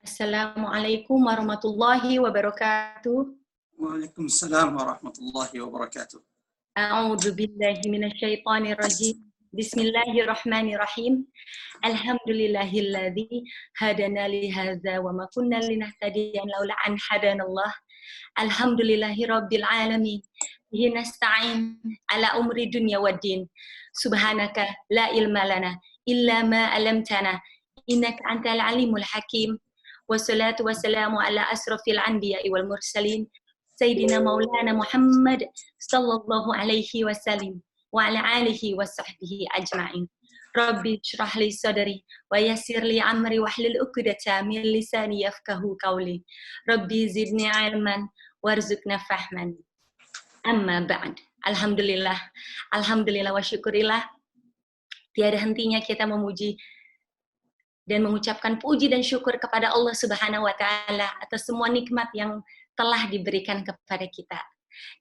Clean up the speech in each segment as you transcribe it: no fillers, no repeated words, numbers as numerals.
Assalamualaikum warahmatullahi wabarakatuh. Waalaikumsalam warahmatullahi wabarakatuh. A'udzu billahi minasyaitonir rajim. Bismillahirrahmanirrahim. Alhamdulillahilladzi hadana li hadza wa ma kunna linahtadiya laula an hadanallah. Alhamdulillahirabbil alamin. Bihi nasta'in ala umri dunya waddin. Subhanaka la ilma lana illa ma 'allamtana. Innaka antal alimul hakim. Wassalatu wassalamu ala asrafil anbiya'i wal mursalin. Sayyidina Maulana Muhammad sallallahu alaihi wasallam wa ala alihi wa sahbihi ajma'in. Rabbi shrah li sadri wa yassir li amri wahlul 'uqdatam min lisani yafqahu qawli. Rabbi zidni ilman warzuqna fahman. Amma ba'd. Alhamdulillah wa syukurillah. Tiada hentinya kita memuji dan mengucapkan puji dan syukur kepada Allah Subhanahu wa taala atas semua nikmat yang telah diberikan kepada kita.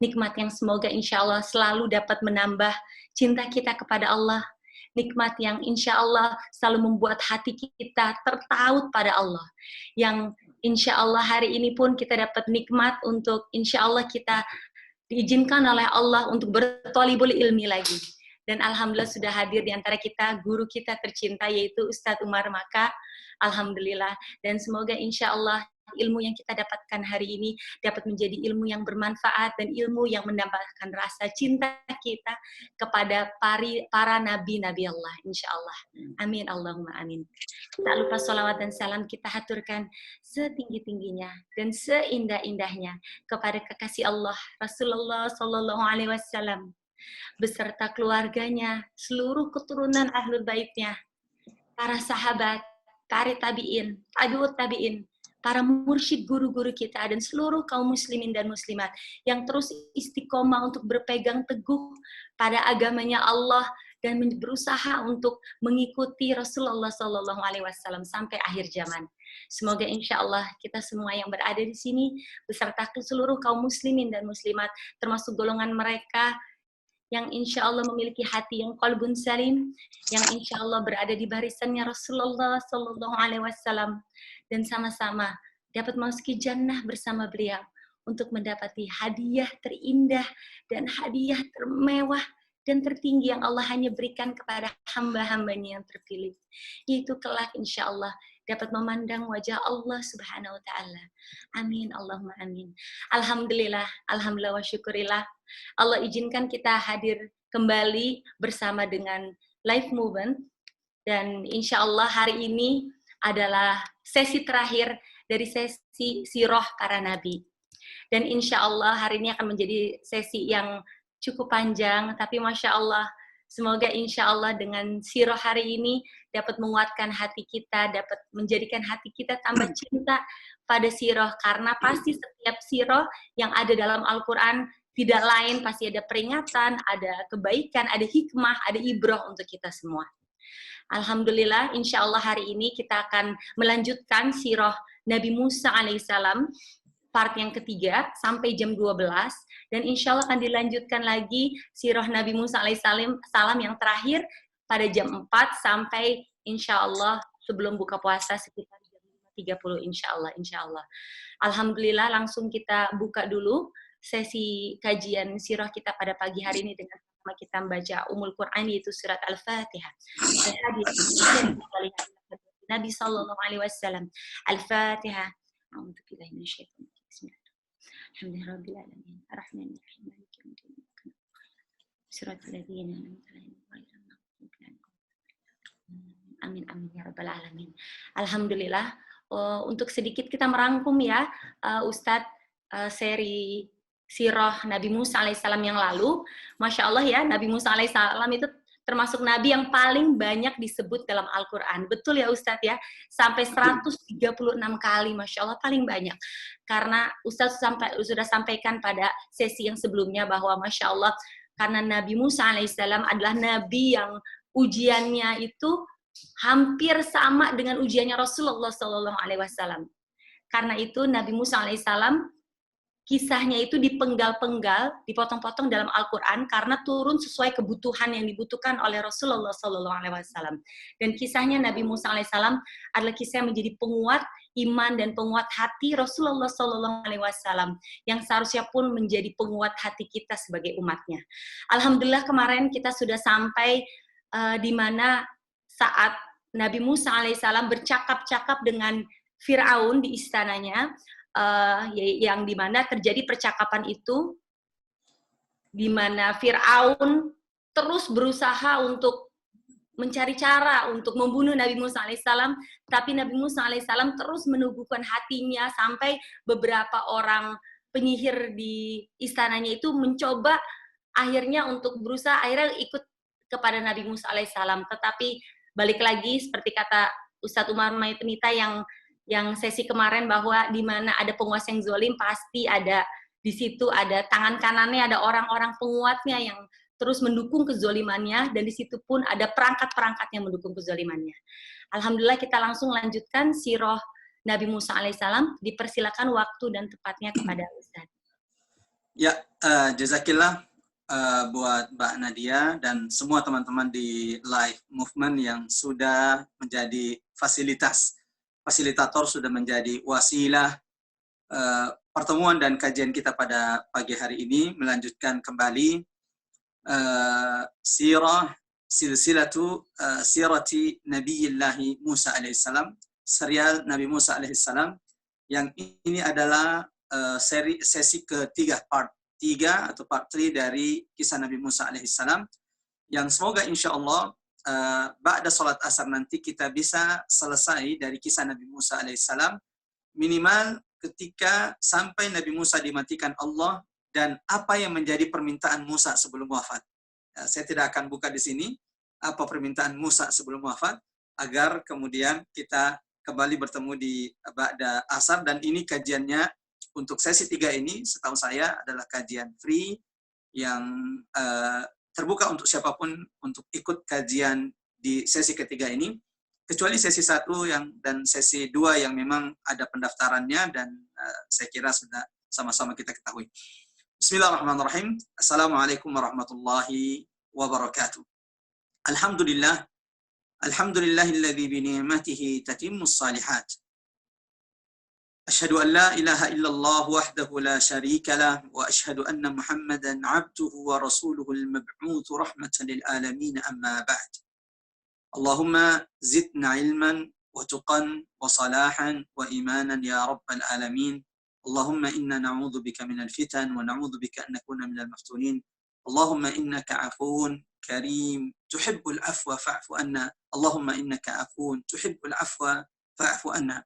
Nikmat yang semoga insya Allah selalu dapat menambah cinta kita kepada Allah. Nikmat yang insya Allah selalu membuat hati kita tertaut pada Allah. Yang insya Allah hari ini pun kita dapat nikmat untuk insya Allah kita diizinkan oleh Allah untuk berthalibul ilmi lagi. Dan Alhamdulillah sudah hadir di antara kita guru kita tercinta yaitu Ustadz Umar Maka. Alhamdulillah. Dan semoga insya Allah ilmu yang kita dapatkan hari ini dapat menjadi ilmu yang bermanfaat dan ilmu yang menambahkan rasa cinta kita kepada para nabi-nabi Allah, insya Allah. Amin, Allahumma amin. Tak lupa sholawat dan salam kita haturkan setinggi-tingginya dan seindah-indahnya kepada kekasih Allah, Rasulullah Sallallahu Alaihi Wasallam, beserta keluarganya, seluruh keturunan ahlul baitnya, para sahabat, para tabi'in, tabi'ut tabi'in, para mursyid guru-guru kita, dan seluruh kaum muslimin dan muslimat yang terus istiqomah untuk berpegang teguh pada agamanya Allah dan berusaha untuk mengikuti Rasulullah Sallallahu Alaihi Wasallam sampai akhir zaman. Semoga insya Allah kita semua yang berada di sini beserta seluruh kaum muslimin dan muslimat termasuk golongan mereka yang insya Allah memiliki hati yang qalbun salim, yang insya Allah berada di barisannya Rasulullah Sallallahu Alaihi Wasallam, dan sama-sama dapat memasuki jannah bersama beliau untuk mendapati hadiah terindah dan hadiah termewah dan tertinggi yang Allah hanya berikan kepada hamba-hambanya yang terpilih. Itu kelak insya Allah dapat memandang wajah Allah Subhanahu wa ta'ala. Amin, Allahumma amin. Alhamdulillah wa syukurillah. Allah izinkan kita hadir kembali bersama dengan Live Movement. Dan insya Allah hari ini adalah sesi terakhir dari sesi Sirah para Nabi. Dan insya Allah hari ini akan menjadi sesi yang cukup panjang, tapi Masya Allah, semoga insya Allah dengan sirah hari ini dapat menguatkan hati kita, dapat menjadikan hati kita tambah cinta pada sirah. Karena pasti setiap sirah yang ada dalam Al-Quran tidak lain, pasti ada peringatan, ada kebaikan, ada hikmah, ada ibrah untuk kita semua. Alhamdulillah, insya Allah hari ini kita akan melanjutkan sirah Nabi Musa alaihissalam, part yang ketiga sampai jam 12, dan insya Allah akan dilanjutkan lagi sirah Nabi Musa alaihissalam yang terakhir pada jam 4 sampai insya Allah sebelum buka puasa sekitar jam 5.30 insya Allah. Alhamdulillah, langsung kita buka dulu sesi kajian sirah kita pada pagi hari ini dengan kita membaca Ummul Quran yaitu surat Al-Fatihah. Nabi Sallallahu Alaihi Wasallam. Al-Fatihah. A'udzubillahi minasyaitonir rajim. Alhamdulillahirabbil alamin. Arrahmanirrahim. Maliki yaumiddin. Siratal ladzina an'amta 'alaihim ghairil maghdubi 'alaihim. Amin amin ya rabbal alamin. Alhamdulillah. Untuk sedikit kita merangkum ya, Ustadz, seri sirah Nabi Musa alaihissalam yang lalu. Masya Allah ya, Nabi Musa alaihissalam itu termasuk Nabi yang paling banyak disebut dalam Al-Quran. Betul ya Ustadz ya? Sampai 136 kali, Masya Allah, paling banyak. Karena Ustadz sudah sampaikan pada sesi yang sebelumnya bahwa Masya Allah, karena Nabi Musa alaihissalam adalah Nabi yang ujiannya itu hampir sama dengan ujiannya Rasulullah Sallallahu Alaihi Wasallam. Karena itu Nabi Musa alaihissalam kisahnya itu dipenggal-penggal, dipotong-potong dalam Al-Quran karena turun sesuai kebutuhan yang dibutuhkan oleh Rasulullah SAW. Dan kisahnya Nabi Musa alaihissalam adalah kisah yang menjadi penguat iman dan penguat hati Rasulullah SAW yang seharusnya pun menjadi penguat hati kita sebagai umatnya. Alhamdulillah kemarin kita sudah sampai di mana saat Nabi Musa alaihissalam bercakap-cakap dengan Fir'aun di istananya, yang dimana terjadi percakapan itu, di mana Fir'aun terus berusaha untuk mencari cara untuk membunuh Nabi Musa alaihissalam, tapi Nabi Musa alaihissalam terus meneguhkan hatinya sampai beberapa orang penyihir di istananya itu mencoba akhirnya untuk berusaha akhirnya ikut kepada Nabi Musa alaihissalam. Tetapi balik lagi seperti kata Ustadz Umar Maitunita yang sesi kemarin, bahwa di mana ada penguasa yang zalim pasti ada di situ ada tangan kanannya, ada orang-orang penguatnya yang terus mendukung kezalimannya, dan di situ pun ada perangkat-perangkat yang mendukung kezalimannya. Alhamdulillah kita langsung lanjutkan sirah Nabi Musa alaihissalam. Dipersilakan waktu dan tepatnya kepada Ustaz. Ya, jazakillah buat Mbak Nadia dan semua teman-teman di Live Movement yang sudah menjadi fasilitator, sudah menjadi wasilah pertemuan dan kajian kita pada pagi hari ini, melanjutkan kembali silsilatu sirati Nabiyillahi Musa alaihissalam, serial Nabi Musa alaihissalam, yang ini adalah sesi ketiga, part 3 atau part 3 dari kisah Nabi Musa alaihissalam, yang semoga insya Allah ba'da salat asar nanti kita bisa selesai dari kisah Nabi Musa alaihissalam, minimal ketika sampai Nabi Musa dimatikan Allah dan apa yang menjadi permintaan Musa sebelum wafat. Ya, saya tidak akan buka di sini apa permintaan Musa sebelum wafat, agar kemudian kita kembali bertemu di ba'da asar. Dan ini kajiannya untuk sesi 3 ini, setahu saya adalah kajian free yang terbuka untuk siapapun untuk ikut kajian di sesi ketiga ini, kecuali sesi 1 dan sesi 2 yang memang ada pendaftarannya, dan saya kira sudah sama-sama kita ketahui. Bismillahirrahmanirrahim. Assalamualaikum warahmatullahi wabarakatuh. Alhamdulillah. Alhamdulillahilladzi bi ni'matihi tatimmus salihat. أشهد أن لا إله إلا الله وحده لا شريك له وأشهد أن محمدا عبده ورسوله المبعوث رحمة للعالمين أما بعد اللهم زدنا علما وتقا وصلاحا وإيمانا يا رب العالمين اللهم إنا نعوذ بك من الفتن ونعوذ بك أن نكون من المفتونين اللهم إنك عفو كريم تحب العفو فاعف عنا اللهم إنك عفو تحب العفو فاعف عنا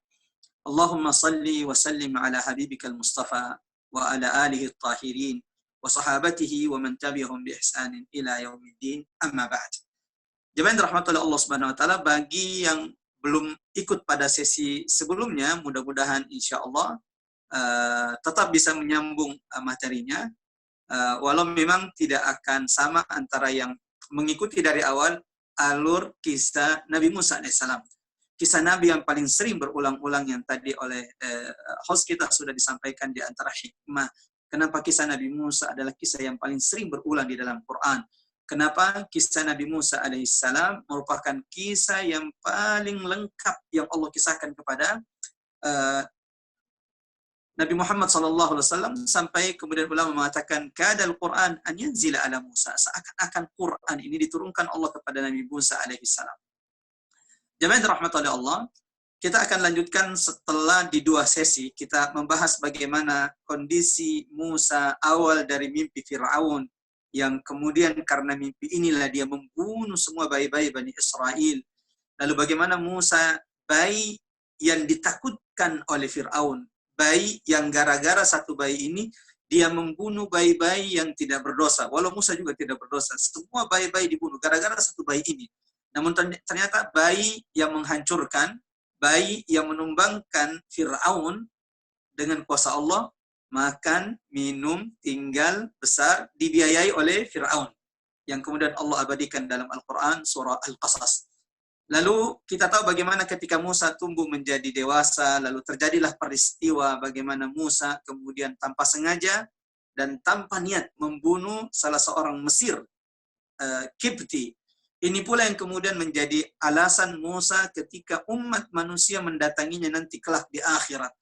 اللهم صل وسلم على حبيبك المصطفى وعلى آله الطاهرين وصحابته ومن تبعهم بإحسان إلى يوم الدين أما بعد. Jemaah dirahmati oleh Allah Subhanahu wa taala, bagi yang belum ikut pada sesi sebelumnya, mudah-mudahan insya Allah tetap bisa menyambung materinya, walau memang tidak akan sama antara yang mengikuti dari awal alur kisah Nabi Musa alaihissalam. Kisah Nabi yang paling sering berulang-ulang yang tadi oleh host kita sudah disampaikan, di antara hikmah kenapa kisah Nabi Musa adalah kisah yang paling sering berulang di dalam Quran. Kenapa kisah Nabi Musa alaihissalam merupakan kisah yang paling lengkap yang Allah kisahkan kepada Nabi Muhammad SAW, sampai kemudian ulama mengatakan kadal Quran an yanzila ala Musa, seakan-akan Quran ini diturunkan Allah kepada Nabi Musa alaihissalam. Jemaah dirahmati oleh Allah, kita akan lanjutkan setelah di 2 sesi kita membahas bagaimana kondisi Musa awal dari mimpi Fir'aun, yang kemudian karena mimpi inilah dia membunuh semua bayi-bayi Bani Israel. Lalu bagaimana Musa, bayi yang ditakutkan oleh Fir'aun, bayi yang gara-gara satu bayi ini dia membunuh bayi-bayi yang tidak berdosa. Walau Musa juga tidak berdosa, semua bayi-bayi dibunuh gara-gara satu bayi ini. Namun ternyata bayi yang menghancurkan, bayi yang menumbangkan Fir'aun dengan kuasa Allah, makan, minum, tinggal, besar, dibiayai oleh Fir'aun, yang kemudian Allah abadikan dalam Al-Quran surah Al-Qasas. Lalu kita tahu bagaimana ketika Musa tumbuh menjadi dewasa, lalu terjadilah peristiwa bagaimana Musa kemudian tanpa sengaja dan tanpa niat membunuh salah seorang Mesir, Kipti. Ini pula yang kemudian menjadi alasan Musa ketika umat manusia mendatanginya nanti kelak di akhirat,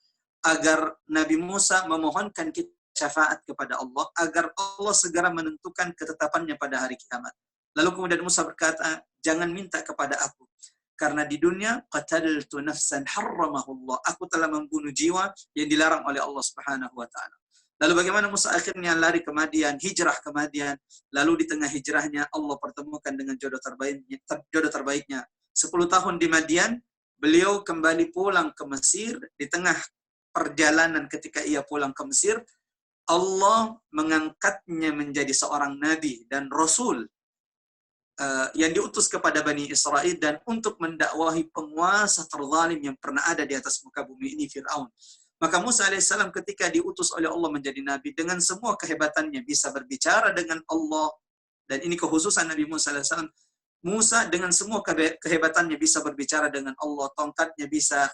agar Nabi Musa memohonkan syafaat kepada Allah, agar Allah segera menentukan ketetapannya pada hari kiamat. Lalu kemudian Musa berkata, jangan minta kepada aku, karena di dunia qataltu nafsan harramahullah, aku telah membunuh jiwa yang dilarang oleh Allah Subhanahu wa taala. Lalu bagaimana Musa akhirnya lari ke Madian, hijrah ke Madian, lalu di tengah hijrahnya Allah pertemukan dengan jodoh terbaiknya. 10 tahun di Madian, beliau kembali pulang ke Mesir. Di tengah perjalanan ketika ia pulang ke Mesir, Allah mengangkatnya menjadi seorang nabi dan rasul yang diutus kepada Bani Israel dan untuk mendakwahi penguasa terzalim yang pernah ada di atas muka bumi ini, Fir'aun. Maka Musa alaihissalam ketika diutus oleh Allah menjadi nabi, dengan semua kehebatannya bisa berbicara dengan Allah, dan ini kekhususan Nabi Musa alaihissalam. Musa dengan semua kehebatannya bisa berbicara dengan Allah, tongkatnya bisa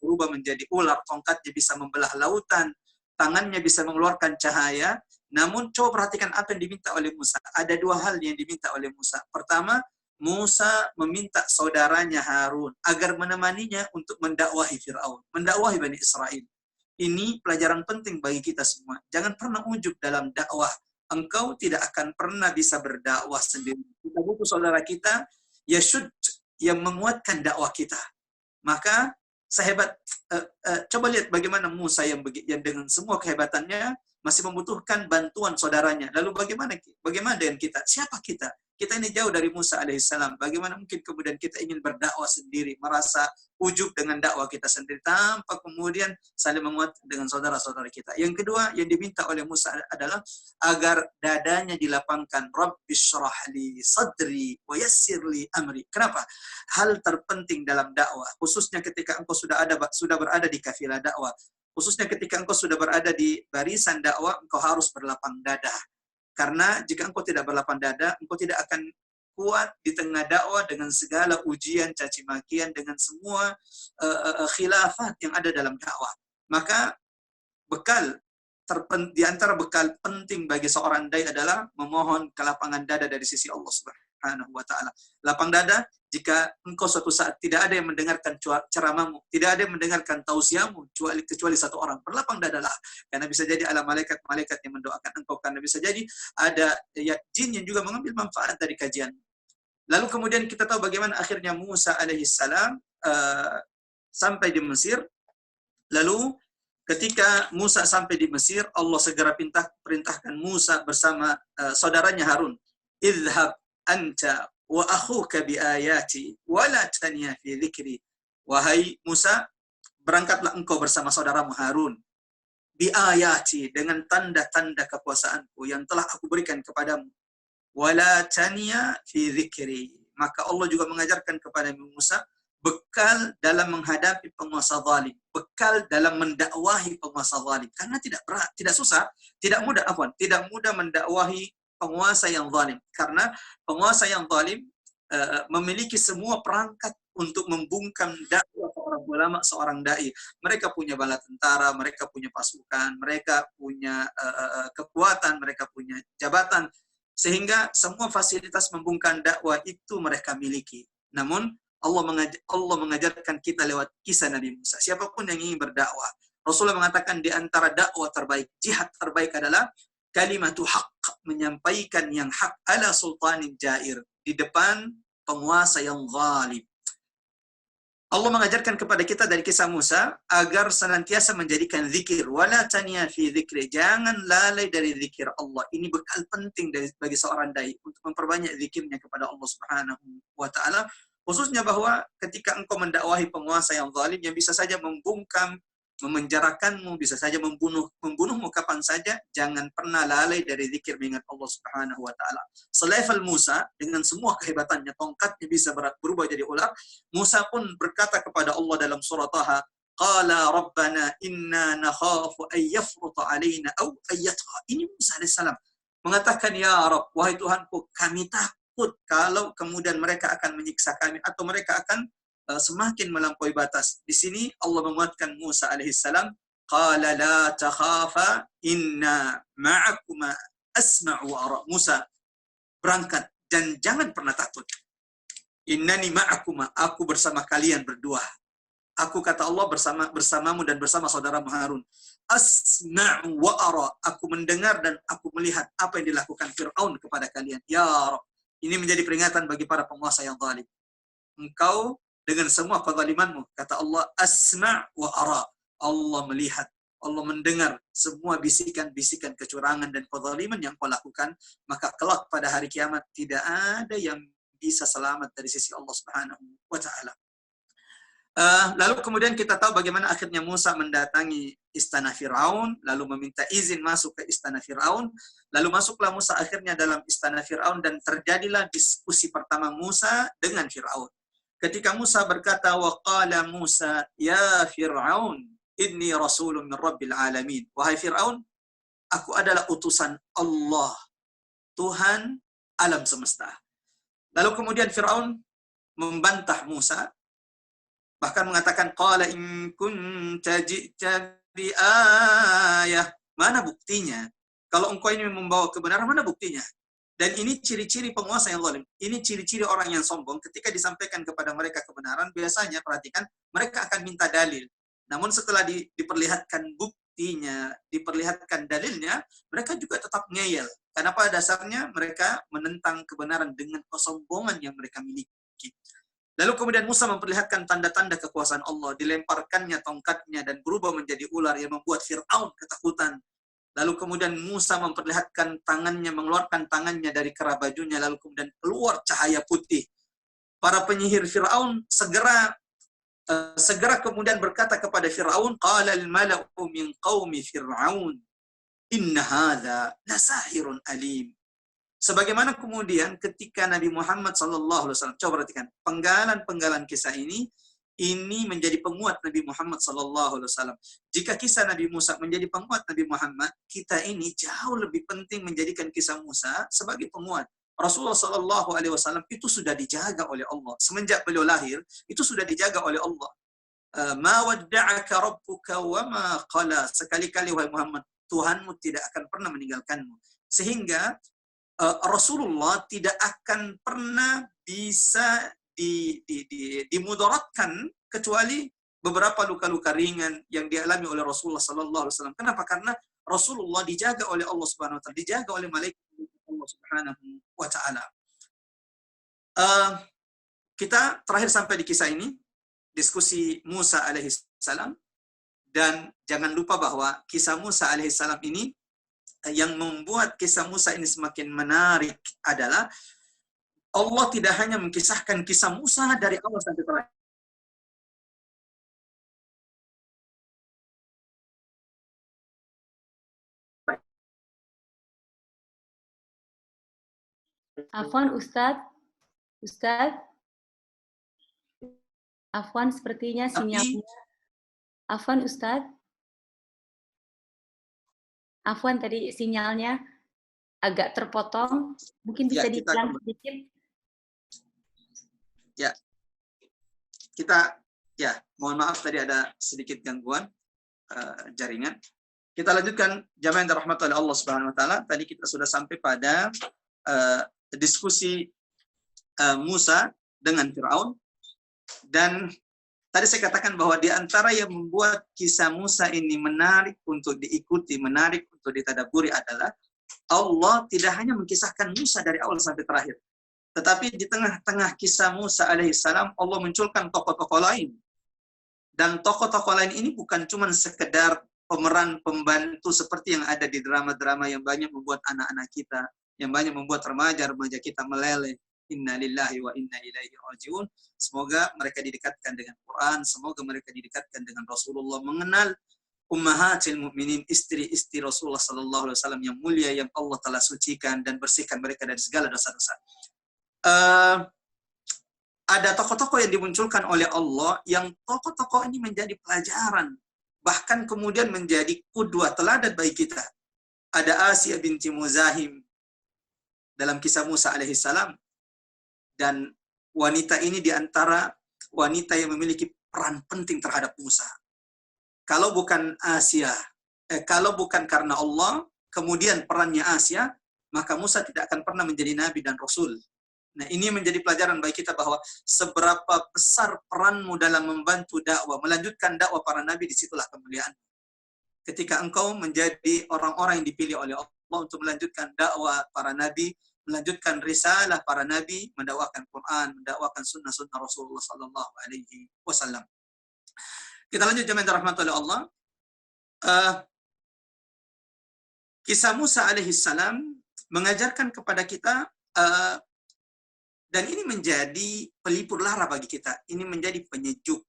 berubah menjadi ular, tongkatnya bisa membelah lautan, tangannya bisa mengeluarkan cahaya. Namun coba perhatikan apa yang diminta oleh Musa. Ada 2 hal yang diminta oleh Musa. Pertama, Musa meminta saudaranya Harun agar menemaninya untuk mendakwahi Fir'aun, mendakwahi Bani Israel. Ini pelajaran penting bagi kita semua. Jangan pernah ujub dalam dakwah. Engkau tidak akan pernah bisa berdakwah sendiri. Kita butuh saudara kita, yashud, yang menguatkan dakwah kita. Maka sehebat, coba lihat bagaimana Musa yang dengan semua kehebatannya masih membutuhkan bantuan saudaranya. Lalu bagaimana dengan kita? Siapa kita? Kita ini jauh dari Musa alaihissalam. Bagaimana mungkin kemudian kita ingin berdakwah sendiri, merasa ujub dengan dakwah kita sendiri, tanpa kemudian saling menguatkan dengan saudara-saudara kita. Yang kedua yang diminta oleh Musa adalah agar dadanya dilapangkan. Rabbi syrah li sadri wa yassir li amri. Kenapa? Hal terpenting dalam dakwah, khususnya ketika engkau sudah berada di kafilah dakwah, khususnya ketika engkau sudah berada di barisan dakwah, engkau harus berlapang dada. Karena jika engkau tidak berlapang dada, engkau tidak akan kuat di tengah dakwah dengan segala ujian, caci makian, dengan semua khilafat yang ada dalam dakwah. Maka di antara bekal penting bagi seorang dai adalah memohon kelapangan dada dari sisi Allah Subhanahu wa taala. Lapang dada jika engkau suatu saat tidak ada yang mendengarkan ceramahmu, tidak ada yang mendengarkan tausiahmu kecuali satu orang, berlapang dadalah. Karena bisa jadi ada malaikat-malaikat yang mendoakan engkau, karena bisa jadi ada jin yang juga mengambil manfaat dari kajian. Lalu kemudian kita tahu bagaimana akhirnya Musa alaihissalam sampai di Mesir. Lalu ketika Musa sampai di Mesir, Allah segera perintahkan Musa bersama saudaranya Harun, idhab anta wa akhuka bi ayati wa la taniya fi dzikri. Wahai Musa, berangkatlah engkau bersama saudaramu Harun, bi ayati, dengan tanda-tanda kekuasaanku yang telah aku berikan kepadamu, wa la taniya fi dzikri. Maka Allah juga mengajarkan kepada Musa bekal dalam menghadapi penguasa zalim, bekal dalam mendakwahi penguasa zalim. Karena tidak susah, tidak mudah mendakwahi penguasa yang zalim. Karena penguasa yang zalim memiliki semua perangkat untuk membungkam dakwah seorang ulama, seorang dai. Mereka punya bala tentara, mereka punya pasukan, mereka punya kekuatan, mereka punya jabatan, sehingga semua fasilitas membungkam dakwah itu mereka miliki. Namun Allah mengajarkan kita lewat kisah Nabi Musa. Siapapun yang ingin berdakwah, Rasulullah mengatakan di antara dakwah terbaik, jihad terbaik adalah kalimatu haq, menyampaikan yang hak ala sultanin jair, di depan penguasa yang zalim. Allah mengajarkan kepada kita dari kisah Musa agar senantiasa menjadikan zikir, wala taniya fi dzikri, jangan lalai dari zikir Allah. Ini bekal penting bagi seorang dai untuk memperbanyak zikirnya kepada Allah Subhanahu wa taala. Khususnya bahwa ketika engkau mendakwahi penguasa yang zalim, yang bisa saja membungkam, memenjarakanmu, bisa saja membunuhmu kapan saja, jangan pernah lalai dari zikir mengingat Allah Subhanahu wa taala. Selevel Musa dengan semua kehebatannya, tongkatnya bisa berubah jadi ular, Musa pun berkata kepada Allah dalam surah Taha, qala rabbana inna nakhafu an yafruta alaina aw an yatgha. Ini Musa alaihissalam mengatakan, ya Rabb, wahai Tuhanku, kami takut takut kalau kemudian mereka akan menyiksa kami atau mereka akan semakin melampaui batas. Di sini Allah menguatkan Musa alaihissalam, qala la takhafa inna ma'akuma asma'u wa ara. Musa, berangkat dan jangan pernah takut. Innani ma'akuma, aku bersama kalian berdua. Aku, kata Allah, bersamamu dan bersama saudaramu Harun. Asma'u wa ara, aku mendengar dan aku melihat apa yang dilakukan Fir'aun kepada kalian. Ya Rabb, ini menjadi peringatan bagi para penguasa yang zalim. Engkau dengan semua kezalimanmu, kata Allah, asma' wa ara, Allah melihat, Allah mendengar semua bisikan-bisikan kecurangan dan kezaliman yang kau lakukan, maka kelak pada hari kiamat tidak ada yang bisa selamat dari sisi Allah Subhanahu wa taala. Lalu kemudian kita tahu bagaimana akhirnya Musa mendatangi istana Fir'aun, lalu meminta izin masuk ke istana Fir'aun, lalu masuklah Musa akhirnya dalam istana Fir'aun dan terjadilah diskusi pertama Musa dengan Fir'aun. Ketika Musa berkata, wa qala Musa ya Fir'aun inni rasulun min rabbil alamin. Wahai Fir'aun, aku adalah utusan Allah, Tuhan alam semesta. Lalu kemudian Fir'aun membantah Musa, bahkan mengatakan, qala in kunta ji'ta bi ayah, mana buktinya? Kalau engkau ini membawa kebenaran, mana buktinya? Dan ini ciri-ciri penguasa yang zalim. Ini ciri-ciri orang yang sombong. Ketika disampaikan kepada mereka kebenaran, biasanya perhatikan, mereka akan minta dalil. Namun setelah diperlihatkan buktinya, diperlihatkan dalilnya, mereka juga tetap ngeyel. Karena pada dasarnya mereka menentang kebenaran dengan kesombongan yang mereka miliki. Lalu kemudian Musa memperlihatkan tanda-tanda kekuasaan Allah, dilemparkannya tongkatnya dan berubah menjadi ular yang membuat Fir'aun ketakutan. Lalu kemudian Musa memperlihatkan tangannya, mengeluarkan tangannya dari kerah bajunya, lalu kemudian keluar cahaya putih. Para penyihir Fir'aun segera kemudian berkata kepada Fir'aun, qala al-mala'u min qaumi Fir'aun inna hadza lasahirun alim. Sebagaimana kemudian ketika Nabi Muhammad SAW, coba perhatikan, penggalan-penggalan kisah ini menjadi penguat Nabi Muhammad SAW. Jika kisah Nabi Musa menjadi penguat Nabi Muhammad, kita ini jauh lebih penting menjadikan kisah Musa sebagai penguat. Rasulullah SAW itu sudah dijaga oleh Allah. Semenjak beliau lahir, itu sudah dijaga oleh Allah. Ma wadda'aka rabbuka wa ma qala. Sekali-kali, wahai Muhammad, Tuhanmu tidak akan pernah meninggalkanmu. Sehingga Rasulullah tidak akan pernah bisa dimudaratkan kecuali beberapa luka-luka ringan yang dialami oleh Rasulullah SAW. Kenapa? Karena Rasulullah dijaga oleh Allah Subhanahu Wa Taala, dijaga oleh malaikat Allah Subhanahu Wa Taala. Kita terakhir sampai di kisah ini, diskusi Musa alaihissalam, dan jangan lupa bahwa kisah Musa alaihissalam ini, yang membuat kisah Musa ini semakin menarik adalah Allah tidak hanya mengkisahkan kisah Musa dari awal sampai terakhir. Afwan Ustadz, Afwan sepertinya sinyalnya. Afwan Ustadz. Afwan, tadi sinyalnya agak terpotong. Mungkin bisa diulang sedikit. Mohon maaf tadi ada sedikit gangguan jaringan. Kita lanjutkan jamaah yang dirahmati oleh Allah Subhanahu Wa Taala. Tadi kita sudah sampai pada diskusi Musa dengan Fir'aun, dan tadi saya katakan bahwa di antara yang membuat kisah Musa ini menarik untuk diikuti, menarik untuk ditadaburi adalah Allah tidak hanya mengkisahkan Musa dari awal sampai terakhir, tetapi di tengah-tengah kisah Musa alaihissalam Allah munculkan tokoh-tokoh lain. Dan tokoh-tokoh lain ini bukan cuma sekedar pemeran pembantu seperti yang ada di drama-drama yang banyak membuat anak-anak kita, yang banyak membuat remaja-remaja kita meleleh. Inna lillahi wa inna ilaihi rajiun. Semoga mereka didekatkan dengan Quran, semoga mereka didekatkan dengan Rasulullah, mengenal ummahatil mukminin, istri-istri Rasulullah sallallahu alaihi wasallam yang mulia, yang Allah telah sucikan dan bersihkan mereka dari segala dosa-dosa. Ada tokoh-tokoh yang dimunculkan oleh Allah, yang tokoh-tokoh ini menjadi pelajaran, bahkan kemudian menjadi qudwah, teladan bagi kita. Ada Asia binti Muzahim dalam kisah Musa alaihissalam. Dan wanita ini di antara wanita yang memiliki peran penting terhadap Musa. Kalau bukan karena Allah, kemudian perannya Asia, maka Musa tidak akan pernah menjadi nabi dan rasul. Nah, ini menjadi pelajaran bagi kita bahwa seberapa besar peranmu dalam membantu dakwah, melanjutkan dakwah para nabi, disitulah kemuliaan. Ketika engkau menjadi orang-orang yang dipilih oleh Allah untuk melanjutkan dakwah para nabi, melanjutkan risalah para nabi, mendakwakan Quran, mendakwakan sunnah-sunnah Rasulullah Sallallahu Alaihi Wasallam. Kita lanjut jemaah rahmatullahi oleh Allah. Kisah Musa alaihissalam mengajarkan kepada kita, dan ini menjadi pelipur lara bagi kita, ini menjadi penyejuk,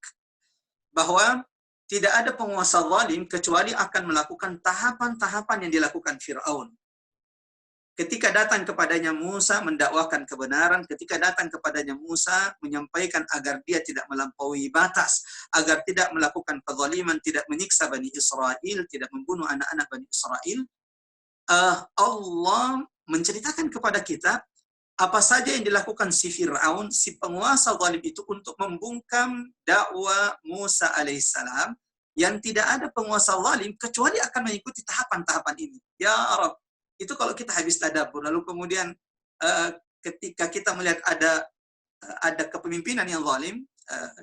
bahwa tidak ada penguasa zalim kecuali akan melakukan tahapan-tahapan yang dilakukan Fir'aun. Ketika datang kepadanya Musa mendakwakan kebenaran, ketika datang kepadanya Musa menyampaikan agar dia tidak melampaui batas, agar tidak melakukan kezaliman, tidak menyiksa Bani Israel, tidak membunuh anak-anak Bani Israel, Allah menceritakan kepada kita apa saja yang dilakukan si Fir'aun, si penguasa zalim itu, untuk membungkam dakwah Musa alaihissalam, yang tidak ada penguasa zalim kecuali akan mengikuti tahapan-tahapan ini. Ya Rabb, itu kalau kita habis tadabbur, lalu kemudian ketika kita melihat ada kepemimpinan yang zalim,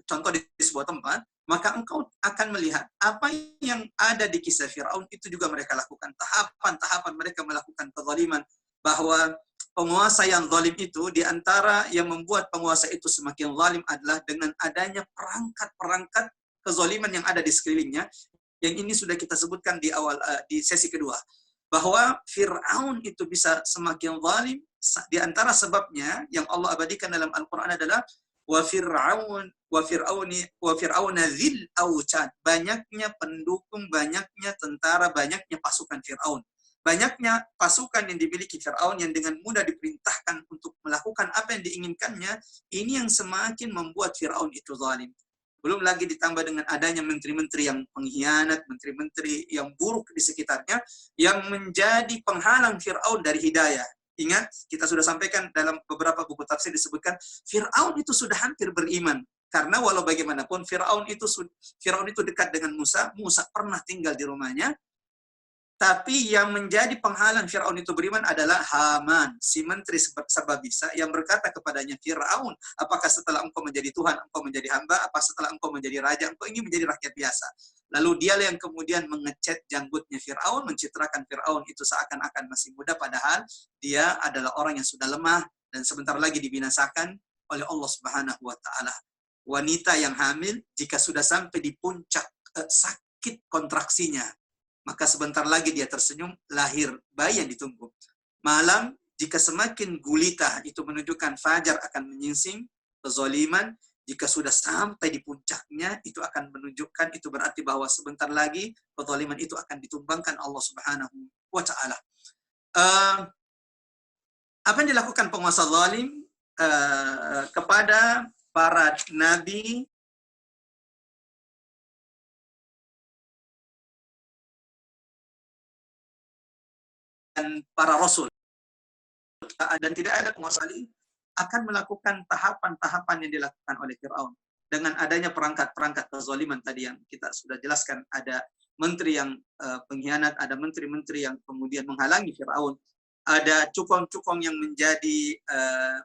contoh di sebuah tempat, maka engkau akan melihat apa yang ada di kisah Fir'aun itu juga mereka lakukan. Tahapan-tahapan mereka melakukan kezaliman, bahwa penguasa yang zalim itu, di antara yang membuat penguasa itu semakin zalim adalah dengan adanya perangkat-perangkat kezaliman yang ada di sekelilingnya. Yang ini sudah kita sebutkan di awal, di sesi kedua, bahwa Fir'aun itu bisa semakin zalim. Di antara sebabnya yang Allah abadikan dalam Al-Quran adalah wa fir'auna dzil autad, banyaknya pendukung, banyaknya tentara, banyaknya pasukan Fir'aun. Banyaknya pasukan yang dimiliki Fir'aun yang dengan mudah diperintahkan untuk melakukan apa yang diinginkannya, ini yang semakin membuat Fir'aun itu zalim. Belum lagi ditambah dengan adanya menteri-menteri yang pengkhianat, menteri-menteri yang buruk di sekitarnya, yang menjadi penghalang Fir'aun dari hidayah. Ingat, kita sudah sampaikan dalam beberapa buku tafsir disebutkan, Fir'aun itu sudah hampir beriman. Karena walau bagaimanapun, Fir'aun itu dekat dengan Musa, Musa pernah tinggal di rumahnya. Tapi yang menjadi penghalang Fir'aun itu beriman adalah Haman, si menteri serba bisa, yang berkata kepadanya, Fir'aun, apakah setelah engkau menjadi Tuhan, engkau menjadi hamba? Apa setelah engkau menjadi raja, engkau ingin menjadi rakyat biasa? Lalu dialah yang kemudian mengecat janggutnya Fir'aun, mencitrakan Fir'aun itu seakan-akan masih muda, padahal dia adalah orang yang sudah lemah dan sebentar lagi dibinasakan oleh Allah Subhanahu wa Ta'ala. Wanita yang hamil, jika sudah sampai di puncak sakit kontraksinya, maka sebentar lagi dia tersenyum, lahir bayi yang ditunggu. Malam, jika semakin gulita, itu menunjukkan fajar akan menyingsing, kezaliman. Jika sudah sampai di puncaknya, itu akan menunjukkan, itu berarti bahwa sebentar lagi kezaliman itu akan ditumbangkan Allah Subhanahu wa Ta'ala. Apa yang dilakukan penguasa zalim kepada para nabi, dan para rasul, dan tidak ada penguasa lain akan melakukan tahapan-tahapan yang dilakukan oleh Fir'aun. Dengan adanya perangkat-perangkat kezaliman tadi yang kita sudah jelaskan, ada menteri yang pengkhianat, ada menteri-menteri yang kemudian menghalangi Fir'aun, ada cukong-cukong yang menjadi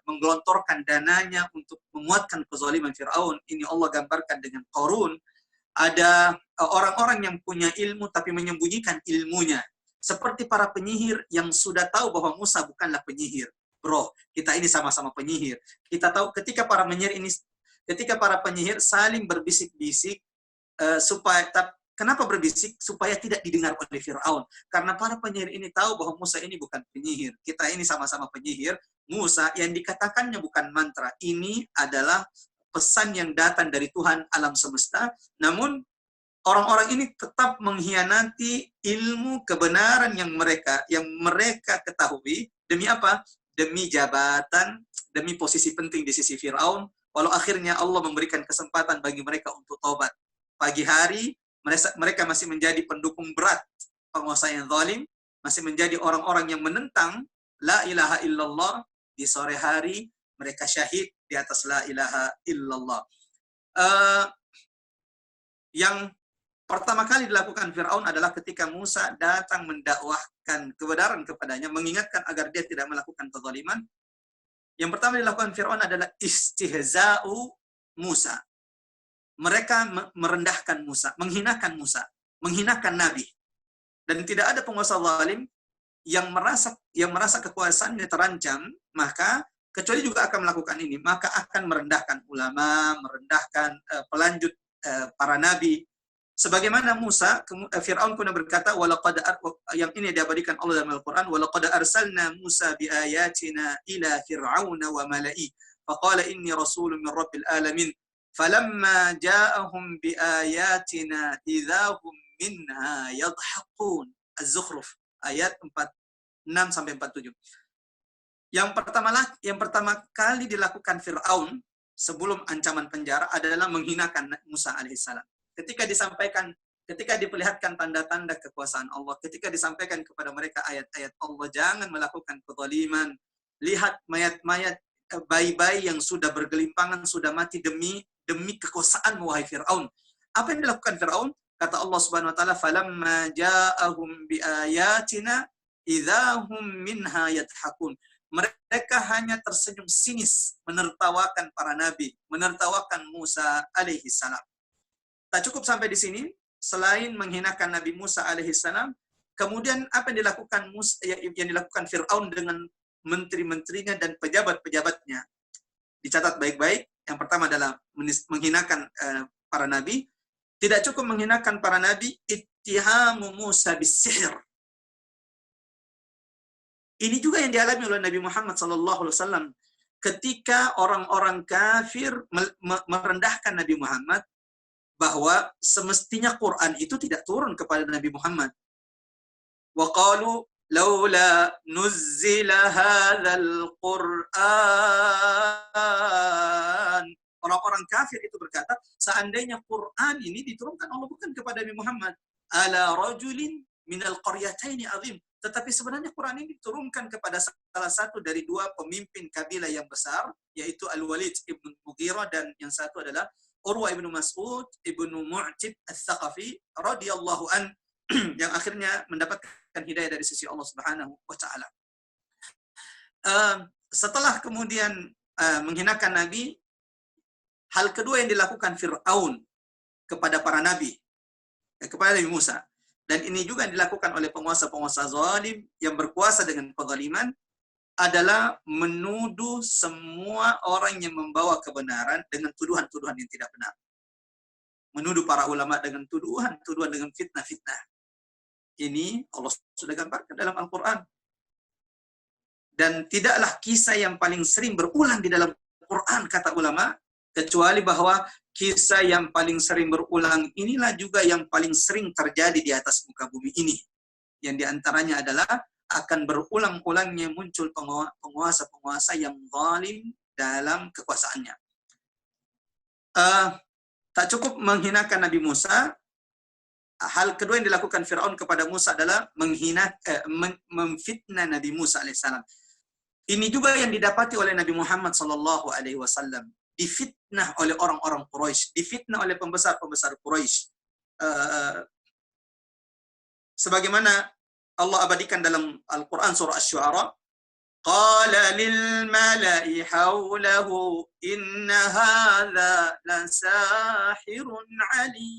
menggelontorkan dananya untuk menguatkan kezaliman Fir'aun. Ini Allah gambarkan dengan Qarun. Ada orang-orang yang punya ilmu tapi menyembunyikan ilmunya. Seperti para penyihir yang sudah tahu bahwa Musa bukanlah penyihir. Bro, kita ini sama-sama penyihir. Kita tahu ketika para penyihir saling berbisik-bisik, kenapa berbisik? Supaya tidak didengar oleh Fir'aun. Karena para penyihir ini tahu bahwa Musa ini bukan penyihir. Kita ini sama-sama penyihir. Musa yang dikatakannya bukan mantra. Ini adalah pesan yang datang dari Tuhan alam semesta. Namun orang-orang ini tetap mengkhianati ilmu kebenaran yang mereka ketahui. Demi apa? Demi jabatan, demi posisi penting di sisi Fir'aun. Walau akhirnya Allah memberikan kesempatan bagi mereka untuk taubat. Pagi hari, mereka masih menjadi pendukung berat penguasa yang zalim, masih menjadi orang-orang yang menentang la ilaha illallah. Di sore hari, mereka syahid di atas la ilaha illallah. Yang pertama kali dilakukan Fir'aun adalah ketika Musa datang mendakwahkan kebenaran kepadanya, mengingatkan agar dia tidak melakukan kezaliman. Yang pertama dilakukan Fir'aun adalah istihza'u Musa. Mereka merendahkan Musa, menghinakan Nabi. Dan tidak ada penguasa zalim yang merasa kekuasaannya terancam, maka kecuali juga akan melakukan ini, maka akan merendahkan ulama, merendahkan pelanjut para nabi. Sebagaimana Musa, Fir'aun pun berkata, yang ini diabadikan Allah dalam Al-Quran, walaqad arsalna Musa biayatina ila fir'auna wa mala'i faqala inni rasulun min rabbil alamin falamma ja'ahum biayatina idzahum minha yadhhaqun. Az-Zukhruf ayat 46-47. Yang pertama kali dilakukan Fir'aun sebelum ancaman penjara adalah menghinakan Musa alaihissalam. Ketika diperlihatkan tanda-tanda kekuasaan Allah, ketika disampaikan kepada mereka ayat-ayat Allah, jangan melakukan kezaliman, lihat mayat-mayat bayi-bayi yang sudah bergelimpangan, sudah mati demi kekuasaan wahai Fir'aun. Apa yang dilakukan Fir'aun? Kata Allah Subhanahu wa taala, "Falamma ja'ahum biayatina idzahum minha yadhhakun." Mereka hanya tersenyum sinis menertawakan para nabi, menertawakan Musa alaihi salam. Tak cukup sampai di sini, selain menghinakan Nabi Musa alaihi salam, kemudian apa yang dilakukan Fir'aun dengan menteri-menterinya dan pejabat-pejabatnya? Dicatat baik-baik. Yang pertama adalah menghinakan para nabi. Tidak cukup menghinakan para nabi, ittihamu Musa bis-sihr. Ini juga yang dialami oleh Nabi Muhammad SAW ketika orang-orang kafir merendahkan Nabi Muhammad, bahwa semestinya Quran itu tidak turun kepada Nabi Muhammad. Wa qalu laula nuzzila hadzal Qur'an. Orang-orang kafir itu berkata, seandainya Quran ini diturunkan Allah bukan kepada Nabi Muhammad, ala rajulin minal qaryataini azim. Tetapi sebenarnya Quran ini diturunkan kepada salah satu dari dua pemimpin kabilah yang besar, yaitu Al-Walid ibn Mughirah dan yang satu adalah Urwa ibn Mas'ud ibn Mu'tib al-Thaqafi radhiyallahu an, yang akhirnya mendapatkan hidayah dari sisi Allah Subhanahu wa taala. Setelah kemudian menghinakan Nabi, hal kedua yang dilakukan Fir'aun kepada para nabi, kepada Nabi Musa, dan ini juga yang dilakukan oleh penguasa-penguasa zalim yang berkuasa dengan kezaliman, adalah menuduh semua orang yang membawa kebenaran dengan tuduhan-tuduhan yang tidak benar. Menuduh para ulama dengan tuduhan-tuduhan dengan fitnah-fitnah. Ini Allah sudah gambarkan dalam Al-Quran. Dan tidaklah kisah yang paling sering berulang di dalam Quran, kata ulama, kecuali bahwa kisah yang paling sering berulang inilah juga yang paling sering terjadi di atas muka bumi ini. Yang diantaranya adalah akan berulang-ulangnya muncul penguasa-penguasa yang zalim dalam kekuasaannya. Tak cukup menghinakan Nabi Musa, hal kedua yang dilakukan Fir'aun kepada Musa adalah memfitnah Nabi Musa alaihissalam. Ini juga yang didapati oleh Nabi Muhammad SAW. Difitnah oleh orang-orang Quraisy, difitnah oleh pembesar-pembesar Quraisy. Sebagaimana Allah abadikan dalam Al-Quran surah Asy-Syu'ara, qala lil mala'i hawlahu inna hadza lasahirun alim.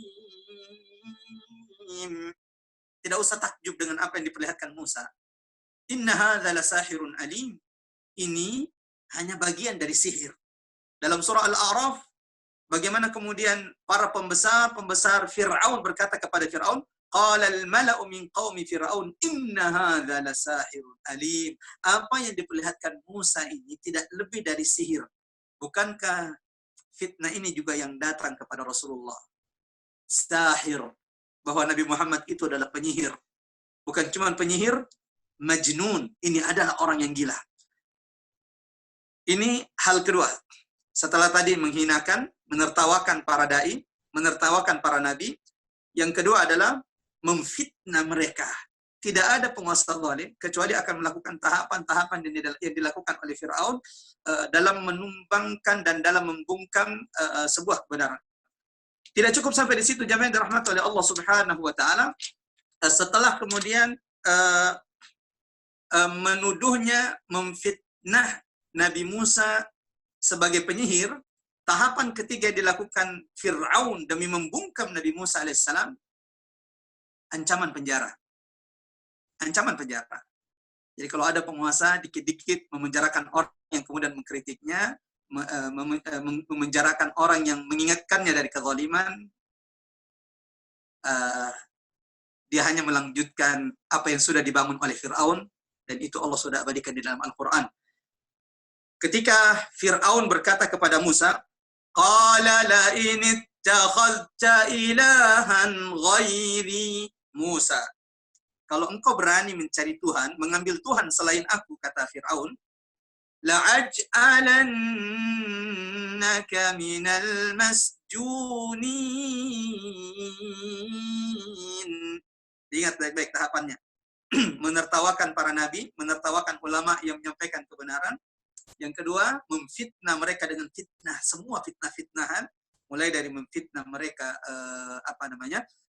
Tidak usah takjub dengan apa yang diperlihatkan Musa. Inna hadza lasahirun alim. Ini hanya bagian dari sihir. Dalam surah Al-A'raf, bagaimana kemudian para pembesar Fir'aun berkata kepada Fir'aun, qala al-mala'u min qaumi Fir'aun inna hadza lasahirun alim. Apa yang diperlihatkan Musa ini tidak lebih dari sihir. Bukankah fitnah ini juga yang datang kepada Rasulullah? Sahir. Bahwa Nabi Muhammad itu adalah penyihir. Bukan cuma penyihir, majnun. Ini adalah orang yang gila. Ini hal kedua. Setelah tadi menghinakan, menertawakan para dai, menertawakan para nabi, yang kedua adalah memfitnah mereka tidak ada penguasa zalim kecuali akan melakukan tahapan-tahapan yang dilakukan oleh Fir'aun dalam menumbangkan dan dalam membungkam sebuah kebenaran. Tidak cukup sampai di situ, jamaah yang dirahmati oleh Allah Subhanahu wa taala. Setelah kemudian menuduhnya memfitnah Nabi Musa sebagai penyihir, tahapan ketiga dilakukan Fir'aun demi membungkam Nabi Musa alaihissalam, ancaman penjara. Ancaman penjara. Jadi kalau ada penguasa dikit-dikit memenjarakan orang yang kemudian mengkritiknya, memenjarakan orang yang mengingatkannya dari kezaliman, dia hanya melanjutkan apa yang sudah dibangun oleh Fir'aun, dan itu Allah sudah abadikan di dalam Al-Quran. Ketika Fir'aun berkata kepada Musa, "Qala la in ittakhadhta ilahan ghairi." Musa, kalau engkau berani mencari Tuhan, mengambil Tuhan selain aku, kata Fir'aun, la'aj'alannaka minal masjunin. Ingat baik-baik tahapannya. Menertawakan para nabi, menertawakan ulama yang menyampaikan kebenaran. Yang kedua, memfitnah mereka dengan fitnah, semua fitnah-fitnahan, mulai dari memfitnah mereka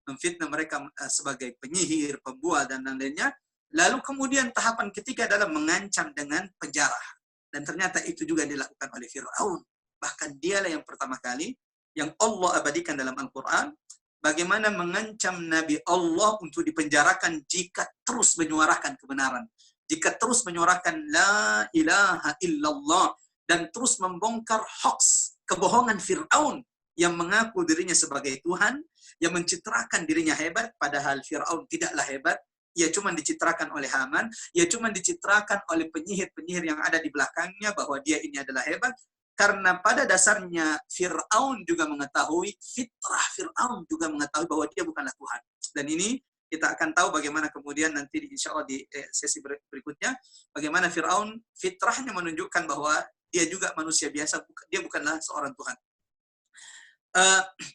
memfitnah mereka sebagai penyihir, pembual, dan lain-lainnya. Lalu kemudian tahapan ketiga adalah mengancam dengan penjara. Dan ternyata itu juga dilakukan oleh Fir'aun. Bahkan dialah yang pertama kali yang Allah abadikan dalam Al-Quran, bagaimana mengancam Nabi Allah untuk dipenjarakan jika terus menyuarakan kebenaran. Jika terus menyuarakan la ilaha illallah, dan terus membongkar hoax, kebohongan Fir'aun yang mengaku dirinya sebagai Tuhan, yang mencitrakan dirinya hebat, padahal Fir'aun tidaklah hebat. Ia cuma dicitrakan oleh Haman, ia cuma dicitrakan oleh penyihir-penyihir yang ada di belakangnya bahwa dia ini adalah hebat. Karena pada dasarnya Fir'aun juga mengetahui, fitrah Fir'aun juga mengetahui bahwa dia bukanlah Tuhan. Dan ini kita akan tahu bagaimana kemudian nanti insya Allah di sesi berikutnya, bagaimana Fir'aun fitrahnya menunjukkan bahwa dia juga manusia biasa, dia bukanlah seorang Tuhan.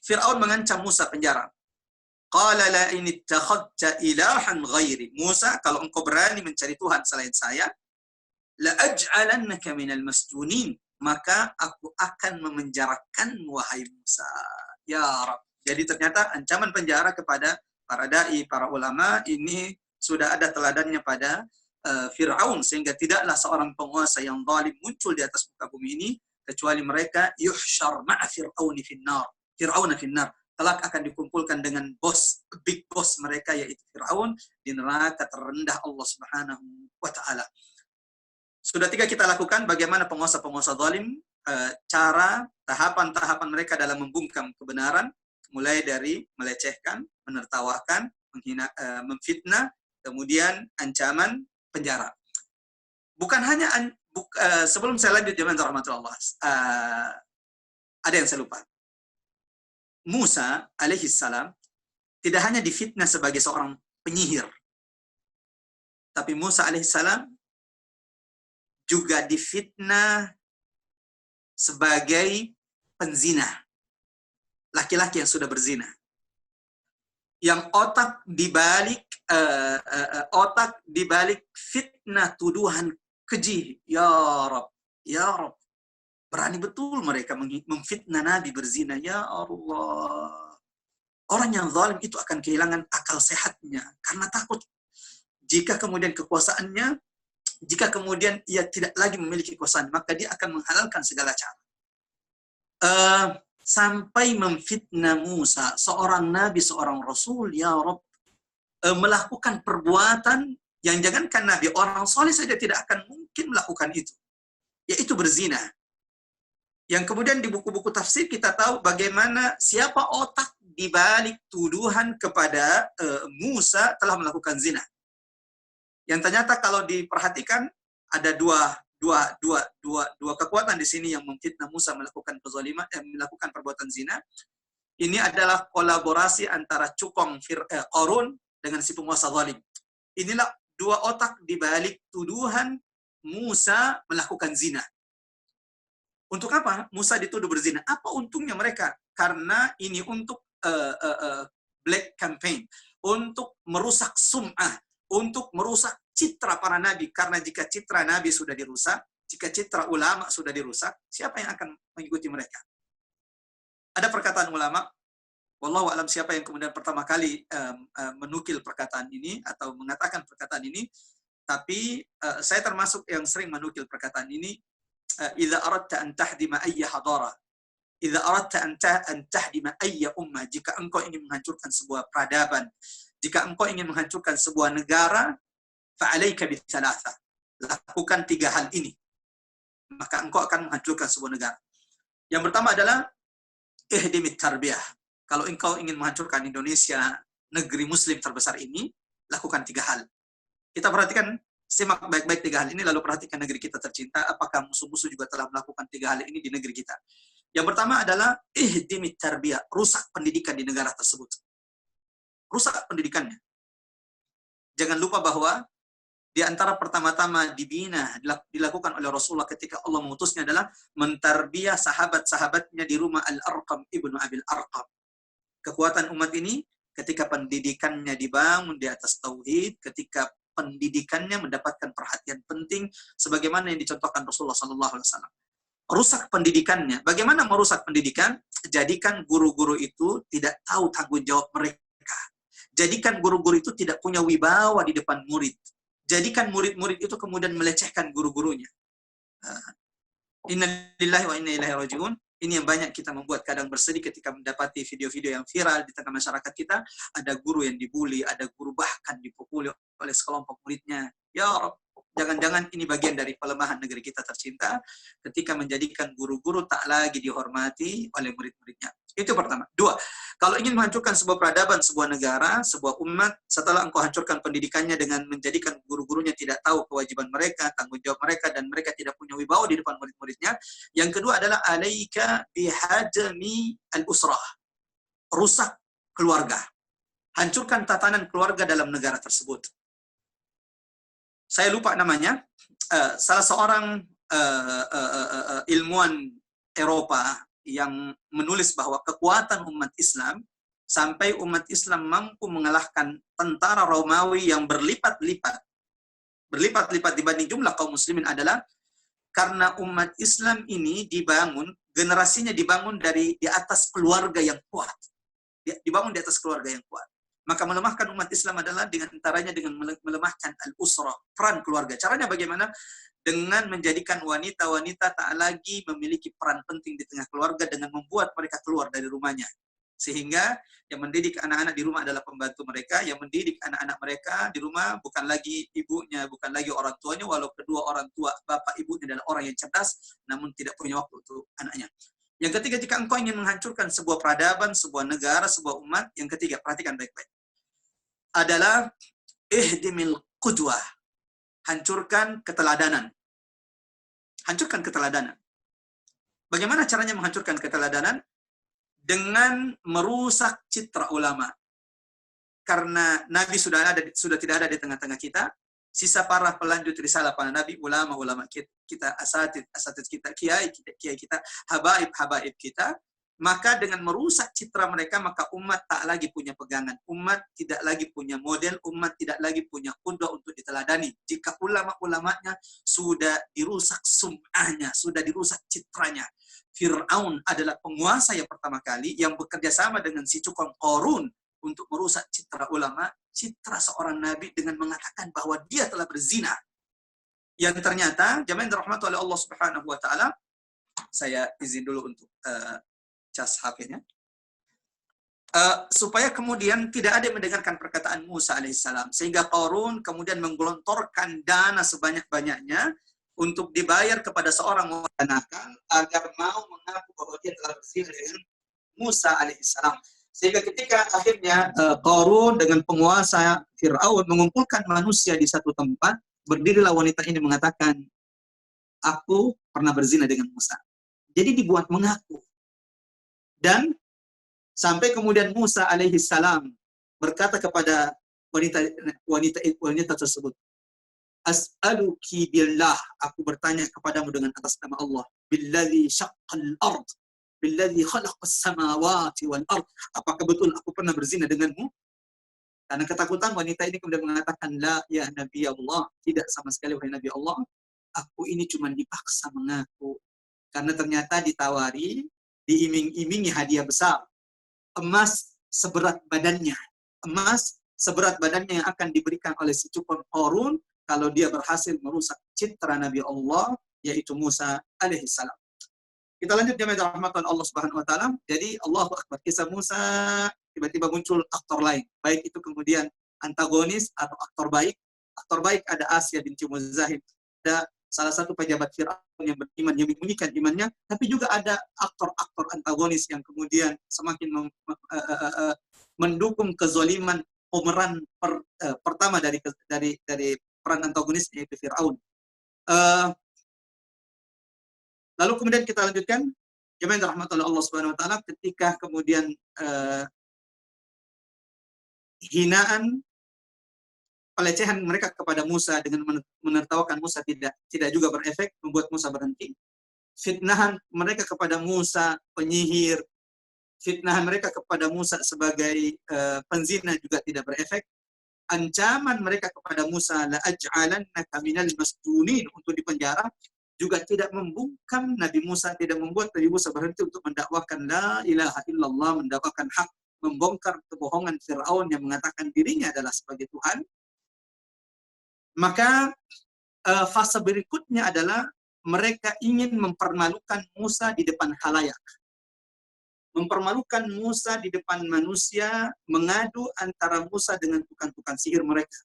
Fir'aun mengancam Musa penjara. Qala la in ittakhadta ilahan ghairi. Musa, kalau engkau berani mencari Tuhan selain saya, la aj'alannaka minal masjunin, maka aku akan memenjarakanmu wahai Musa. Ya Rabb. Jadi ternyata ancaman penjara kepada para dai, para ulama ini sudah ada teladannya pada Fir'aun, sehingga tidaklah seorang penguasa yang zalim muncul di atas muka bumi ini kecuali mereka yuhsyar ma'a fir'auni finnar. Fir'auna finnar. Kelak akan dikumpulkan dengan big boss mereka, yaitu Fir'aun, di neraka terendah Allah Subhanahu wa taala. Sudah tiga kita lakukan bagaimana penguasa-penguasa zalim, cara tahapan-tahapan mereka dalam membungkam kebenaran, mulai dari melecehkan, menertawakan, menghina, memfitnah, kemudian ancaman penjara. Bukan hanya sebelum saya lanjut jemaah rahmatullah, ada yang saya lupa. Musa alaihissalam tidak hanya difitnah sebagai seorang penyihir, tapi Musa alaihissalam juga difitnah sebagai penzina, laki-laki yang sudah berzina, yang otak dibalik fitnah, tuduhan keji. Ya Rabb, ya Rabb. Berani betul mereka memfitnah Nabi berzina. Ya Allah. Orang yang zalim itu akan kehilangan akal sehatnya karena takut jika kemudian kekuasaannya, jika kemudian ia tidak lagi memiliki kekuasaan, maka dia akan menghalalkan segala cara. Sampai memfitnah Musa, seorang nabi, seorang rasul, ya Rabb, melakukan perbuatan yang jangankan nabi, orang soleh saja tidak akan mungkin melakukan itu, yaitu berzina. Yang kemudian di buku-buku tafsir kita tahu bagaimana siapa otak di balik tuduhan kepada Musa telah melakukan zina. Yang ternyata kalau diperhatikan ada dua kekuatan di sini yang memfitnah Musa melakukan kezaliman, melakukan perbuatan zina. Ini adalah kolaborasi antara cukong Qarun dengan si penguasa zalim. Inilah dua otak di balik tuduhan Musa melakukan zina. Untuk apa Musa dituduh berzina? Apa untungnya mereka? Karena ini untuk black campaign, untuk merusak sum'ah, untuk merusak citra para nabi. Karena jika citra nabi sudah dirusak, jika citra ulama sudah dirusak, siapa yang akan mengikuti mereka? Ada perkataan ulama, wallahu alam siapa yang kemudian pertama kali menukil perkataan ini atau mengatakan perkataan ini, tapi saya termasuk yang sering menukil perkataan ini. Idza aradta an tahdima ayya hadara, idza aradta an tahdima ayya ummah, jika engkau ingin menghancurkan sebuah peradaban, jika engkau ingin menghancurkan sebuah negara, fa'alaika bithalatha, lakukan 3 hal ini, maka engkau akan menghancurkan sebuah negara. Yang pertama adalah ihdimit tarbiyah. Kalau engkau ingin menghancurkan Indonesia, negeri muslim terbesar ini, lakukan 3 hal. Kita perhatikan, simak baik-baik 3 hal ini, lalu perhatikan negeri kita tercinta, apakah musuh-musuh juga telah melakukan 3 hal ini di negeri kita. Yang pertama adalah ihdimit tarbiyah, rusak pendidikan di negara tersebut. Rusak pendidikannya. Jangan lupa bahwa di antara pertama-tama dibina, dilakukan oleh Rasulullah ketika Allah mengutusnya adalah mentarbiyah sahabat-sahabatnya di rumah Al-Arqam ibnu Abil Arqam. Kekuatan umat ini ketika pendidikannya dibangun di atas tauhid, ketika pendidikannya mendapatkan perhatian penting sebagaimana yang dicontohkan Rasulullah SAW. Rusak pendidikannya. Bagaimana merusak pendidikan? Jadikan guru-guru itu tidak tahu tanggung jawab mereka. Jadikan guru-guru itu tidak punya wibawa di depan murid. Jadikan murid-murid itu kemudian melecehkan guru-gurunya. Inna lillahi wa inna ilaihi raji'un. Ini yang banyak kita membuat kadang bersedih ketika mendapati video-video yang viral di tengah masyarakat kita. Ada guru yang dibully, ada guru bahkan dipukuli oleh sekelompok muridnya. Ya Rabb, jangan-jangan ini bagian dari pelemahan negeri kita tercinta ketika menjadikan guru-guru tak lagi dihormati oleh murid-muridnya. Itu pertama. 2, kalau ingin menghancurkan sebuah peradaban, sebuah negara, sebuah umat, setelah engkau hancurkan pendidikannya dengan menjadikan guru-gurunya tidak tahu kewajiban mereka, tanggung jawab mereka, dan mereka tidak punya wibawa di depan murid-muridnya. Yang kedua adalah alaika bihajmi al-usrah. Rusak keluarga. Hancurkan tatanan keluarga dalam negara tersebut. Saya lupa namanya. Salah seorang ilmuwan Eropa yang menulis bahwa kekuatan umat Islam sampai umat Islam mampu mengalahkan tentara Romawi yang berlipat-lipat dibanding jumlah kaum muslimin adalah karena umat Islam ini dibangun, generasinya dibangun di atas keluarga yang kuat. Dibangun di atas keluarga yang kuat. Maka melemahkan umat Islam adalah dengan antaranya dengan melemahkan al-usrah, peran keluarga. Caranya bagaimana? Dengan menjadikan wanita-wanita tak lagi memiliki peran penting di tengah keluarga dengan membuat mereka keluar dari rumahnya. Sehingga yang mendidik anak-anak di rumah adalah pembantu mereka, yang mendidik anak-anak mereka di rumah bukan lagi ibunya, bukan lagi orang tuanya, walau kedua orang tua, bapak ibunya adalah orang yang cerdas, namun tidak punya waktu untuk anaknya. Yang ketiga, jika engkau ingin menghancurkan sebuah peradaban, sebuah negara, sebuah umat, yang ketiga, perhatikan baik-baik, adalah ihdimil qudwah. Hancurkan keteladanan. Hancurkan keteladanan. Bagaimana caranya menghancurkan keteladanan? Dengan merusak citra ulama. Karena Nabi sudah tidak ada di tengah-tengah kita. Sisa para pelanjut risalah para Nabi, ulama-ulama kita, asatid kita, kiai kita, habaib kita. Maka dengan merusak citra mereka, maka umat tak lagi punya pegangan. Umat tidak lagi punya model, umat tidak lagi punya qudwah untuk diteladani. Jika ulama-ulamanya sudah dirusak sum'ahnya, sudah dirusak citranya. Fir'aun adalah penguasa yang pertama kali yang bekerja sama dengan si cukong Qarun untuk merusak citra ulama, citra seorang nabi dengan mengatakan bahwa dia telah berzina. Yang ternyata, jamaah yang dirahmati oleh Allah Subhanahu wa taala, saya izin dulu untuk cas HP-nya. Supaya kemudian tidak ada yang mendengarkan perkataan Musa alaihissalam. Sehingga Qarun kemudian menggelontorkan dana sebanyak-banyaknya untuk dibayar kepada seorang wanita nakal agar mau mengaku bahwa dia telah berzina dengan Musa alaihissalam. Sehingga ketika akhirnya Qarun dengan penguasa Fir'aun mengumpulkan manusia di satu tempat, berdirilah wanita ini mengatakan, aku pernah berzina dengan Musa. Jadi dibuat mengaku. Dan sampai kemudian Musa alaihissalam berkata kepada wanita tersebut, as'aluki billah, aku bertanya kepadamu dengan atas nama Allah, billadzi syaqqal ard, billadzi khalaqas samawati wal ard, apakah betul aku pernah berzina denganmu? Karena ketakutan wanita ini kemudian mengatakan, la ya Nabi Allah, tidak sama sekali wahai Nabi Allah, aku ini cuma dipaksa mengaku. Karena ternyata ditawari, diiming-imingi hadiah besar, emas seberat badannya. Emas seberat badannya yang akan diberikan oleh si cupon Qarun kalau dia berhasil merusak citra Nabi Allah, yaitu Musa alaihissalam. Kita lanjut jemaah rahmatan Allah Subhanahu wa taala. Jadi Allahu Akbar, kisah Musa tiba-tiba muncul aktor lain. Baik itu kemudian antagonis atau aktor baik. Aktor baik ada Asya binti Muzahib, ada salah satu pejabat Firaun yang beriman, yang menyembunyikan imannya, tapi juga ada aktor-aktor antagonis yang kemudian semakin mendukung kezaliman pemeran pertama dari peran antagonis, yaitu Firaun. Lalu kemudian kita lanjutkan, jemaah rahmatullah Allah Subhanahu wa taala, ketika kemudian hinaan, pelecehan mereka kepada Musa dengan menertawakan Musa tidak juga berefek, membuat Musa berhenti. Fitnahan mereka kepada Musa penyihir, fitnahan mereka kepada Musa sebagai penzina juga tidak berefek. Ancaman mereka kepada Musa, la aj'alannaka minal masjunin, untuk dipenjara, juga tidak membungkam Nabi Musa, tidak membuat Nabi Musa berhenti untuk mendakwakan la ilaha illallah, mendakwakan hak, membongkar kebohongan Firaun yang mengatakan dirinya adalah sebagai Tuhan. Maka fase berikutnya adalah mereka ingin mempermalukan Musa di depan khalayak. Mempermalukan Musa di depan manusia, mengadu antara Musa dengan tukang-tukang sihir mereka.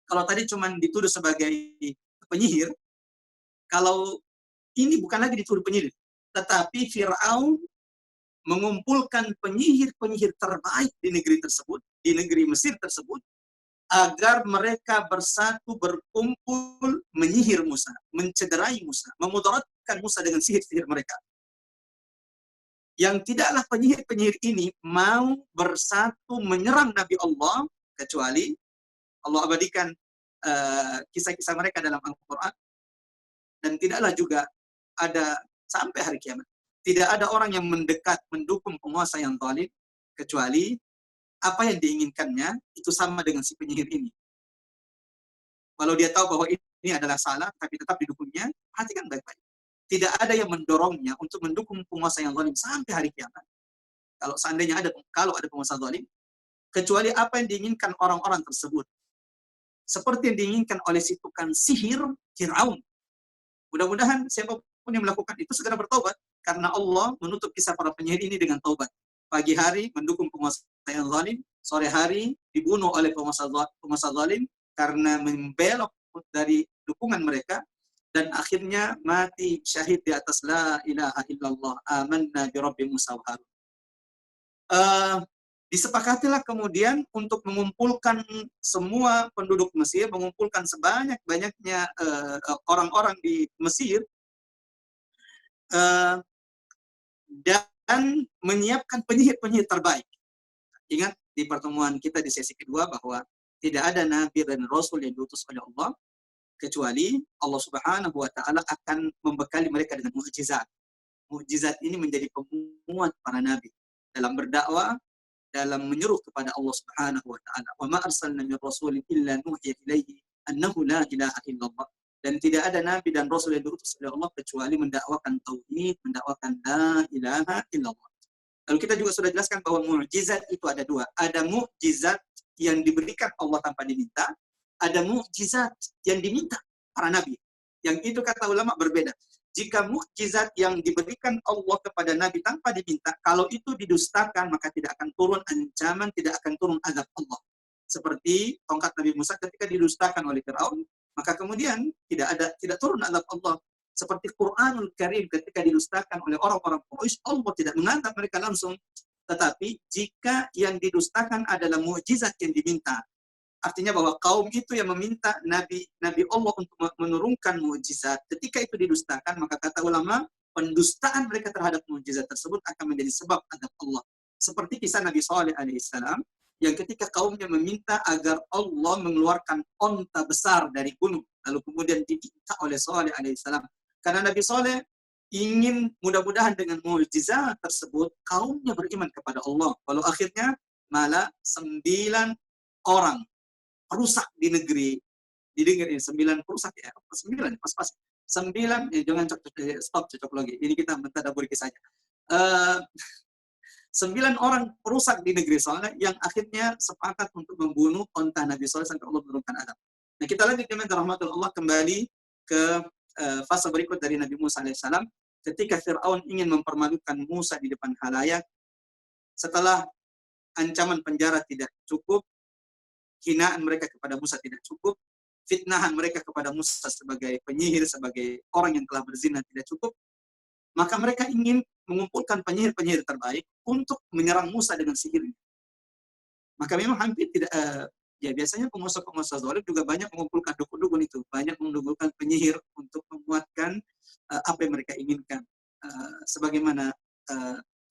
Kalau tadi cuma dituduh sebagai penyihir, kalau ini bukan lagi dituduh penyihir, tetapi Firaun mengumpulkan penyihir-penyihir terbaik di negeri tersebut, di negeri Mesir tersebut, agar mereka bersatu berkumpul menyihir Musa, mencederai Musa, memudaratkan Musa dengan sihir-sihir mereka. Yang tidaklah penyihir-penyihir ini mau bersatu menyerang Nabi Allah, kecuali Allah abadikan kisah-kisah mereka dalam Al-Quran. Dan tidaklah juga ada sampai hari kiamat, tidak ada orang yang mendekat mendukung penguasa yang zalim, kecuali apa yang diinginkannya itu sama dengan si penyihir ini. Walau dia tahu bahwa ini adalah salah, tapi tetap didukungnya, perhatikan baik-baik. Tidak ada yang mendorongnya untuk mendukung penguasa yang zalim sampai hari kiamat. Kalau seandainya ada penguasa zalim, kecuali apa yang diinginkan orang-orang tersebut. Seperti yang diinginkan oleh si tukang sihir Firaun. Mudah-mudahan siapapun yang melakukan itu segera bertobat, karena Allah menutup kisah para penyihir ini dengan taubat. Pagi hari mendukung penguasa yang zalim, sore hari dibunuh oleh penguasa zalim karena membelok dari dukungan mereka, dan akhirnya mati syahid di atas la ilaha illallah amanna bi rabbi Musa wa Harun. Disepakatilah kemudian untuk mengumpulkan semua penduduk Mesir, mengumpulkan sebanyak-banyaknya orang-orang di Mesir, dan menyiapkan penyihir-penyihir terbaik. Ingat di pertemuan kita di sesi kedua bahwa tidak ada nabi dan rasul yang diutus oleh Allah kecuali Allah Subhanahu wa taala akan membekali mereka dengan mukjizat. Mukjizat ini menjadi pemuat para nabi dalam berdakwah, dalam menyeru kepada Allah Subhanahu wa taala. Wa ma arsalna min rasulin illa nuhiya ilaihi annahu la ilaha illallah. Dan tidak ada nabi dan rasul yang diutus oleh Allah kecuali mendakwakan tauhid, mendakwakan la ilaha illallah. Lalu kita juga sudah jelaskan bahwa mukjizat itu ada dua. Ada mukjizat yang diberikan Allah tanpa diminta, ada mukjizat yang diminta para nabi. Yang itu kata ulama berbeda. Jika mukjizat yang diberikan Allah kepada Nabi tanpa diminta, kalau itu didustakan, maka tidak akan turun ancaman, tidak akan turun azab Allah. Seperti tongkat Nabi Musa ketika didustakan oleh Firaun, maka kemudian tidak turun azab Allah. Seperti Quranul Karim ketika didustakan oleh orang-orang Quraisy, Allah tidak mengazab mereka langsung. Tetapi jika yang didustakan adalah mukjizat yang diminta, artinya bahwa kaum itu yang meminta Nabi Allah untuk menurunkan mukjizat. Ketika itu didustakan, maka kata ulama, pendustaan mereka terhadap mukjizat tersebut akan menjadi sebab azab Allah. Seperti kisah Nabi Saleh alaihissalam, yang ketika kaumnya meminta agar Allah mengeluarkan onta besar dari gunung, lalu kemudian diminta oleh Saleh alaihissalam. Karena Nabi Saleh ingin mudah-mudahan dengan mukjizat tersebut, kaumnya beriman kepada Allah. Walau akhirnya malah 99 orang perusak di negeri, didengar ini 9 perusak ya, 9 pas-pas 9, jangan stop cocok lagi. Ini kita mentadaburi saja. 9 orang perusak di negeri Saleh yang akhirnya sepakat untuk membunuh onta Nabi Saleh sampai Allah menurunkan azab. Nah, kita lanjut dengan rahmatullah kembali ke fase berikut dari Nabi Musa alaihissalam ketika Fir'aun ingin mempermalukan Musa di depan khalayak setelah ancaman penjara tidak cukup, hinaan mereka kepada Musa tidak cukup, fitnahan mereka kepada Musa sebagai penyihir, sebagai orang yang telah berzina tidak cukup, maka mereka ingin mengumpulkan penyihir-penyihir terbaik untuk menyerang Musa dengan sihirnya. Maka memang hampir tidak, ya biasanya penguasa-penguasa zalim juga banyak mengumpulkan dukun-dukun itu, banyak mengumpulkan penyihir untuk memuatkan apa yang mereka inginkan. Sebagaimana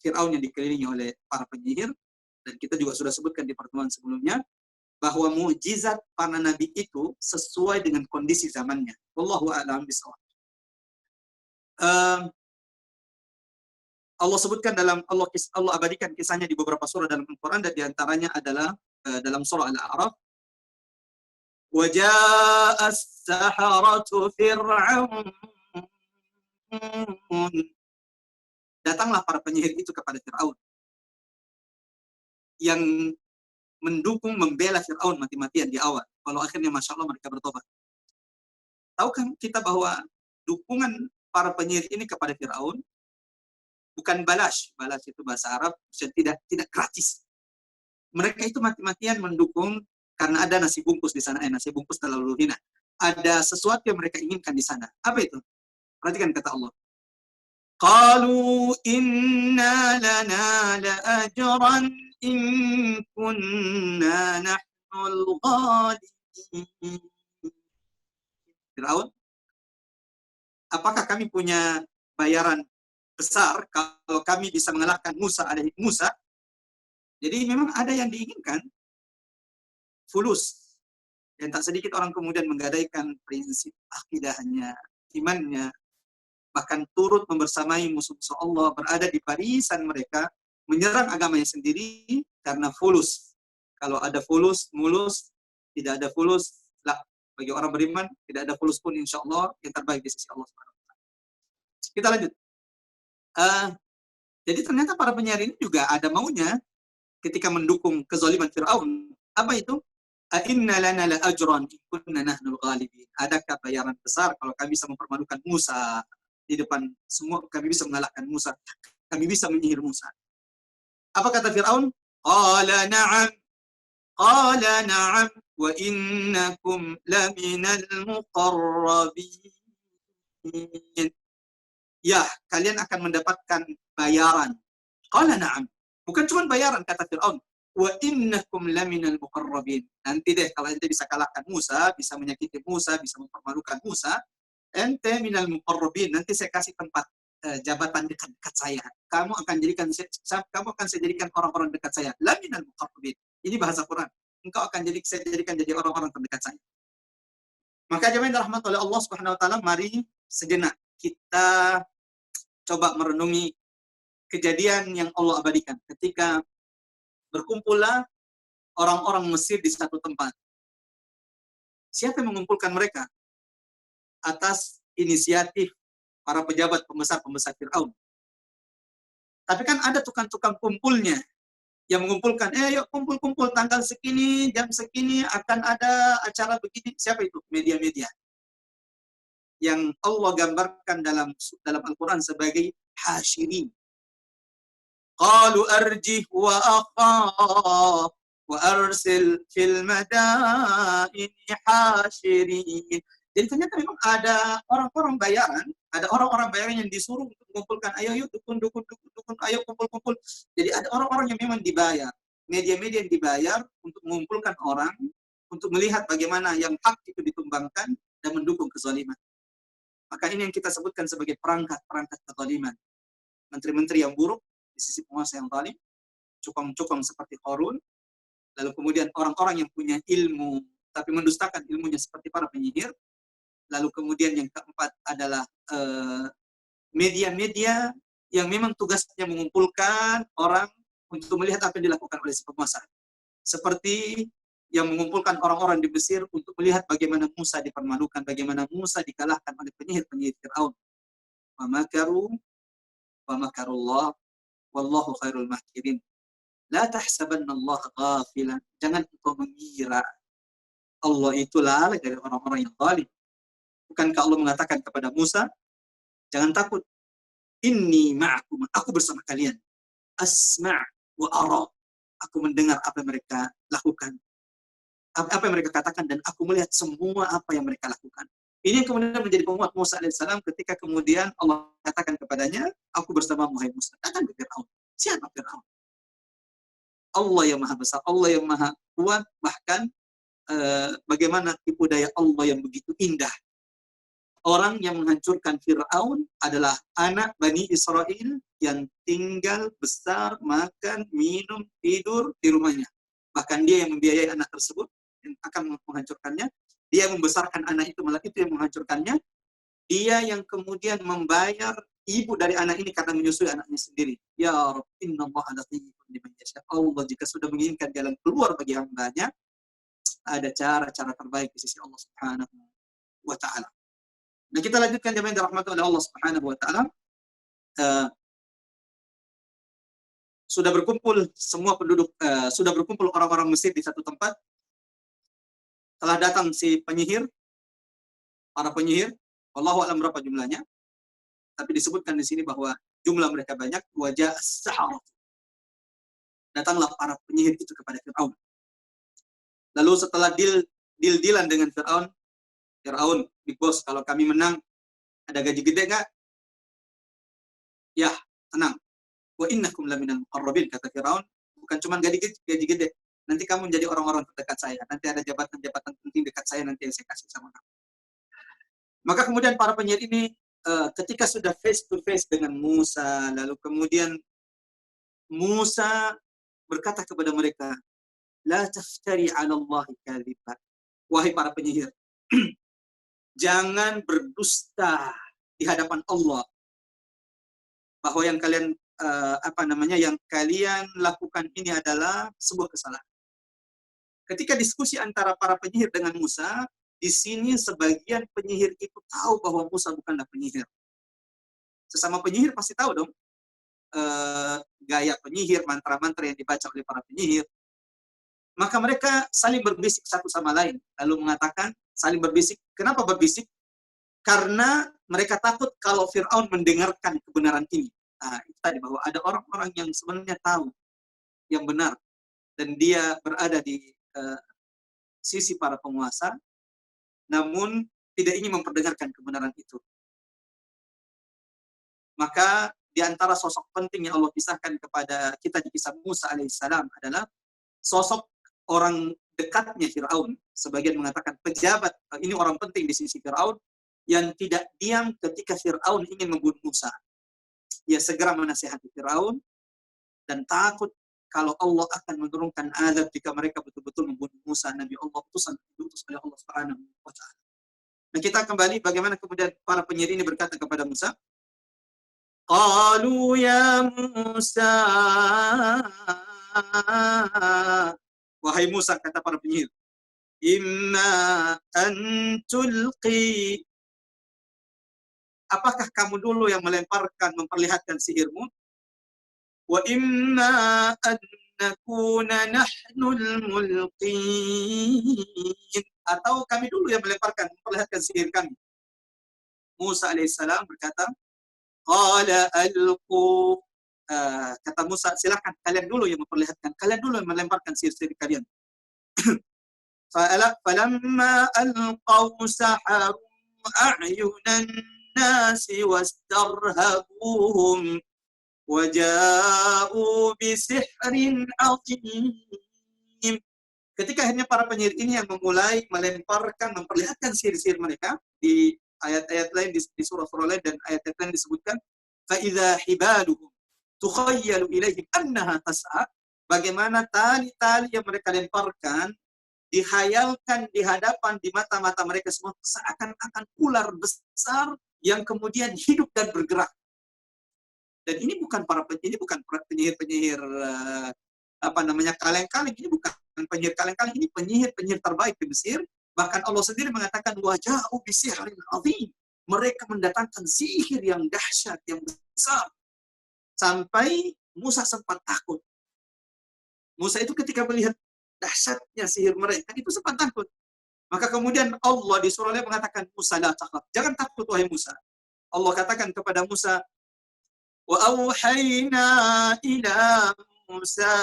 Fir'aun yang dikelilingi oleh para penyihir, dan kita juga sudah sebutkan di pertemuan sebelumnya, bahwa mukjizat para nabi itu sesuai dengan kondisi zamannya. Wallahu a'lam bishawab. Allah sebutkan Allah abadikan kisahnya di beberapa surah dalam Al-Quran, dan diantaranya adalah dalam surah Al-A'raf. وَجَاءَ السَّحَرَةُ فِرْعَوْنَ. Datanglah para penyihir itu kepada Fir'aun yang mendukung membela Fir'aun mati-matian di awal. Kalau akhirnya Masya Allah mereka bertobat. Tahukah kita bahwa dukungan para penyihir ini kepada Fir'aun bukan balas itu bahasa Arab, tidak gratis. Mereka itu mati-matian mendukung karena ada nasi bungkus di sana, nasi bungkus terlalu hina. Ada sesuatu yang mereka inginkan di sana. Apa itu? Perhatikan kata Allah. Qalu inna lana la'ajran in kunna nahnul ghalibin. Fir'aun, apakah kami punya bayaran besar kalau kami bisa mengalahkan Musa? Jadi memang ada yang diinginkan, fulus. Dan tak sedikit orang kemudian menggadaikan prinsip akidahnya, imannya, bahkan turut membersamai musuh-musuh Allah, berada di barisan mereka, menyerang agamanya sendiri karena fulus. Kalau ada fulus, mulus, tidak ada fulus, lah. Bagi orang beriman, tidak ada fulus pun insya Allah yang terbaik di sisi Allah SWT. Kita lanjut. Jadi ternyata para penyair ini juga ada maunya ketika mendukung kezaliman Fir'aun. Apa itu? Inna lana la ajran in kunna nahnul ghalibin. Adakah bayaran besar kalau kami bisa mempermalukan Musa di depan semua, kami bisa mengalahkan Musa, kami bisa menyihir Musa. Apa kata Fir'aun? Qala na'am wa innakum laminal muqarrabin. Ya, kalian akan mendapatkan bayaran. Qala na'am. Bukan cuma bayaran, kata Fir'aun. Wa innakum laminal muqarrabin. Nanti deh kalau ente bisa kalahkan Musa, bisa menyakiti Musa, bisa mempermalukan Musa, ente minal muqarrabin. Nanti saya kasih tempat jabatan dekat saya. Kamu akan saya jadikan orang-orang dekat saya. Laminal muqarrabin. Ini bahasa Quran. Engkau akan saya jadikan jadi orang-orang terdekat saya. Maka jemaah rahmat oleh Allah Subhanahu wa taala, mari sejenak kita coba merenungi kejadian yang Allah abadikan ketika berkumpullah orang-orang Mesir di satu tempat. Siapa yang mengumpulkan mereka? Atas inisiatif para pejabat pembesar Fir'aun. Tapi kan ada tukang-tukang kumpulnya yang mengumpulkan, yuk kumpul-kumpul tanggal segini, jam segini akan ada acara begini. Siapa itu? Media-media. Yang Allah gambarkan dalam Al-Quran sebagai hasyirin. Qalu arjih wa akhah wa arsil fil madaini hasyirin. Jadi ternyata memang ada orang-orang bayaran, yang disuruh untuk mengumpulkan, ayo dukun, ayo kumpul-kumpul. Jadi ada orang-orang yang memang dibayar, media-media yang dibayar untuk mengumpulkan orang, untuk melihat bagaimana yang hak itu ditumbangkan dan mendukung kezaliman. Maka ini yang kita sebutkan sebagai perangkat kezaliman. Menteri-menteri yang buruk di sisi penguasa yang zalim, cukong-cukong seperti Qarun, lalu kemudian orang-orang yang punya ilmu tapi mendustakan ilmunya seperti para penyihir, lalu kemudian yang keempat adalah media-media yang memang tugasnya mengumpulkan orang untuk melihat apa yang dilakukan oleh si penguasa. Seperti yang mengumpulkan orang-orang di Mesir untuk melihat bagaimana Musa dipermalukan, bagaimana Musa dikalahkan oleh penyihir-penyihir Fir'aun. Wa makaru wa makarullah wallahu khairul makirin. La tahsabanna Allah ghafilan. Jangan engkau mengira Allah itu lalai dari orang-orang yang zalim. Bukankah Allah mengatakan kepada Musa, jangan takut. Inni ma'akum, aku bersama kalian. Asma' wa ara. Aku mendengar apa yang mereka lakukan, apa yang mereka katakan, dan aku melihat semua apa yang mereka lakukan. Ini yang kemudian menjadi penguat Musa alaihissalam ketika kemudian Allah katakan kepadanya, aku bersama Musa. Katakan ke Fir'aun. Siapa Fir'aun? Allah yang maha besar, Allah yang maha kuat, bahkan bagaimana tipu daya Allah yang begitu indah. Orang yang menghancurkan Fir'aun adalah anak Bani Israel yang tinggal, besar, makan, minum, tidur di rumahnya. Bahkan dia yang membiayai anak tersebut yang akan menghancurkannya. Dia membesarkan anak itu, malah itu yang menghancurkannya. Dia yang kemudian membayar ibu dari anak ini karena menyusui anaknya sendiri. Ya Rabb, innallaha latifun liman yasha. Allah jika sudah menginginkan jalan keluar bagi hambanya, ada cara-cara terbaik di sisi Allah Subhanahu wa Ta'ala. Nah, kita lanjutkan jemaah yang dirahmati oleh Allah Subhanahu wa Ta'ala. Sudah berkumpul semua penduduk, sudah berkumpul orang-orang Mesir di satu tempat. Telah datang si penyihir, para penyihir. Wallahu a'lam berapa jumlahnya. Tapi disebutkan di sini bahwa jumlah mereka banyak. Wajah as-sahara. Datanglah para penyihir itu kepada Fir'aun. Lalu setelah deal-dealan dengan Fir'aun, Big Boss, kalau kami menang, ada gaji gede nggak? Ya, tenang. Wa innakum laminal muqarrabin, kata Fir'aun. Bukan cuma gaji gede. Nanti kamu menjadi orang-orang terdekat saya. Nanti ada jabatan-jabatan penting dekat saya nanti yang saya kasih sama kamu. Maka kemudian para penyihir ini ketika sudah face to face dengan Musa, lalu kemudian Musa berkata kepada mereka, la taftari 'ala Allah kadziba. Wahai para penyihir, jangan berdusta di hadapan Allah bahwa yang kalian yang kalian lakukan ini adalah sebuah kesalahan. Ketika diskusi antara para penyihir dengan Musa, di sini sebagian penyihir itu tahu bahwa Musa bukanlah penyihir. Sesama penyihir pasti tahu dong gaya penyihir, mantra-mantra yang dibaca oleh para penyihir. Maka mereka saling berbisik satu sama lain, lalu mengatakan, saling berbisik. Kenapa berbisik? Karena mereka takut kalau Fir'aun mendengarkan kebenaran ini. Nah, itu tadi bahwa ada orang-orang yang sebenarnya tahu yang benar, dan dia berada di sisi para penguasa, namun tidak ingin memperdengarkan kebenaran itu. Maka di antara sosok penting yang Allah kisahkan kepada kita di kisah Musa alaihissalam adalah sosok orang dekatnya Fir'aun. Sebagian mengatakan pejabat, ini orang penting di sisi Fir'aun, yang tidak diam ketika Fir'aun ingin membunuh Musa. Ia segera menasihati Fir'aun dan takut kalau Allah akan menurunkan azab jika mereka betul-betul membunuh Musa, Nabi Allah diutus oleh Allah Subhanahu wa Ta'ala. Nah, kita kembali bagaimana kemudian para penyihir ini berkata kepada Musa, qalu ya Musa, wahai Musa, kata para penyihir, imma an tulqi, apakah kamu dulu yang memperlihatkan sihirmu? Wa imma an nakuna nahnul mulqin, atau kami dulu yang memperlihatkan sihir kami. Musa alaihissalam berkata, qala alqu, kata Musa, silakan kalian dulu yang memperlihatkan, kalian dulu yang melemparkan sihir-sihir kalian. Falamma alqaw saharu a'yunan nasi wastarhabuhum waja'u bisihrin azim. Ketika akhirnya para penyihir ini yang memulai memperlihatkan sihir-sihir mereka, di ayat-ayat lain, di surah-surah lain dan ayat-ayat lain disebutkan, فَإِذَا حِبَالُهُمْ تُخَيَّلُ إِلَيْهِمْ أَنَّهَا تَسْعَى, bagaimana tali-tali yang mereka lemparkan dihayalkan di hadapan, di mata-mata mereka semua, seakan-akan ular besar yang kemudian hidup dan bergerak. Dan ini bukan penyihir-penyihir kaleng-kaleng. Ini bukan penyihir kaleng-kaleng, ini penyihir terbaik di Mesir. Bahkan Allah sendiri mengatakan waja'u bisihrin azim. Mereka mendatangkan sihir yang dahsyat, yang besar. Sampai Musa sempat takut. Musa itu ketika melihat dahsyatnya sihir mereka, itu sempat takut. Maka kemudian Allah di surah Al mengatakan, Musa la takhaf. Jangan takut wahai Musa. Allah katakan kepada Musa, wa auhayna ila Musa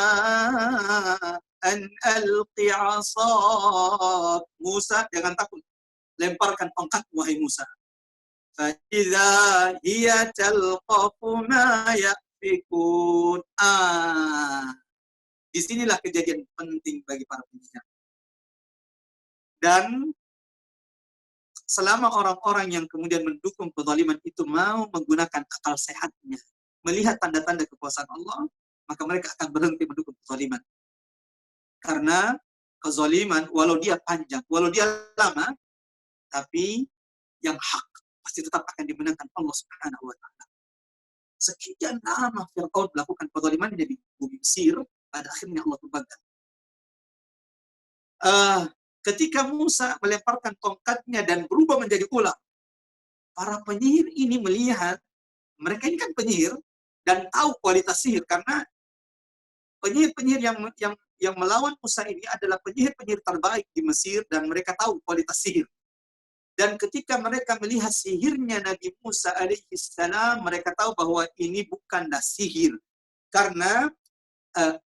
an alqi 'asak. Musa, jangan takut. Lemparkan tongkat wahai Musa. Fa idza hiya talqafu ma yafikun. Disinilah kejadian penting bagi para penyihir. Dan selama orang-orang yang kemudian mendukung kezaliman itu mau menggunakan akal sehatnya, melihat tanda-tanda kekuasaan Allah, maka mereka akan berhenti mendukung kezaliman. Karena kezaliman, walau dia panjang, walau dia lama, tapi yang hak pasti tetap akan dimenangkan Allah Subhanahu wa Ta'ala. Sekian lama Fir'aun melakukan kezaliman di bumi Mesir, pada akhirnya Allah tumbangkan. Ketika Musa melemparkan tongkatnya dan berubah menjadi ular, para penyihir ini melihat, mereka ini kan penyihir dan tahu kualitas sihir, karena penyihir-penyihir yang melawan Musa ini adalah penyihir-penyihir terbaik di Mesir dan mereka tahu kualitas sihir. Dan ketika mereka melihat sihirnya Nabi Musa alaihissalam, mereka tahu bahwa ini bukanlah sihir, karena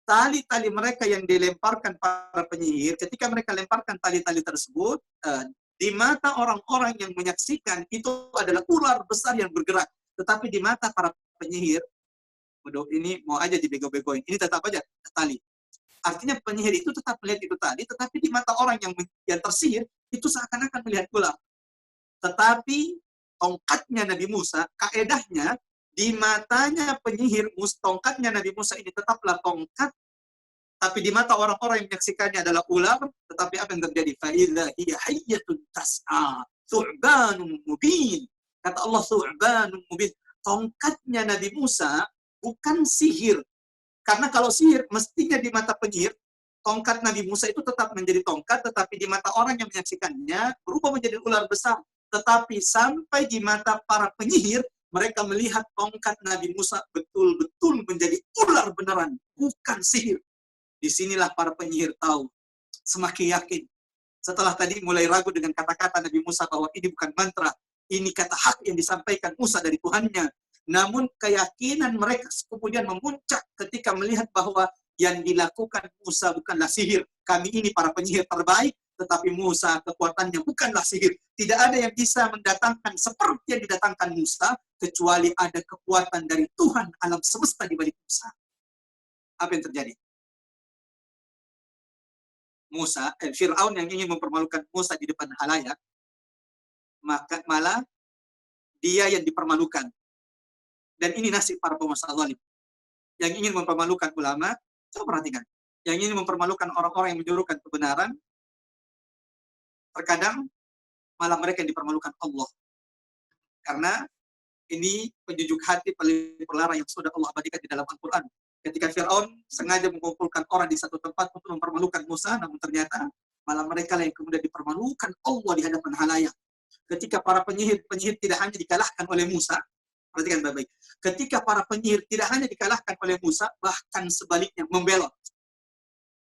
tali-tali mereka yang dilemparkan para penyihir, ketika mereka lemparkan tali-tali tersebut, di mata orang-orang yang menyaksikan itu adalah ular besar yang bergerak. Tetapi di mata para penyihir, ini mau aja dibego-begoin, ini tetap aja tali. Artinya penyihir itu tetap melihat itu tali, tetapi di mata orang yang tersihir, itu seakan-akan melihat ular. Tetapi tongkatnya Nabi Musa, kaedahnya, di matanya penyihir, tongkatnya Nabi Musa ini tetaplah tongkat, tapi di mata orang-orang yang menyaksikannya adalah ular. Tetapi apa yang terjadi? فَإِذَا هِيَ حَيَّةٌ تَسْعَى ثُعْبَانٌ مُبِينٌ. Kata Allah, ثُعْبَانٌ مُبِينٌ. Tongkatnya Nabi Musa bukan sihir. Karena kalau sihir, mestinya di mata penyihir, tongkat Nabi Musa itu tetap menjadi tongkat, tetapi di mata orang yang menyaksikannya berubah menjadi ular besar. Tetapi sampai di mata para penyihir, mereka melihat tongkat Nabi Musa betul-betul menjadi ular beneran, bukan sihir. Disinilah para penyihir tahu, semakin yakin. Setelah tadi mulai ragu dengan kata-kata Nabi Musa bahwa ini bukan mantra, ini kata hak yang disampaikan Musa dari Tuhannya. Namun keyakinan mereka kemudian memuncak ketika melihat bahwa yang dilakukan Musa bukanlah sihir. Kami ini para penyihir terbaik, tetapi Musa kekuatannya bukanlah sihir. Tidak ada yang bisa mendatangkan seperti yang didatangkan Musa, kecuali ada kekuatan dari Tuhan alam semesta di balik Musa. Apa yang terjadi? Fir'aun yang ingin mempermalukan Musa di depan halayak, maka malah dia yang dipermalukan. Dan ini nasib para penguasa zalim. Yang ingin mempermalukan ulama, coba perhatikan. Yang ingin mempermalukan orang-orang yang menyuruhkan kebenaran, terkadang malah mereka yang dipermalukan Allah. Karena ini penjujuk hati paling perlara yang sudah Allah abadikan di dalam Al-Quran. Ketika Fir'aun sengaja mengumpulkan orang di satu tempat untuk mempermalukan Musa, namun ternyata malah mereka yang kemudian dipermalukan Allah di hadapan halayak. Ketika para penyihir tidak hanya dikalahkan oleh Musa, perhatikan baik-baik. Ketika para penyihir tidak hanya dikalahkan oleh Musa, bahkan sebaliknya membelot.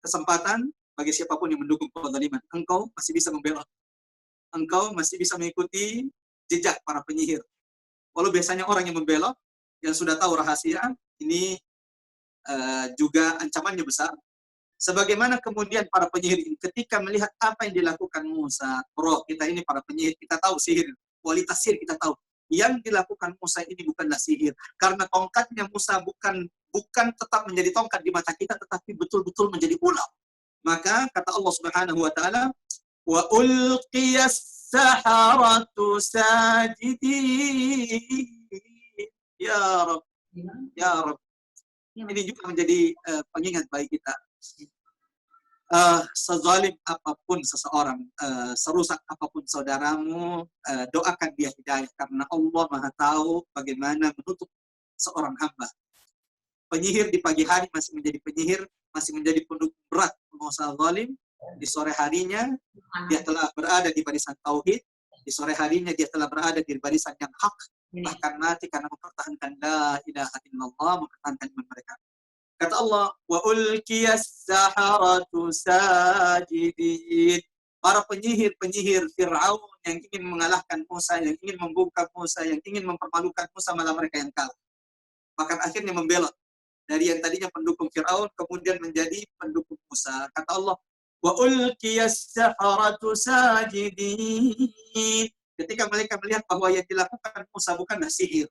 Kesempatan bagi siapapun yang mendukung kezaliman, engkau masih bisa membelot. Engkau masih bisa mengikuti jejak para penyihir. Walau biasanya orang yang membelot, yang sudah tahu rahasia, ini juga ancamannya besar. Sebagaimana kemudian para penyihir ini, ketika melihat apa yang dilakukan Musa, kita ini para penyihir, kita tahu sihir, kualitas sihir kita tahu. Yang dilakukan Musa ini bukanlah sihir. Karena tongkatnya Musa bukan tetap menjadi tongkat di mata kita, tetapi betul-betul menjadi ular. Maka kata Allah Subhanahu wa Ta'ala, wa ulqiyas saharatu sajidin. Ya Rabb, ya Rabb. Ini juga menjadi pengingat bagi kita. Sezalim apapun seseorang, serusak apapun saudaramu, doakan dia hidayah, karena Allah Maha tahu bagaimana menutup seorang hamba. penyihir di pagi hari masih menjadi penyihir, masih menjadi pendukung berat penguasa zalim. Di sore harinya dia telah berada di barisan tauhid, di sore harinya dia telah berada di barisan yang hak, bahkan mati karena mempertahankan la ilaha illallah, mempertahankan iman mereka. Kata Allah, wa ulqiyas saharatu sajidin. Para penyihir-penyihir Fir'aun yang ingin mengalahkan Musa, yang ingin membungkam Musa, yang ingin mempermalukan Musa, malah mereka yang kalah. Bahkan akhirnya membelot. Dari yang tadinya pendukung Fir'aun, kemudian menjadi pendukung Musa. Kata Allah, wa ulqiyas saharatu sajidin. Ketika mereka melihat bahwa yang dilakukan Musa bukanlah sihir.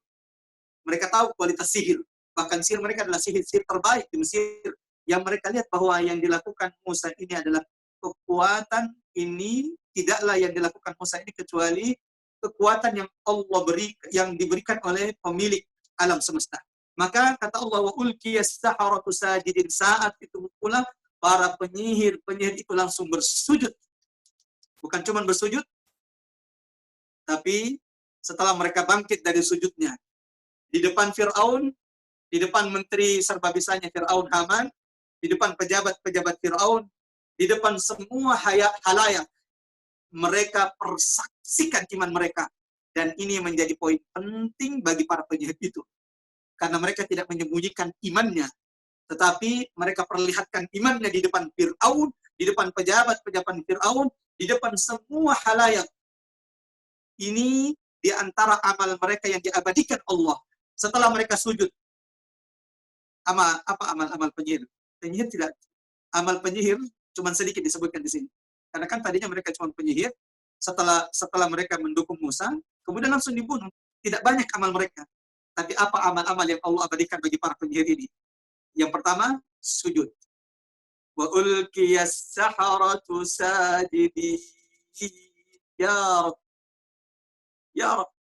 Mereka tahu kualitas sihir. Bahkan sihir mereka adalah sihir terbaik di Mesir. Yang mereka lihat bahwa yang dilakukan Musa ini adalah kekuatan ini, tidaklah yang dilakukan Musa ini kecuali kekuatan yang Allah beri, yang diberikan oleh pemilik alam semesta. Maka kata Allah, wa ulqiyas saharatu sajidin, saat itu pula para penyihir itu langsung bersujud. Bukan cuma bersujud, tapi setelah mereka bangkit dari sujudnya, di depan Fir'aun, di depan menteri serba bisanya Fir'aun Haman, di depan pejabat-pejabat Fir'aun, di depan semua halayak, mereka persaksikan iman mereka. Dan ini menjadi poin penting bagi para penyihir itu. Karena mereka tidak menyembunyikan imannya, tetapi mereka perlihatkan imannya di depan Fir'aun, di depan pejabat-pejabat Fir'aun, di depan semua halayak. Ini di antara amal mereka yang diabadikan Allah. Setelah mereka sujud, apa amal penyihir? Penyihir tidak, amal penyihir cuma sedikit disebutkan di sini. Karena kan tadinya mereka cuma penyihir, setelah mereka mendukung Musa, kemudian langsung dibunuh. Tidak banyak amal mereka. Tapi apa amal-amal yang Allah abadikan bagi para penyihir ini? Yang pertama, sujud. Wa ulqiyas saharatu sajidin. Ya Rabb. Ya Rabb.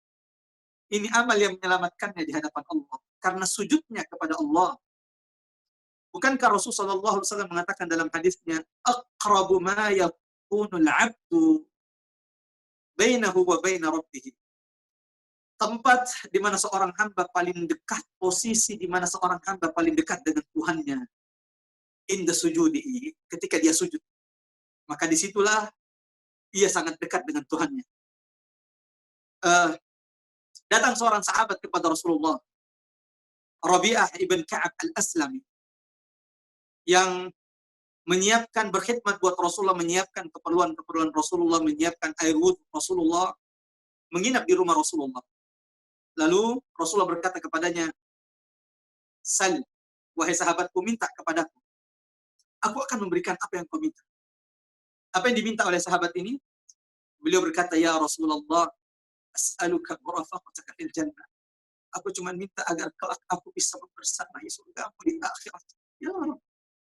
Ini amal yang menyelamatkannya di hadapan Allah. Karena sujudnya kepada Allah. Bukankah Rasulullah SAW mengatakan dalam hadisnya, aqrabu ma yakunul abdu bainahu wa baina rabbih. Tempat di mana seorang hamba paling dekat, posisi di mana seorang hamba paling dekat dengan Tuhannya. Inda sujudi, ketika dia sujud. Maka disitulah ia sangat dekat dengan Tuhannya. Datang seorang sahabat kepada Rasulullah, Rabi'ah ibn Ka'ab al-Aslami, yang menyiapkan, berkhidmat buat Rasulullah, menyiapkan keperluan Rasulullah, menyiapkan air wudhu Rasulullah, menginap di rumah Rasulullah. Lalu Rasulullah berkata kepadanya, Sal, wahai sahabatku, minta kepadaku. Aku akan memberikan apa yang kau minta. Apa yang diminta oleh sahabat ini? Beliau berkata, ya Rasulullah, as'aluka murafaqataka fil jannah. Aku cuma minta agar kelak aku bisa bersamai surgamu di akhirat. Ya Rabb.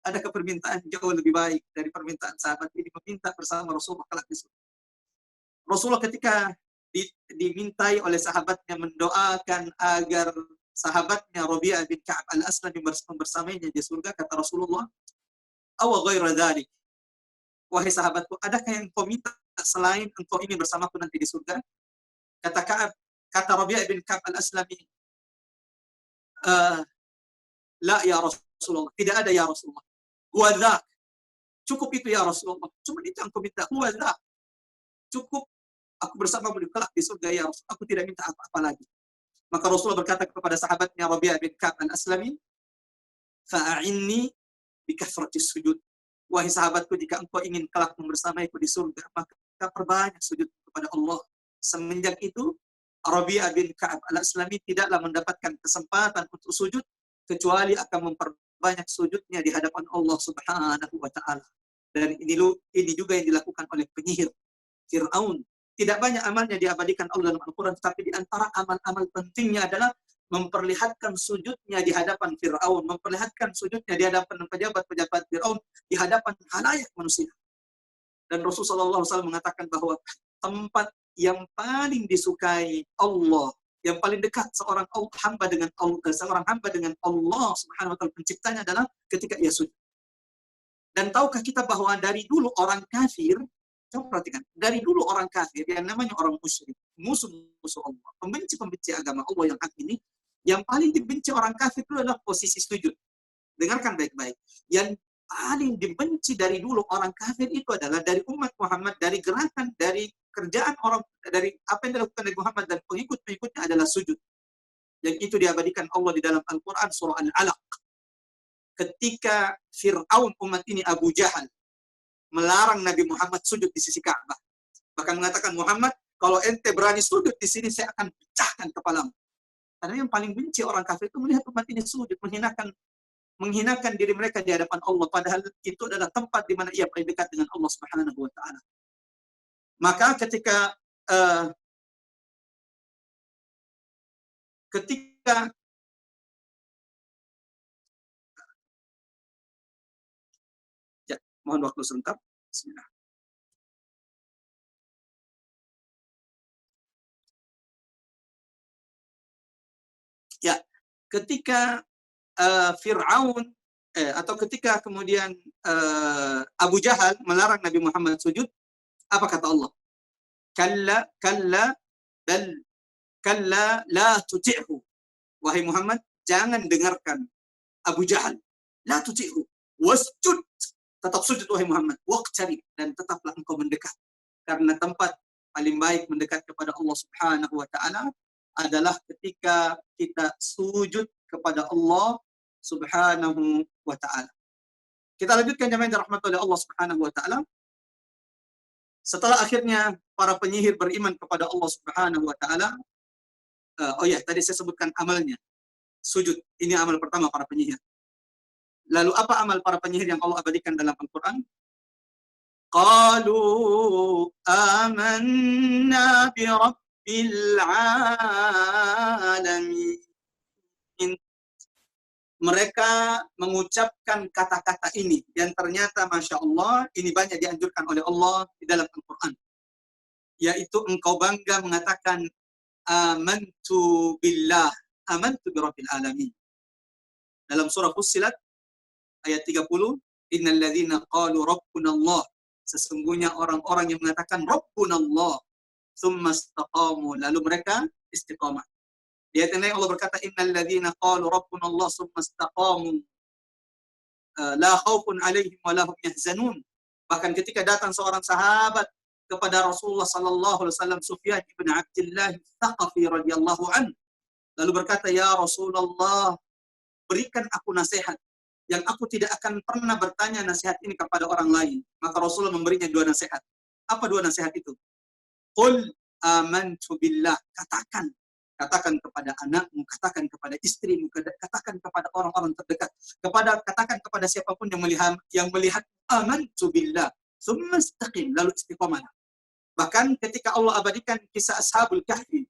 Adakah permintaan jauh lebih baik dari permintaan sahabat ini meminta bersama Rasulullah kelak di surga? Rasulullah ketika dimintai oleh sahabatnya mendoakan agar sahabatnya Rabi'ah bin Ka'ab al-Aslami bersamanya di surga, kata Rasulullah, aw ghaira dzalik. Wahai sahabatku, adakah yang kau minta selain engkau ingin bersamaku nanti di surga? Kata Rabi'ah bin Ka'ab al-Aslami, la ya Rasulullah, tidak ada ya Rasulullah. Huwa dzak. Cukup itu ya Rasulullah. Cuma itu yang kau minta. Huwa dzak. Cukup aku bersamamu di kelak di surga ya Rasul. Aku tidak minta apa-apa lagi. Maka Rasulullah berkata kepada sahabatnya Rabi'ah bin Ka'ab al-Aslami, fa'inni bikasratis sujud. Wahai sahabatku, jika engkau ingin kelak membersamaiku di surga, maka perbanyak sujud kepada Allah. Semenjak itu, Rabi'ah bin Ka'ab al-Aslami tidaklah mendapatkan kesempatan untuk sujud, kecuali akan memperbanyak sujudnya di hadapan Allah Subhanahu wa Ta'ala. Dan ini juga yang dilakukan oleh penyihir Fir'aun. Tidak banyak amalnya diabadikan Allah dalam Al-Quran, tapi di antara amal-amal pentingnya adalah memperlihatkan sujudnya di hadapan Fir'aun, memperlihatkan sujudnya di hadapan pejabat-pejabat Fir'aun, di hadapan halayak manusia. Dan Rasulullah SAW mengatakan bahwa tempat yang paling disukai Allah, yang paling dekat seorang hamba dengan Allah Subhanahu wa Ta'ala penciptanya adalah ketika ia sujud. Dan tahukah kita bahwa dari dulu orang kafir, coba perhatikan, dari dulu orang kafir yang namanya orang musyrik, musuh-musuh Allah, pembenci-pembenci agama Allah yang hak ini Yang paling dibenci orang kafir itu adalah posisi sujud. Dengarkan baik-baik. Yang paling dibenci dari dulu orang kafir itu adalah dari umat Muhammad, dari gerakan, dari kerjaan orang, dari apa yang dilakukan Nabi Muhammad dan pengikut-pengikutnya adalah sujud. Yang itu diabadikan Allah di dalam Al-Quran surah Al-Alaq. Ketika Fir'aun umat ini Abu Jahal melarang Nabi Muhammad sujud di sisi Ka'bah. Bahkan mengatakan, Muhammad, kalau ente berani sujud di sini, saya akan pecahkan kepalamu. Karena yang paling benci orang kafir itu melihat umat ini sujud, menghinakan diri mereka di hadapan Allah, padahal itu adalah tempat di mana ia paling dekat dengan Allah Subhanahu wa taala. Maka ketika ya, mohon waktu sebentar. Bismillah. Ya, ketika Fir'aun atau ketika kemudian Abu Jahal melarang Nabi Muhammad sujud, apa kata Allah? Kalla la tuti'hu. Wahai Muhammad, jangan dengarkan Abu Jahal. La tuti'hu. Wasjud. Tetap sujud wahai Muhammad. Waqtarib, dan tetaplah engkau mendekat. Karena tempat paling baik mendekat kepada Allah Subhanahu wa taala adalah ketika kita sujud kepada Allah Subhanahu wa ta'ala. Kita lanjutkan jemaah yang dirahmati oleh Allah Subhanahu wa ta'ala. Setelah akhirnya para penyihir beriman kepada Allah Subhanahu wa ta'ala, tadi saya sebutkan amalnya. Sujud, ini amal pertama para penyihir. Lalu apa amal para penyihir yang Allah abadikan dalam Al-Quran? Qalu amanna bi rabbil alamin. Mereka mengucapkan kata-kata ini yang ternyata Masya Allah ini banyak dianjurkan oleh Allah di dalam Al-Quran, yaitu engkau bangga mengatakan amantu billah, amantu bi rabbil alamin. Dalam surah Fussilat ayat 30, innal ladzina qalu rabbunallah, sesungguhnya orang-orang yang mengatakan rabbunallah tsumma istaqamu, lalu mereka istiqamah. Di ayat yang lain Allah berkata, innal ladzina qalu rabbuna Allah tsumma istaqamu la khaufun 'alaihim wa la hum yahzanun. Bahkan ketika datang seorang sahabat kepada Rasulullah sallallahu alaihi wasallam, Sufyan bin Abdullah Tsaqafi radhiyallahu an, lalu berkata, ya Rasulullah, berikan aku nasihat yang aku tidak akan pernah bertanya nasihat ini kepada orang lain. Maka Rasulullah memberinya dua nasihat. Apa dua nasihat itu? Qul amantu billah, katakan kepada anakmu, katakan kepada istrimu, katakan kepada orang-orang terdekat, katakan kepada siapapun yang melihat amantu billah, tsumma istaqim, lalu istiqamah. Bahkan ketika Allah abadikan kisah Ashabul Kahfi,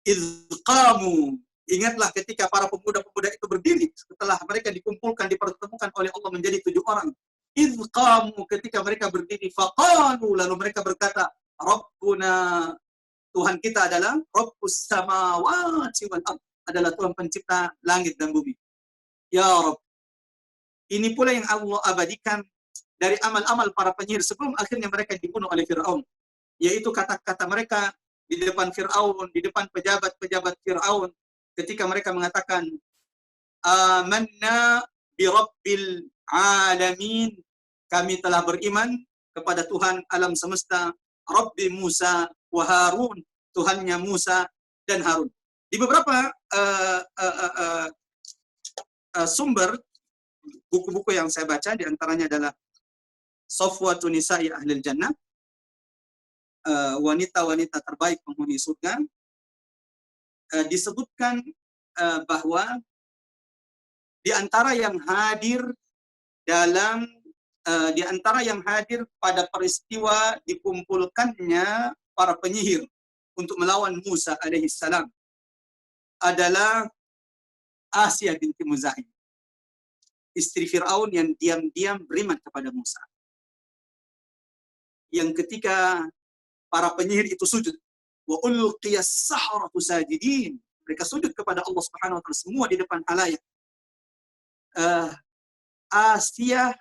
idz qamu, ingatlah ketika para pemuda-pemuda itu berdiri setelah mereka dikumpulkan, dipertemukan oleh Allah menjadi 7 orang. Idz qamu, ketika mereka berdiri, faqalu, lalu mereka berkata, Rabbuna, Tuhan kita adalah Rabbus samawati wal ard, adalah Tuhan pencipta langit dan bumi. Ya Rabb. Ini pula yang Allah abadikan dari amal-amal para penyihir sebelum akhirnya mereka dibunuh oleh Fir'aun. Yaitu kata-kata mereka di depan Fir'aun, di depan pejabat-pejabat Fir'aun, ketika mereka mengatakan, amanna bi rabbil alamin, kami telah beriman kepada Tuhan alam semesta, Rabbi Musa wa Harun, Tuhannya Musa dan Harun. Di beberapa sumber buku-buku yang saya baca, diantaranya adalah Safwatun Nisa'i Ahlil Jannah, wanita-wanita terbaik penghuni surga, disebutkan bahwa di antara yang hadir pada peristiwa dikumpulkannya para penyihir untuk melawan Musa alaihissalam adalah Asiyah binti Muzahim, istri Fir'aun yang diam-diam beriman kepada Musa. Yang ketika para penyihir itu sujud, wa ulqiyas saharatu sajidin, mereka sujud kepada Allah Subhanahu wa taala semua di depan halayak. Asiyah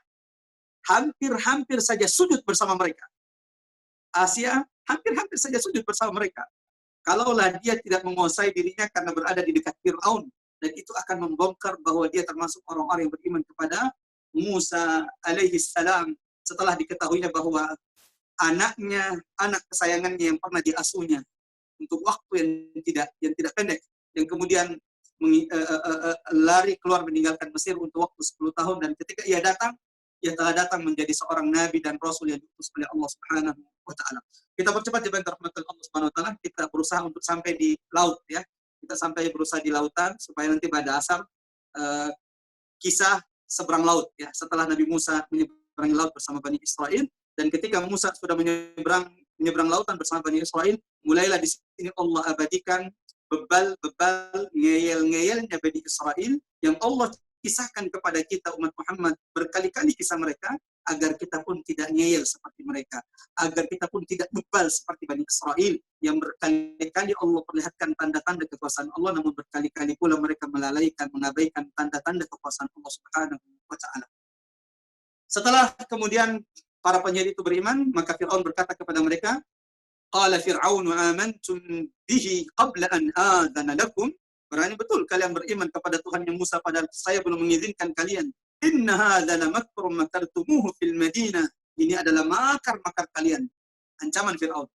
hampir-hampir saja sujud bersama mereka. Asiyah hampir-hampir saja sujud bersama mereka. Kalaulah dia tidak menguasai dirinya karena berada di dekat Fir'aun, dan itu akan membongkar bahwa dia termasuk orang-orang yang beriman kepada Musa alaihi salam setelah diketahuinya bahwa anaknya, anak kesayangannya yang pernah diasuhnya untuk waktu yang tidak pendek, yang kemudian lari keluar meninggalkan Mesir untuk waktu 10 tahun, dan ketika ia telah datang menjadi seorang nabi dan rasul yang diutus oleh Allah Subhanahu wa taala. Kita percepat di bentang rahmat Allah Subhanahu wa taala, kita berusaha untuk sampai di laut ya. Kita sampai berusaha di lautan supaya nanti pada asar kisah seberang laut ya, setelah Nabi Musa menyeberangi laut bersama Bani Israel, dan ketika Musa sudah menyeberang lautan bersama Bani Israel, mulailah di sini Allah abadikan bebal-bebal ngeyel-ngeyelnya Bani Israel yang Allah kisahkan kepada kita umat Muhammad berkali-kali kisah mereka, agar kita pun tidak ngeyel seperti mereka, agar kita pun tidak bebal seperti Bani Israel yang berkali-kali Allah perlihatkan tanda-tanda kekuasaan Allah, namun berkali-kali pula mereka melalaikan, mengabaikan tanda-tanda kekuasaan Allah Subhanahu wa taala. Setelah kemudian para penyihir itu beriman, maka Fir'aun berkata kepada mereka, qala Fir'aun amantum bihi qabla an adzana lakum. Berani betul kalian beriman kepada Tuhan yang Musa padahal saya belum mengizinkan kalian. Inna hadza lamakrun makartumuhu fil Madinah. Ini adalah makar-makar kalian. Ancaman Fir'aun.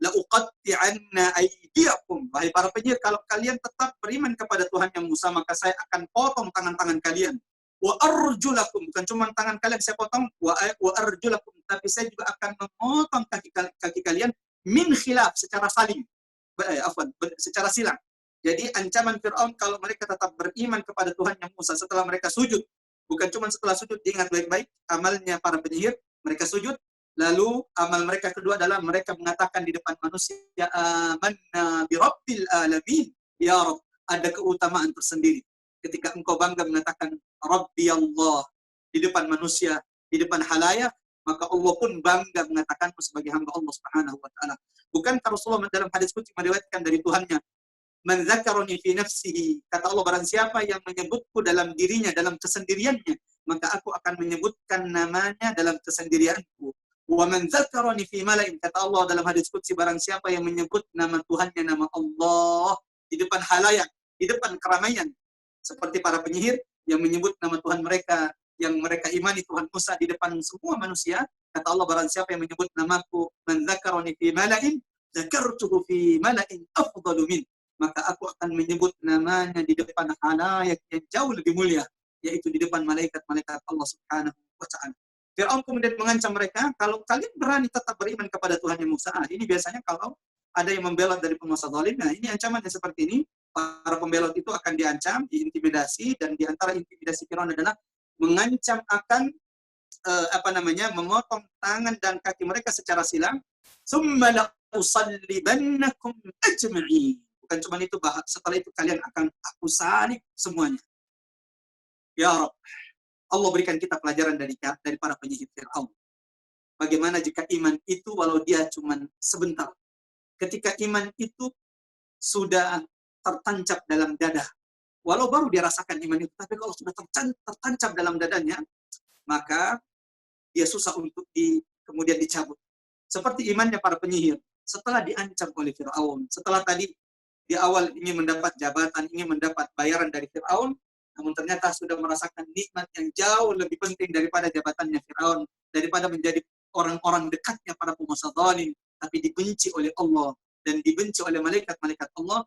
La uqatti'anna aydiyakum. Wahai para penyihir, kalau kalian tetap beriman kepada Tuhan yang Musa, maka saya akan potong tangan-tangan kalian. Wa arjulakum, bukan cuma tangan kalian saya potong, wa arjulakum, tapi saya juga akan memotong kaki kalian min khilaf, secara saling. Secara silang. Jadi ancaman Fir'aun kalau mereka tetap beriman kepada Tuhan yang Musa setelah mereka sujud. Bukan cuma setelah sujud, diingat baik-baik amalnya para penyihir, mereka sujud, lalu amal mereka kedua adalah mereka mengatakan di depan manusia, amanna bi rabbil alamin, ya Rabb, ada keutamaan tersendiri. Ketika engkau bangga mengatakan Rabbi Allah di depan manusia, di depan halayak, maka Allah pun bangga mengatakanmu sebagai hamba Allah Subhanahu wa taala. Bukankah Rasulullah dalam hadis qudsi meriwayatkan dari Tuhannya, man dzakarani fi nafsihi, kata Allah, barang siapa yang menyebutku dalam dirinya, dalam kesendiriannya, maka aku akan menyebutkan namanya dalam kesendirianku. Wa man dzakarani fi mala'in, kata Allah dalam hadis qudsi, barang siapa yang menyebut nama Tuhannya, nama Allah di depan halayak, di depan keramaian, seperti para penyihir yang menyebut nama Tuhan mereka yang mereka imani Tuhan Musa di depan semua manusia, kata Allah, barang siapa yang menyebut namaku, man dzakarani fi mala'in dzakartuhu fi mala'in afdalu min, maka aku akan menyebut namanya di depan halayak yang jauh lebih mulia, yaitu di depan malaikat-malaikat Allah Subhanahu wa taala. Fir'aun kemudian mengancam mereka, kalau kalian berani tetap beriman kepada Tuhan yang Musa. Ini biasanya kalau ada yang membelot dari penguasa zalim. Nah, ini ancaman yang seperti ini, para pembelot itu akan diancam, diintimidasi, dan di antara intimidasi Fir'aun adalah mengancam akan memotong tangan dan kaki mereka secara silang. Summa la usallibannakum ajma'in. Bukan cuma itu, setelah itu kalian akan aku salib semuanya. Ya Rabb, Allah berikan kita pelajaran dari para penyihir Fir'aun. Bagaimana jika iman itu walau dia cuma sebentar. Ketika iman itu sudah tertancap dalam dada, walau baru dia rasakan iman itu, tapi kalau sudah tertancap dalam dadanya, maka dia susah untuk kemudian dicabut. Seperti imannya para penyihir setelah diancam oleh Fir'aun. Setelah tadi di awal ingin mendapat jabatan, ingin mendapat bayaran dari Fir'aun, namun ternyata sudah merasakan nikmat yang jauh lebih penting daripada jabatannya Fir'aun, daripada menjadi orang-orang dekatnya para penguasa zalim, tapi dibenci oleh Allah dan dibenci oleh malaikat-malaikat Allah.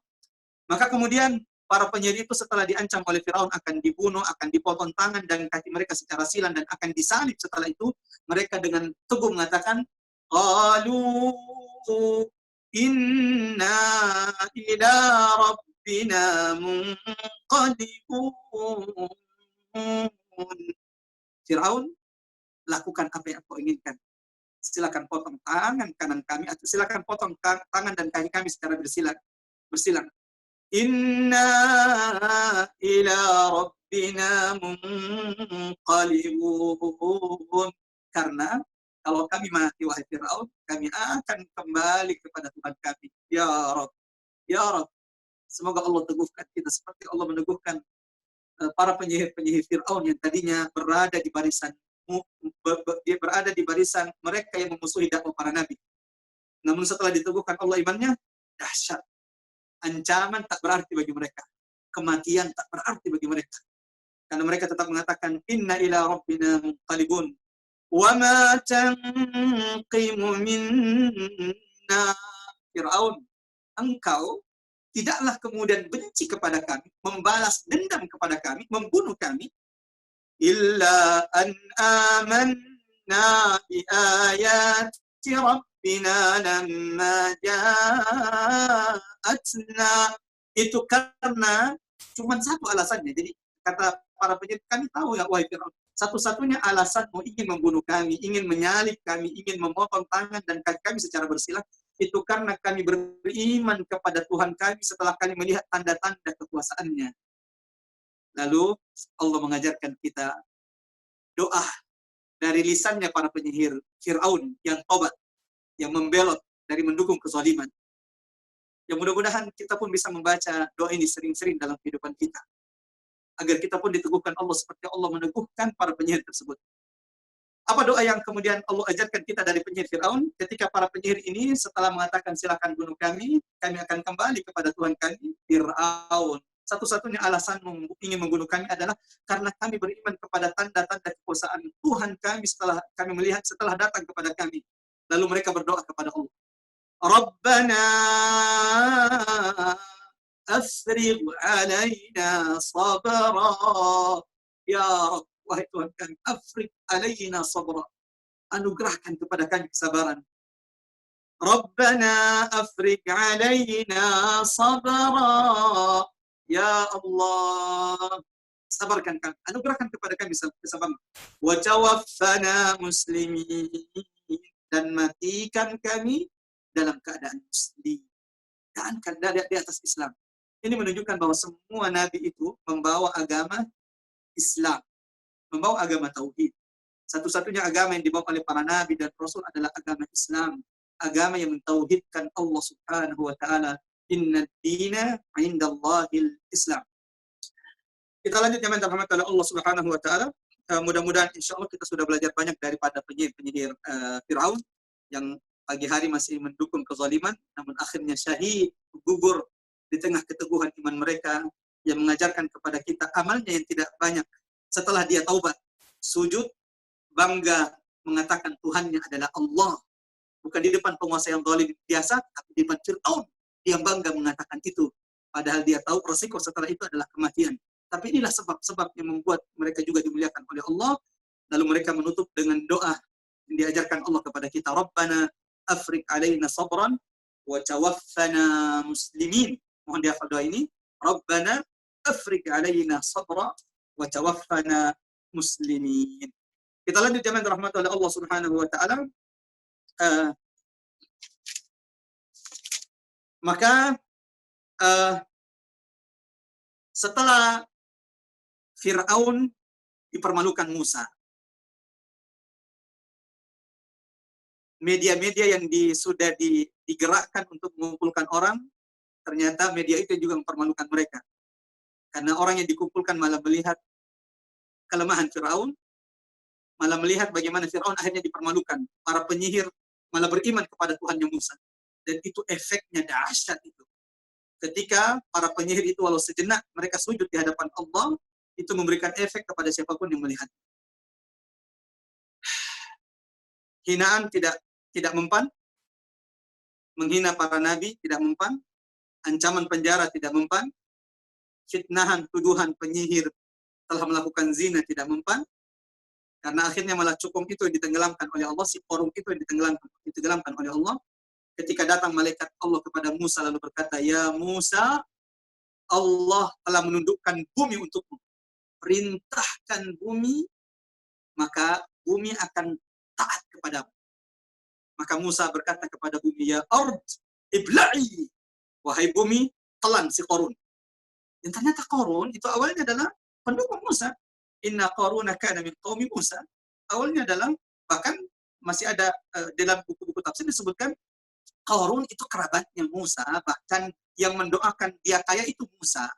Maka kemudian para penyihir itu setelah diancam oleh Fir'aun akan dibunuh, akan dipotong tangan dan kaki mereka secara silang dan akan disalib. Setelah itu mereka dengan teguh mengatakan, qalu inna ila rabbina munqalibun. Fir'aun, lakukan apa yang kau inginkan. Silakan potong tangan kanan kami, atau silakan potong tangan dan kaki kami secara bersilang. Inna ila rabbina munqalibun. Karena kalau kami mati, wahai Fir'aun, kami akan kembali kepada Tuhan kami. Ya Rabb, ya Rabb. Semoga Allah teguhkan kita seperti Allah meneguhkan para penyihir-penyihir Fir'aun yang tadinya berada di barisan mereka yang memusuhi dakwah para nabi. Namun setelah diteguhkan Allah imannya, dahsyat. Ancaman tak berarti bagi mereka. kematian tak berarti bagi mereka. Karena mereka tetap mengatakan, inna ila rabbina munqalibun. Wa ma tanqimu minna. Fir'aun, engkau tidaklah kemudian benci kepada kami, membalas dendam kepada kami, membunuh kami, illa an amanna bi ayati rabbina lamma ja'atna. Itu karena cuma satu alasannya. Jadi kata para penyidik, kami tahu ya wahai Fir'aun, satu-satunya alasanmu ingin membunuh kami, ingin menyalib kami, ingin memotong tangan dan kaki kami secara bersilah, itu karena kami beriman kepada Tuhan kami setelah kami melihat tanda-tanda kekuasaannya. Lalu Allah mengajarkan kita doa dari lisannya para penyihir Fir'aun yang tobat, yang membelot dari mendukung kezaliman. Ya mudah-mudahan kita pun bisa membaca doa ini sering-sering dalam kehidupan kita, agar kita pun diteguhkan Allah seperti Allah meneguhkan para penyihir tersebut. Apa doa yang kemudian Allah ajarkan kita dari penyihir Fir'aun? Ketika para penyihir ini setelah mengatakan silakan bunuh kami akan kembali kepada Tuhan kami. Fir'aun, satu-satunya alasan ingin membunuh kami adalah karena kami beriman kepada tanda-tanda kekuasaan Tuhan kami setelah datang kepada kami. Lalu mereka berdoa kepada Allah, Rabbana afrigh alaina sabra. Ya Rabb, wahai Tuhan kami, afrigh alaina sabra, anugerahkan kepada kami kesabaran. Rabbana afrigh alaina sabra. Ya Allah, sabarkan kami, anugerahkan kepada kami kesabaran. Wa tawaffana muslimin, dan matikan kami dalam keadaan muslim, dan di atas Islam. Ini menunjukkan bahwa semua nabi itu membawa agama Islam, membawa agama tauhid. Satu-satunya agama yang dibawa oleh para nabi dan rasul adalah agama Islam, agama yang mentauhidkan Allah Subhanahu wa taala. Inna ad-dina 'indallahil Islam. Kita lanjut yang dirahmati oleh Allah Subhanahu wa taala. Mudah-mudahan insyaallah kita sudah belajar banyak daripada penyihir Firaun yang pagi hari masih mendukung kezaliman, namun akhirnya syahid, gugur di tengah keteguhan iman mereka, yang mengajarkan kepada kita amalnya yang tidak banyak. Setelah dia taubat, sujud, bangga mengatakan Tuhannya adalah Allah. Bukan di depan penguasa yang zalim biasa, tapi di depan Fir'aun. Dia bangga mengatakan itu. Padahal dia tahu resiko setelah itu adalah kematian. Tapi inilah sebab-sebab yang membuat mereka juga dimuliakan oleh Allah. Lalu mereka menutup dengan doa yang diajarkan Allah kepada kita. Rabbana afriq alaina sabran wa tawaffana muslimin. Mohon dihafal doa ini. Rabbana afriq alaina sabra wa tawaffana muslimin. Kita lanjut jemaah rahmat oleh Allah Subhanahu wa taala. Maka setelah Fir'aun dipermalukan Musa, media-media yang sudah digerakkan untuk mengumpulkan orang, ternyata media itu juga mempermalukan mereka. Karena orang yang dikumpulkan malah melihat kelemahan Fir'aun, malah melihat bagaimana Fir'aun akhirnya dipermalukan. Para penyihir malah beriman kepada Tuhannya Musa. Dan itu efeknya dahsyat itu. Ketika para penyihir itu walau sejenak mereka sujud di hadapan Allah, itu memberikan efek kepada siapapun yang melihat. Hinaan tidak mempan, menghina para nabi tidak mempan, ancaman penjara tidak mempan, fitnahan, tuduhan penyihir telah melakukan zina tidak mempan, karena akhirnya malah cukong itu yang ditenggelamkan oleh Allah, si korung itu yang ditenggelamkan oleh Allah. Ketika datang malaikat Allah kepada Musa lalu berkata, ya Musa, Allah telah menundukkan bumi untukmu. Perintahkan bumi, maka bumi akan taat kepadamu. Maka Musa berkata kepada bumi, ya ard, ibla'i. Wahai bumi, telan si Qarun. Dan ternyata Qarun itu awalnya adalah pendukung Musa. Inna Qaruna kana min qaumi Musa. Awalnya adalah, bahkan masih ada dalam buku-buku tafsir disebutkan, Qarun itu kerabatnya Musa, bahkan yang mendoakan dia kaya itu Musa.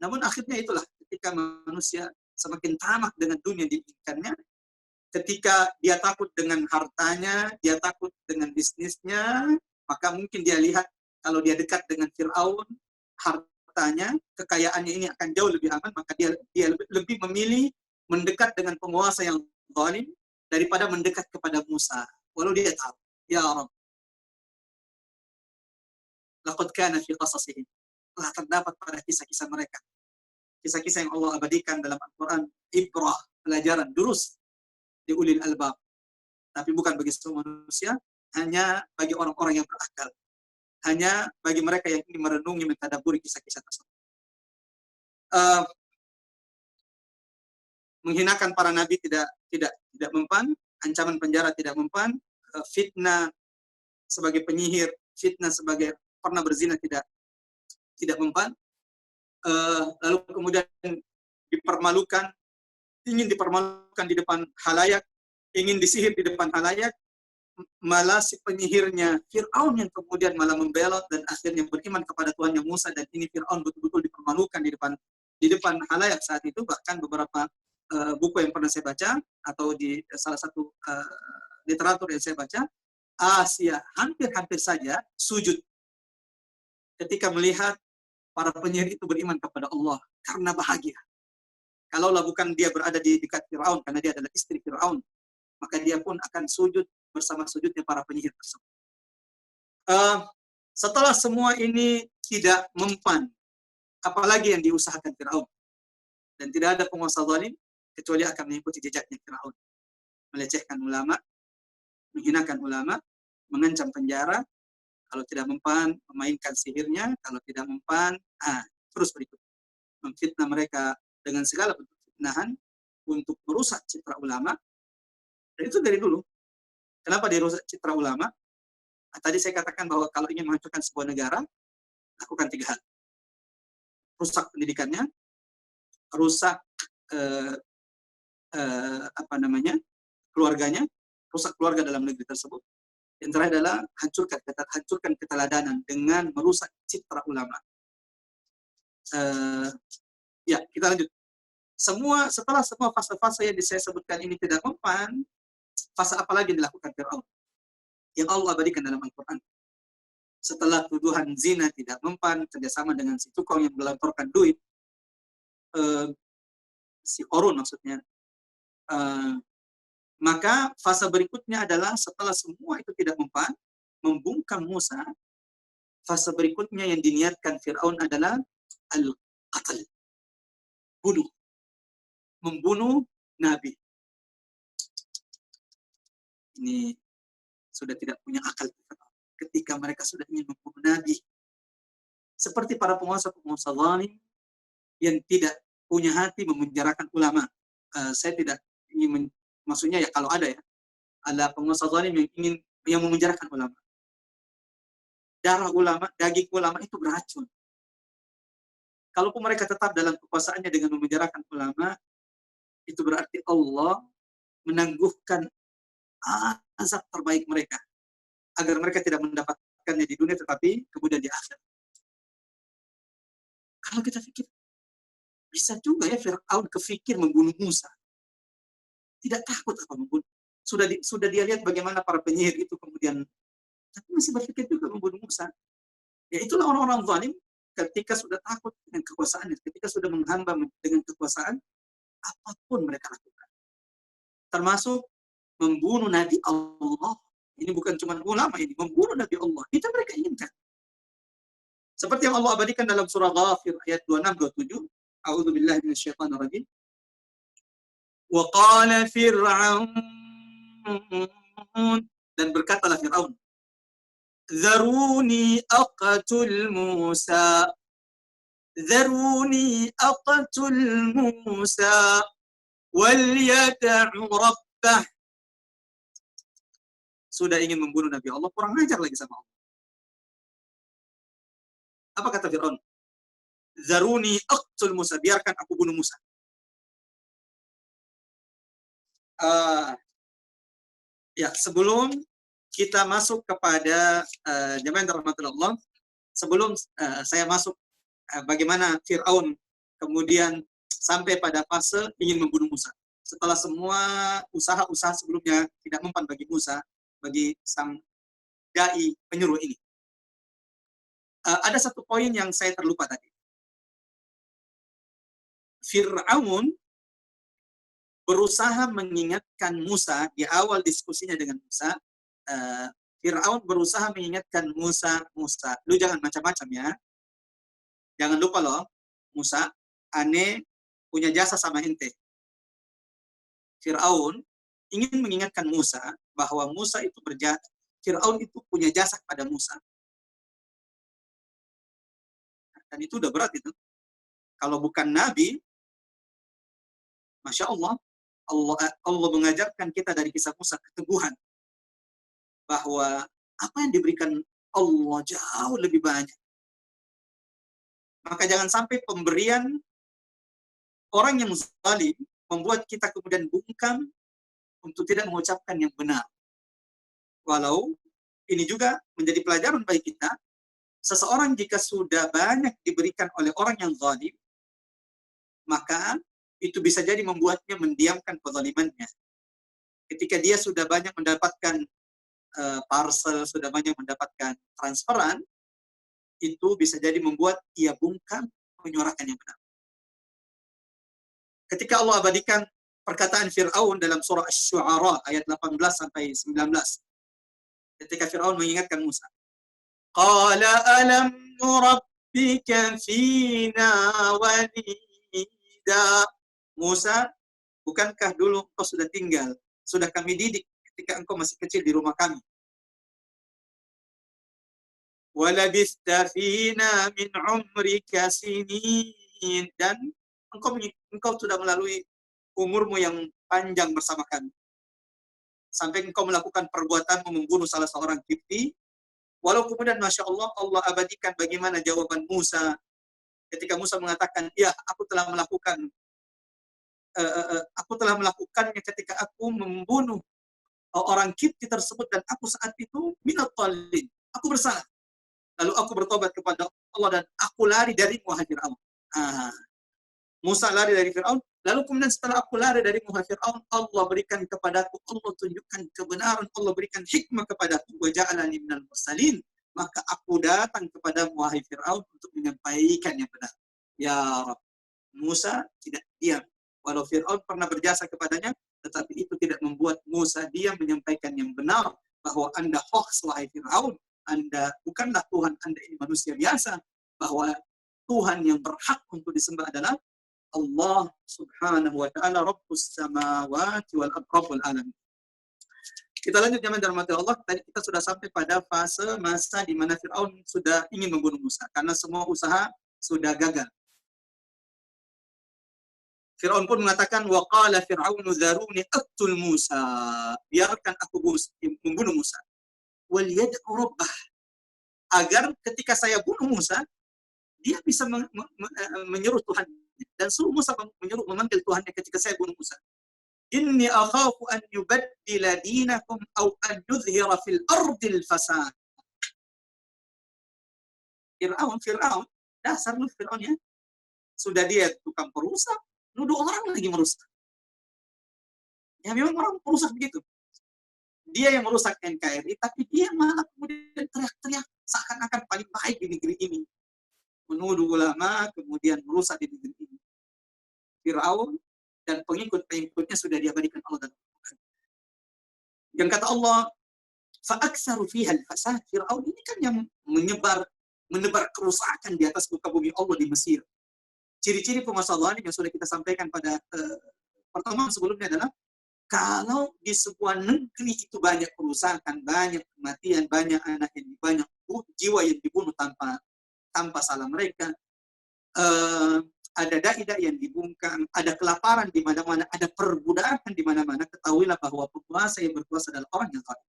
Namun akhirnya itulah, ketika manusia semakin tamak dengan dunia diinginkannya, ketika dia takut dengan hartanya, dia takut dengan bisnisnya, maka mungkin dia lihat kalau dia dekat dengan Fir'aun, harta hartanya, kekayaannya ini akan jauh lebih aman, maka dia lebih memilih mendekat dengan penguasa yang zalim daripada mendekat kepada Musa. Walau dia tahu, ya Rabb, laqad kana fi qasasihim, telah terdapat pada kisah-kisah mereka. Kisah-kisah yang Allah abadikan dalam Al-Quran, ibrah, pelajaran, durus di ulil albab. Tapi bukan bagi semua manusia, hanya bagi orang-orang yang berakal. Hanya bagi mereka yang ingin merenungi, mentadaburi kisah-kisah tersebut. Menghinakan para nabi tidak mempan, ancaman penjara tidak mempan, fitnah sebagai penyihir, fitnah sebagai pernah berzina tidak mempan. Lalu kemudian ingin dipermalukan di depan halayak, ingin disihir di depan halayak, malah si penyihirnya Fir'aun yang kemudian malah membelot dan akhirnya beriman kepada Tuhannya Musa, dan ini Fir'aun betul-betul dipermalukan di depan halayak saat itu. Bahkan beberapa buku yang pernah saya baca atau di salah satu literatur yang saya baca, Asia hampir saja sujud ketika melihat para penyihir itu beriman kepada Allah karena bahagia. Kalaulah bukan dia berada di dekat Fir'aun karena dia adalah istri Fir'aun, maka dia pun akan sujud bersama sujudnya para penyihir tersebut. Setelah semua ini tidak mempan, apalagi yang diusahakan Fir'aun. Dan tidak ada penguasa zalim kecuali akan mengikuti jejaknya Fir'aun. Melecehkan ulama, menghinakan ulama, mengancam penjara, kalau tidak mempan, memainkan sihirnya, kalau tidak mempan, terus berikut. Memfitnah mereka dengan segala bentuk fitnahan untuk merusak citra ulama. Dan itu dari dulu. Kenapa dirusak citra ulama? Tadi saya katakan bahwa kalau ingin menghancurkan sebuah negara, lakukan 3 hal. Rusak pendidikannya, rusak keluarganya, rusak keluarga dalam negeri tersebut. Yang terakhir adalah hancurkan keteladanan dengan merusak citra ulama. Kita lanjut. Setelah semua fase-fase yang saya sebutkan ini tidak mempan, fase apa lagi yang dilakukan Fir'aun? Yang Allah abadikan dalam Al-Quran. Setelah tuduhan zina tidak mempan, kerjasama dengan si tukang yang menggelontorkan duit, si Qarun maksudnya, maka fase berikutnya adalah setelah semua itu tidak mempan, membungkam Musa, fase berikutnya yang diniatkan Fir'aun adalah al-qatl, membunuh Nabi. Ini sudah tidak punya akal ketika mereka sudah ingin membunuh Nabi. Seperti para penguasa-penguasa zalim yang tidak punya hati memenjarakan ulama. Saya tidak ingin maksudnya ya, kalau ada penguasa zalim yang memenjarakan ulama. Darah ulama, daging ulama itu beracun. Kalaupun mereka tetap dalam kekuasaannya dengan memenjarakan ulama, itu berarti Allah menangguhkan azab terbaik mereka agar mereka tidak mendapatkannya di dunia tetapi kemudian di akhirat. Kalau kita pikir, bisa juga ya Fir'aun kepikir membunuh Musa. Tidak takut apa membunuh. Sudah dia lihat bagaimana para penyihir itu kemudian, tapi masih berpikir juga membunuh Musa. Ya itulah orang-orang zalim ketika sudah takut dengan kekuasaannya, ketika sudah menghamba dengan kekuasaan, apapun mereka lakukan. Termasuk membunuh Nabi Allah. Ini bukan cuma ulama, ini membunuh Nabi Allah. Itu mereka inginkan. Seperti yang Allah abadikan dalam surah Ghafir ayat 26-27. A'udzubillahi minasyaitonirrajim. Wa qala Fir'aun, dan berkatalah Fir'aun, Zaruni aqatul Musa. Zaruni aqatul Musa wal yad'u rabbah. Sudah ingin membunuh Nabi Allah, kurang ajar lagi sama Allah. Apa kata Fir'aun? Zaruni aqtul Musa, biarkan aku bunuh Musa. Sebelum kita masuk kepada jemaah yang dirahmati Allah, sebelum saya masuk bagaimana Fir'aun kemudian sampai pada fase ingin membunuh Musa. Setelah semua usaha-usaha sebelumnya tidak mempan bagi Musa, bagi sang dai penyuruh ini. Ada satu poin yang saya terlupa tadi. Fir'aun berusaha mengingatkan Musa di awal diskusinya dengan Musa. Fir'aun berusaha mengingatkan Musa, lu jangan macam-macam ya. Jangan lupa loh, Musa, aneh punya jasa sama ente. Fir'aun ingin mengingatkan Musa bahwa Musa itu Fir'aun itu punya jasa pada Musa. Dan itu udah berat itu. Kalau bukan Nabi, Masya Allah, Allah mengajarkan kita dari kisah Musa keteguhan. Bahwa apa yang diberikan Allah jauh lebih banyak. Maka jangan sampai pemberian orang yang zalim membuat kita kemudian bungkam untuk tidak mengucapkan yang benar. Walau ini juga menjadi pelajaran bagi kita, seseorang jika sudah banyak diberikan oleh orang yang zalim, maka itu bisa jadi membuatnya mendiamkan kezalimannya. Ketika dia sudah banyak mendapatkan parcel, sudah banyak mendapatkan transferan, itu bisa jadi membuat ia bungkam menyuarakan yang benar. Ketika Allah abadikan perkataan Fir'aun dalam surah Asy-Syu'ara ayat 18 sampai 19. Ketika Fir'aun mengingatkan Musa. Qala alam nurabbika fina walida. Musa, bukankah dulu engkau sudah tinggal, sudah kami didik ketika engkau masih kecil di rumah kami. Walabista fina min umrika sinin. Dan engkau sudah melalui umurmu yang panjang bersama kami. Sampai engkau melakukan perbuatanmu membunuh salah seorang Qibti. Walau kemudian Masya Allah, Allah abadikan bagaimana jawaban Musa. Ketika Musa mengatakan, ya aku telah melakukannya ketika aku membunuh orang Qibti tersebut dan aku saat itu minat talin. Aku bersalah. Lalu aku bertobat kepada Allah dan aku lari dari wahai Fir'aun. Musa lari dari Fir'aun. Lalu kemudian setelah aku lari dari wahai Fir'aun, Allah berikan kepadaku, Allah tunjukkan kebenaran, Allah berikan hikmah kepadaku. Wa ja'alani minal mursalin. Maka aku datang kepada wahai Fir'aun untuk menyampaikan yang benar. Ya Rabb. Musa tidak diam. Walau Fir'aun pernah berjasa kepadanya, tetapi itu tidak membuat Musa diam menyampaikan yang benar. Bahwa Anda hoax wahai Fir'aun. Anda bukanlah Tuhan, Anda ini manusia biasa. Bahwa Tuhan yang berhak untuk disembah adalah Allah subhanahu wa ta'ala Rabbus samawati wal rabbul alamin. Kita lanjut zaman dalam mati Allah. Tadi kita sudah sampai pada fase masa di mana Fir'aun sudah ingin membunuh Musa. Karena semua usaha sudah gagal. Fir'aun pun mengatakan, wa qala Fir'aunu dharuni aqtul Musa. Biarkan aku membunuh Musa. Wal yad'u rabbah. Agar ketika saya bunuh Musa, dia bisa menyeru Tuhan. Dan suruh Musa memanggil Tuhannya ketika saya bunuh Musa. Inni akhafu an yubaddila dinakum aw an yudhhira fil ardil fasad. Fir'aun, dasar lu Fir'aun ya. Sudah dia tukang perusak, nuduh orang lagi merusak. Ya memang orang perusak begitu. Dia yang merusak NKRI, tapi dia malah kemudian teriak-teriak seakan-akan paling baik di negeri ini. Menuduh ulama, kemudian merusak di negeri ini. Fir'aun dan pengikut-pengikutnya sudah diabadikan Allah dalam Al-Quran. Yang kata Allah, fa'aksaru fiha al-fasad. Fir'aun ini kan yang menebar kerusakan di atas muka bumi Allah di Mesir. Ciri-ciri penguasa zalim yang sudah kita sampaikan pada pertemuan sebelumnya adalah kalau di sebuah negeri itu banyak kerusakan, banyak kematian, banyak anak yang banyak jiwa yang dibunuh tanpa salah mereka, ada dai-dai yang dibungkam, ada kelaparan di mana-mana, ada perbudakan di mana-mana, ketahuilah bahwa penguasa yang berkuasa adalah orang yang zalim.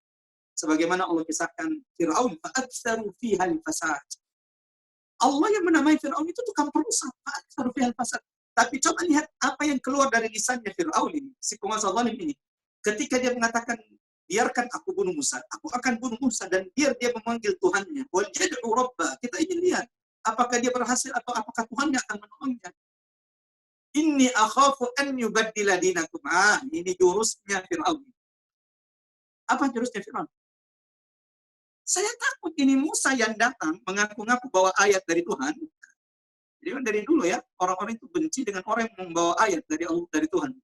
Sebagaimana Allah kisahkan Fir'aun, fa'aktsaru fiha al-fasad. Allah yang menamai Fir'aun itu tukang perusak, fa'aktsaru fiha al-fasad. Tapi coba lihat apa yang keluar dari lisannya Fir'aun ini, si penguasa zalim ini. Ketika dia mengatakan, biarkan aku bunuh Musa, aku akan bunuh Musa, dan biar dia memanggil Tuhannya. Wal yad'u rabbah. Kita ingin lihat apakah dia berhasil atau apakah Tuhannya akan menolongnya. Inni akhafu an yubaddila dinakum. Ini jurusnya Fir'aun. Apa jurusnya Fir'aun? Saya takut ini Musa yang datang mengaku-ngaku bawa ayat dari Tuhan. Jadi kan dari dulu ya, orang-orang itu benci dengan orang yang membawa ayat dari Allah, dari Tuhan.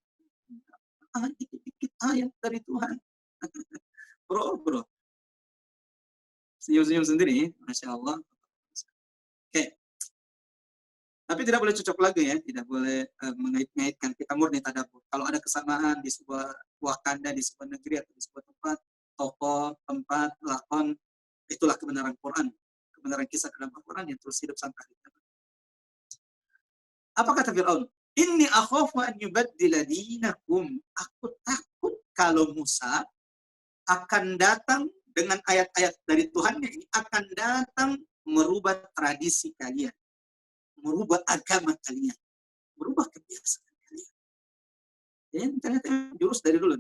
Dikit-dikit ayat dari Tuhan. Bro. Senyum-senyum sendiri, Masya Allah. Oke. Tapi tidak boleh cocok lagi ya, tidak boleh mengait-ngaitkan. Kita murni tadabbur. Kalau ada kesamaan di sebuah wakanda, di sebuah negeri atau di sebuah tempat, tokoh, tempat, lakon, itulah kebenaran Quran. Kebenaran kisah dalam Al-Quran yang terus hidup sampai hari kiamat. Apa kata Fir'aun? Inni akhafu an yubaddila dinakum. Aku takut kalau Musa akan datang dengan ayat-ayat dari Tuhannya ini, akan datang merubah tradisi kalian, merubah agama kalian, merubah kebiasaan kalian. Dan ternyata jurus dari dulu.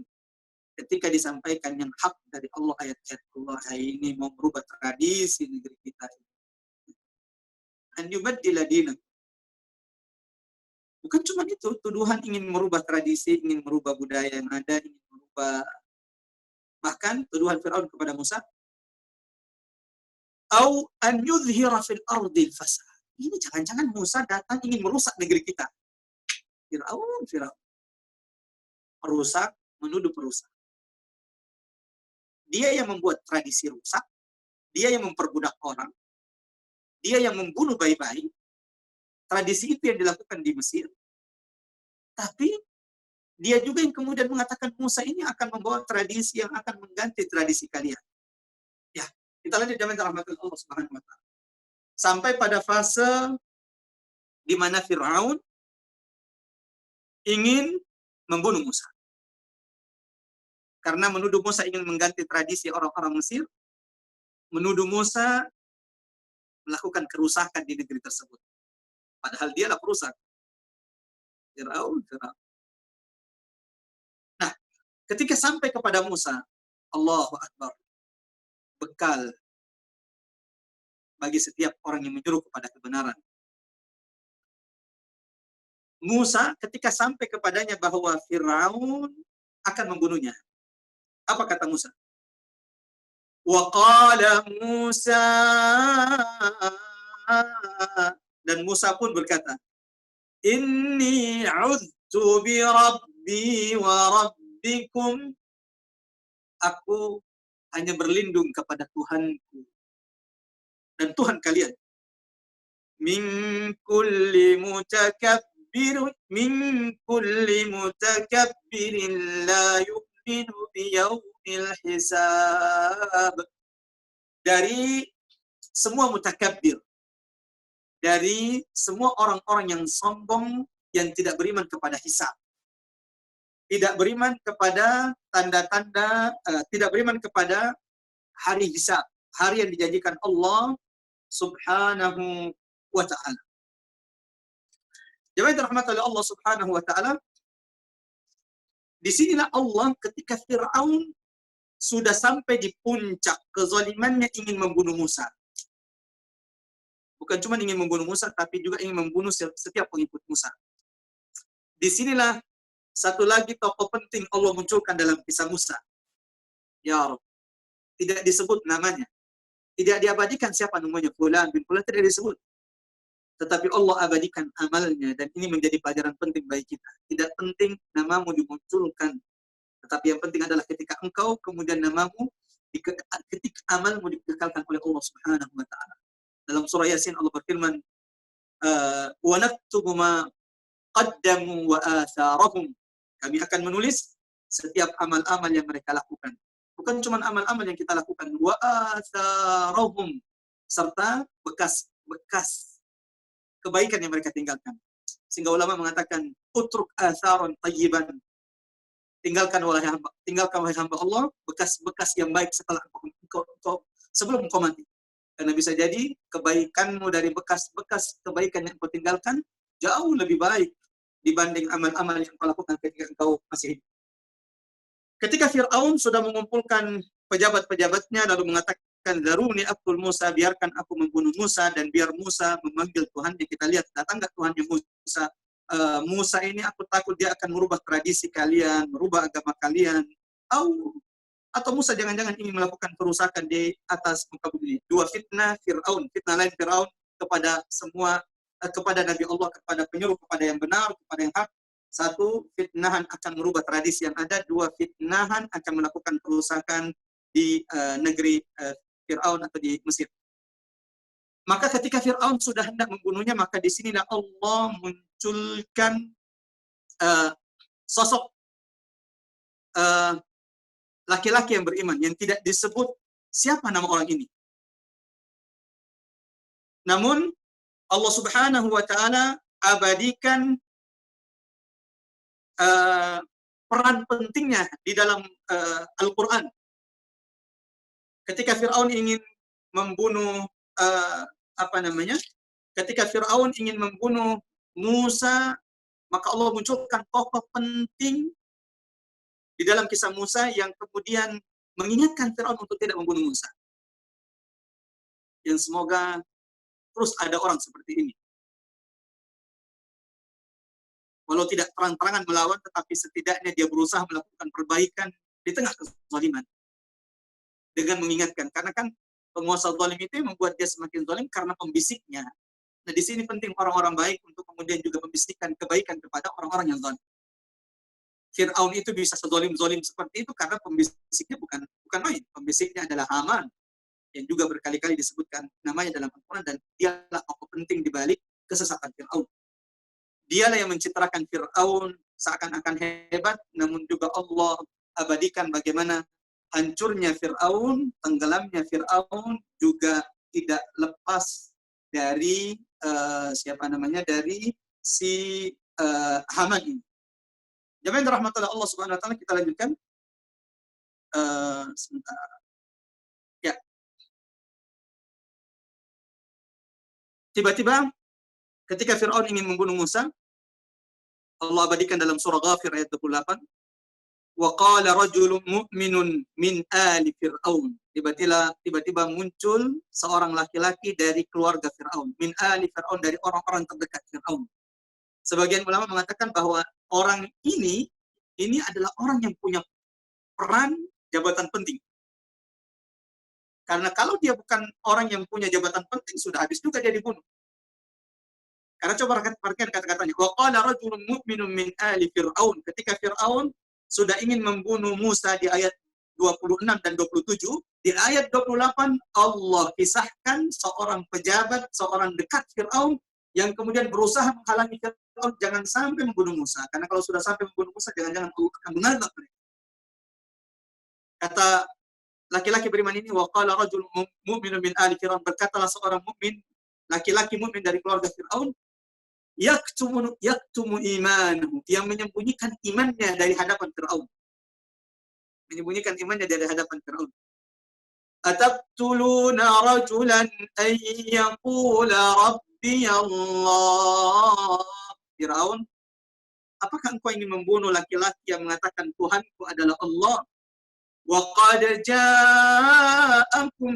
Ketika disampaikan yang hak dari Allah, ayat-ayat Allah ini mau merubah tradisi negeri kita ini. An yubaddila dinakum. Bukan cuma itu, tuduhan ingin merubah tradisi, ingin merubah budaya yang ada, ingin merubah, bahkan tuduhan Fir'aun kepada Musa, au an yudhira fil ardil fasad. Ini jangan-jangan Musa datang ingin merusak negeri kita. Fir'aun. Perusak, menuduh perusak. Dia yang membuat tradisi rusak, dia yang memperbudak orang, dia yang membunuh bayi-bayi. Tradisi itu yang dilakukan di Mesir. Tapi dia juga yang kemudian mengatakan Musa ini akan membawa tradisi yang akan mengganti tradisi kalian. Ya, kita lanjut zaman rahmatullah Allah Subhanahu wa taala. Sampai pada fase di mana Firaun ingin membunuh Musa. Karena menuduh Musa ingin mengganti tradisi orang-orang Mesir, menuduh Musa melakukan kerusakan di negeri tersebut. Padahal dialah perusak. Firaun. Nah, ketika sampai kepada Musa, Allahu Akbar, bekal bagi setiap orang yang menyuruh kepada kebenaran. Musa ketika sampai kepadanya bahwa Firaun akan membunuhnya. Apa kata Musa? Wa qala Musa, dan Musa pun berkata, Inni a'udzu bi rabbi wa rabbikum. Aku hanya berlindung kepada Tuhanku dan Tuhan kalian. Min kulli mutakabbirin la yu'minu biyaumil hisab. Dari semua mutakabbir, dari semua orang-orang yang sombong, yang tidak beriman kepada hisab, tidak beriman kepada tanda-tanda, tidak beriman kepada hari hisab, hari yang dijanjikan Allah Subhanahu wa ta'ala. Jemaah dirahmati oleh Allah Subhanahu wa ta'ala, disinilah Allah ketika Fir'aun sudah sampai di puncak kezalimannya ingin membunuh Musa. Bukan cuma ingin membunuh Musa, tapi juga ingin membunuh setiap pengikut Musa. Disinilah satu lagi tokoh penting Allah munculkan dalam kisah Musa. Ya Rabb. Tidak disebut namanya. Tidak diabadikan siapa namanya, Fulan bin Fulan, tidak disebut. Tetapi Allah abadikan amalnya, dan ini menjadi pelajaran penting bagi kita. Tidak penting namamu dimunculkan, tetapi yang penting adalah ketika engkau kemudian namamu, ketika amalmu dikekalkan oleh Allah Subhanahu wa ta'ala. Dalam surah Yasin Allah berfirman, wa naktubu ma qaddamu wa atharahum. Kami akan menulis setiap amal-amal yang mereka lakukan. Bukan cuma amal-amal yang kita lakukan, wa atharahum, serta bekas-bekas kebaikan yang mereka tinggalkan. Sehingga ulama mengatakan, utruk atharon tayyiban. Tinggalkan wahai hamba Allah bekas-bekas yang baik setelah sebelum engkau mati. Karena bisa jadi kebaikanmu dari bekas-bekas kebaikan yang engkau tinggalkan jauh lebih baik dibanding amal-amal yang engkau lakukan ketika engkau masih hidup. Ketika Fir'aun sudah mengumpulkan pejabat-pejabatnya lalu mengatakan, Daruni aqtul Musa, biarkan aku membunuh Musa, dan biar Musa memanggil Tuhannya. Kita lihat datang nggak Tuhannya Musa. Musa ini aku takut dia akan merubah tradisi kalian, merubah agama kalian. Atau Musa jangan-jangan ingin melakukan kerusakan di atas muka bumi. Dua fitnah Fir'aun, fitnah lain Fir'aun kepada semua kepada Nabi Allah, kepada penyuruh, kepada yang benar, kepada yang hak. Satu, fitnahan akan merubah tradisi yang ada. Dua, fitnahan akan melakukan perusakan di negeri Fir'aun atau di Mesir. Maka ketika Fir'aun sudah hendak membunuhnya, maka di sinilah Allah munculkan sosok laki-laki yang beriman, yang tidak disebut siapa nama orang ini. Namun Allah Subhanahu wa Ta'ala abadikan peran pentingnya di dalam Al-Quran. Ketika Fir'aun ingin membunuh ketika Fir'aun ingin membunuh Musa, maka Allah munculkan tokoh penting di dalam kisah Musa yang kemudian mengingatkan Fir'aun untuk tidak membunuh Musa. Yang semoga terus ada orang seperti ini. Walau tidak terang-terangan melawan, tetapi setidaknya dia berusaha melakukan perbaikan di tengah kezaliman. Dengan mengingatkan, karena kan penguasa zalim itu membuat dia semakin zalim karena pembisiknya. Nah, di sini penting orang-orang baik untuk kemudian juga membisikkan kebaikan kepada orang-orang yang zalim. Fir'aun itu bisa sezalim-zalim seperti itu karena pembisiknya bukan main. Pembisiknya adalah Haman, yang juga berkali-kali disebutkan namanya dalam Al-Quran, dan dialah tokoh penting di balik kesesatan Fir'aun. Dialah yang mencitrakan Fir'aun seakan-akan hebat, namun juga Allah abadikan bagaimana hancurnya Fir'aun, tenggelamnya Fir'aun juga tidak lepas dari dari si Haman ini. Jemaah yang rahmatullah Allah Subhanahu wa Ta'ala, kita lanjutkan. Sebentar. Ya. Tiba-tiba ketika Fir'aun ingin membunuh Musa, Allah abadikan dalam surah Ghafir ayat 28. Wa qala rajulun mu'minun min ali Fir'aun. Tiba-tiba muncul seorang laki-laki dari keluarga Fir'aun. Min ali Fir'aun, dari orang-orang terdekat Fir'aun. Sebagian ulama mengatakan bahwa orang ini adalah orang yang punya peran jabatan penting. Karena kalau dia bukan orang yang punya jabatan penting, sudah habis juga dia dibunuh. Karena coba perhatikan kata-katanya. Wa qala rajulun mu'minun min ali Fir'aun. Ketika Fir'aun sudah ingin membunuh Musa di ayat 26 dan 27, di ayat 28 Allah kisahkan seorang pejabat, seorang dekat Fir'aun yang kemudian berusaha menghalangi Fir'aun jangan sampai membunuh Musa. Karena kalau sudah sampai membunuh Musa, jangan-jangan Allah akan mengadab mereka. Kata laki-laki beriman ini, wa qala rajulun mu'minun min ali Fir'aun, berkatalah seorang mukmin, laki-laki mukmin dari keluarga Fir'aun, yaktumu imanahu, yang menyembunyikan imannya dari hadapan Fir'aun. Menyembunyikan imannya dari hadapan Fir'aun. Ataqtuluna rajulan ay yaqula rabbi Allah. Fir'aun, apakah engkau ingin membunuh laki-laki yang mengatakan Tuhanku adalah Allah? Wa qad ja'akum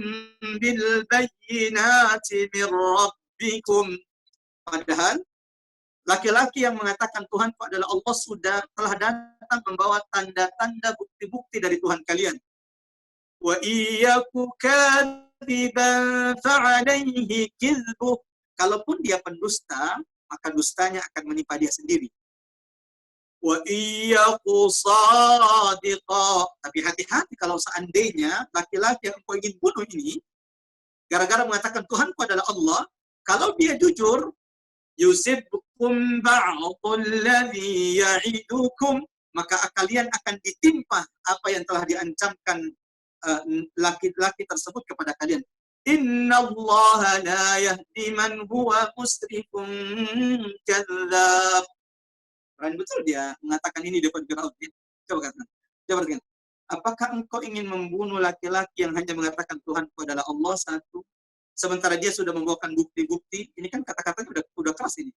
bil bayyinati min rabbikum. Padahal laki-laki yang mengatakan Tuhanku adalah Allah telah datang membawa tanda-tanda bukti-bukti dari Tuhan kalian. Wa iyyaku kadziban fa'alayhi kizbuh. Kalaupun dia pendusta, maka dustanya akan menimpa dia sendiri. Wa iyyaku sadiqa. Tapi hati-hati kalau seandainya laki-laki yang engkau ingin bunuh ini gara-gara mengatakan Tuhanku adalah Allah, kalau dia jujur, yusibkum ba'dul ladzi ya'idukum, maka kalian akan ditimpa apa yang telah diancamkan laki-laki tersebut kepada kalian. Innallaha la yahdi man huwa musrifun kadzdzab. Keren betul dia mengatakan ini di depan Firaun. Coba katakan. Apakah engkau ingin membunuh laki-laki yang hanya mengatakan Tuhanku adalah Allah satu? Sementara dia sudah membawakan bukti-bukti, ini kan kata-katanya udah keras ini.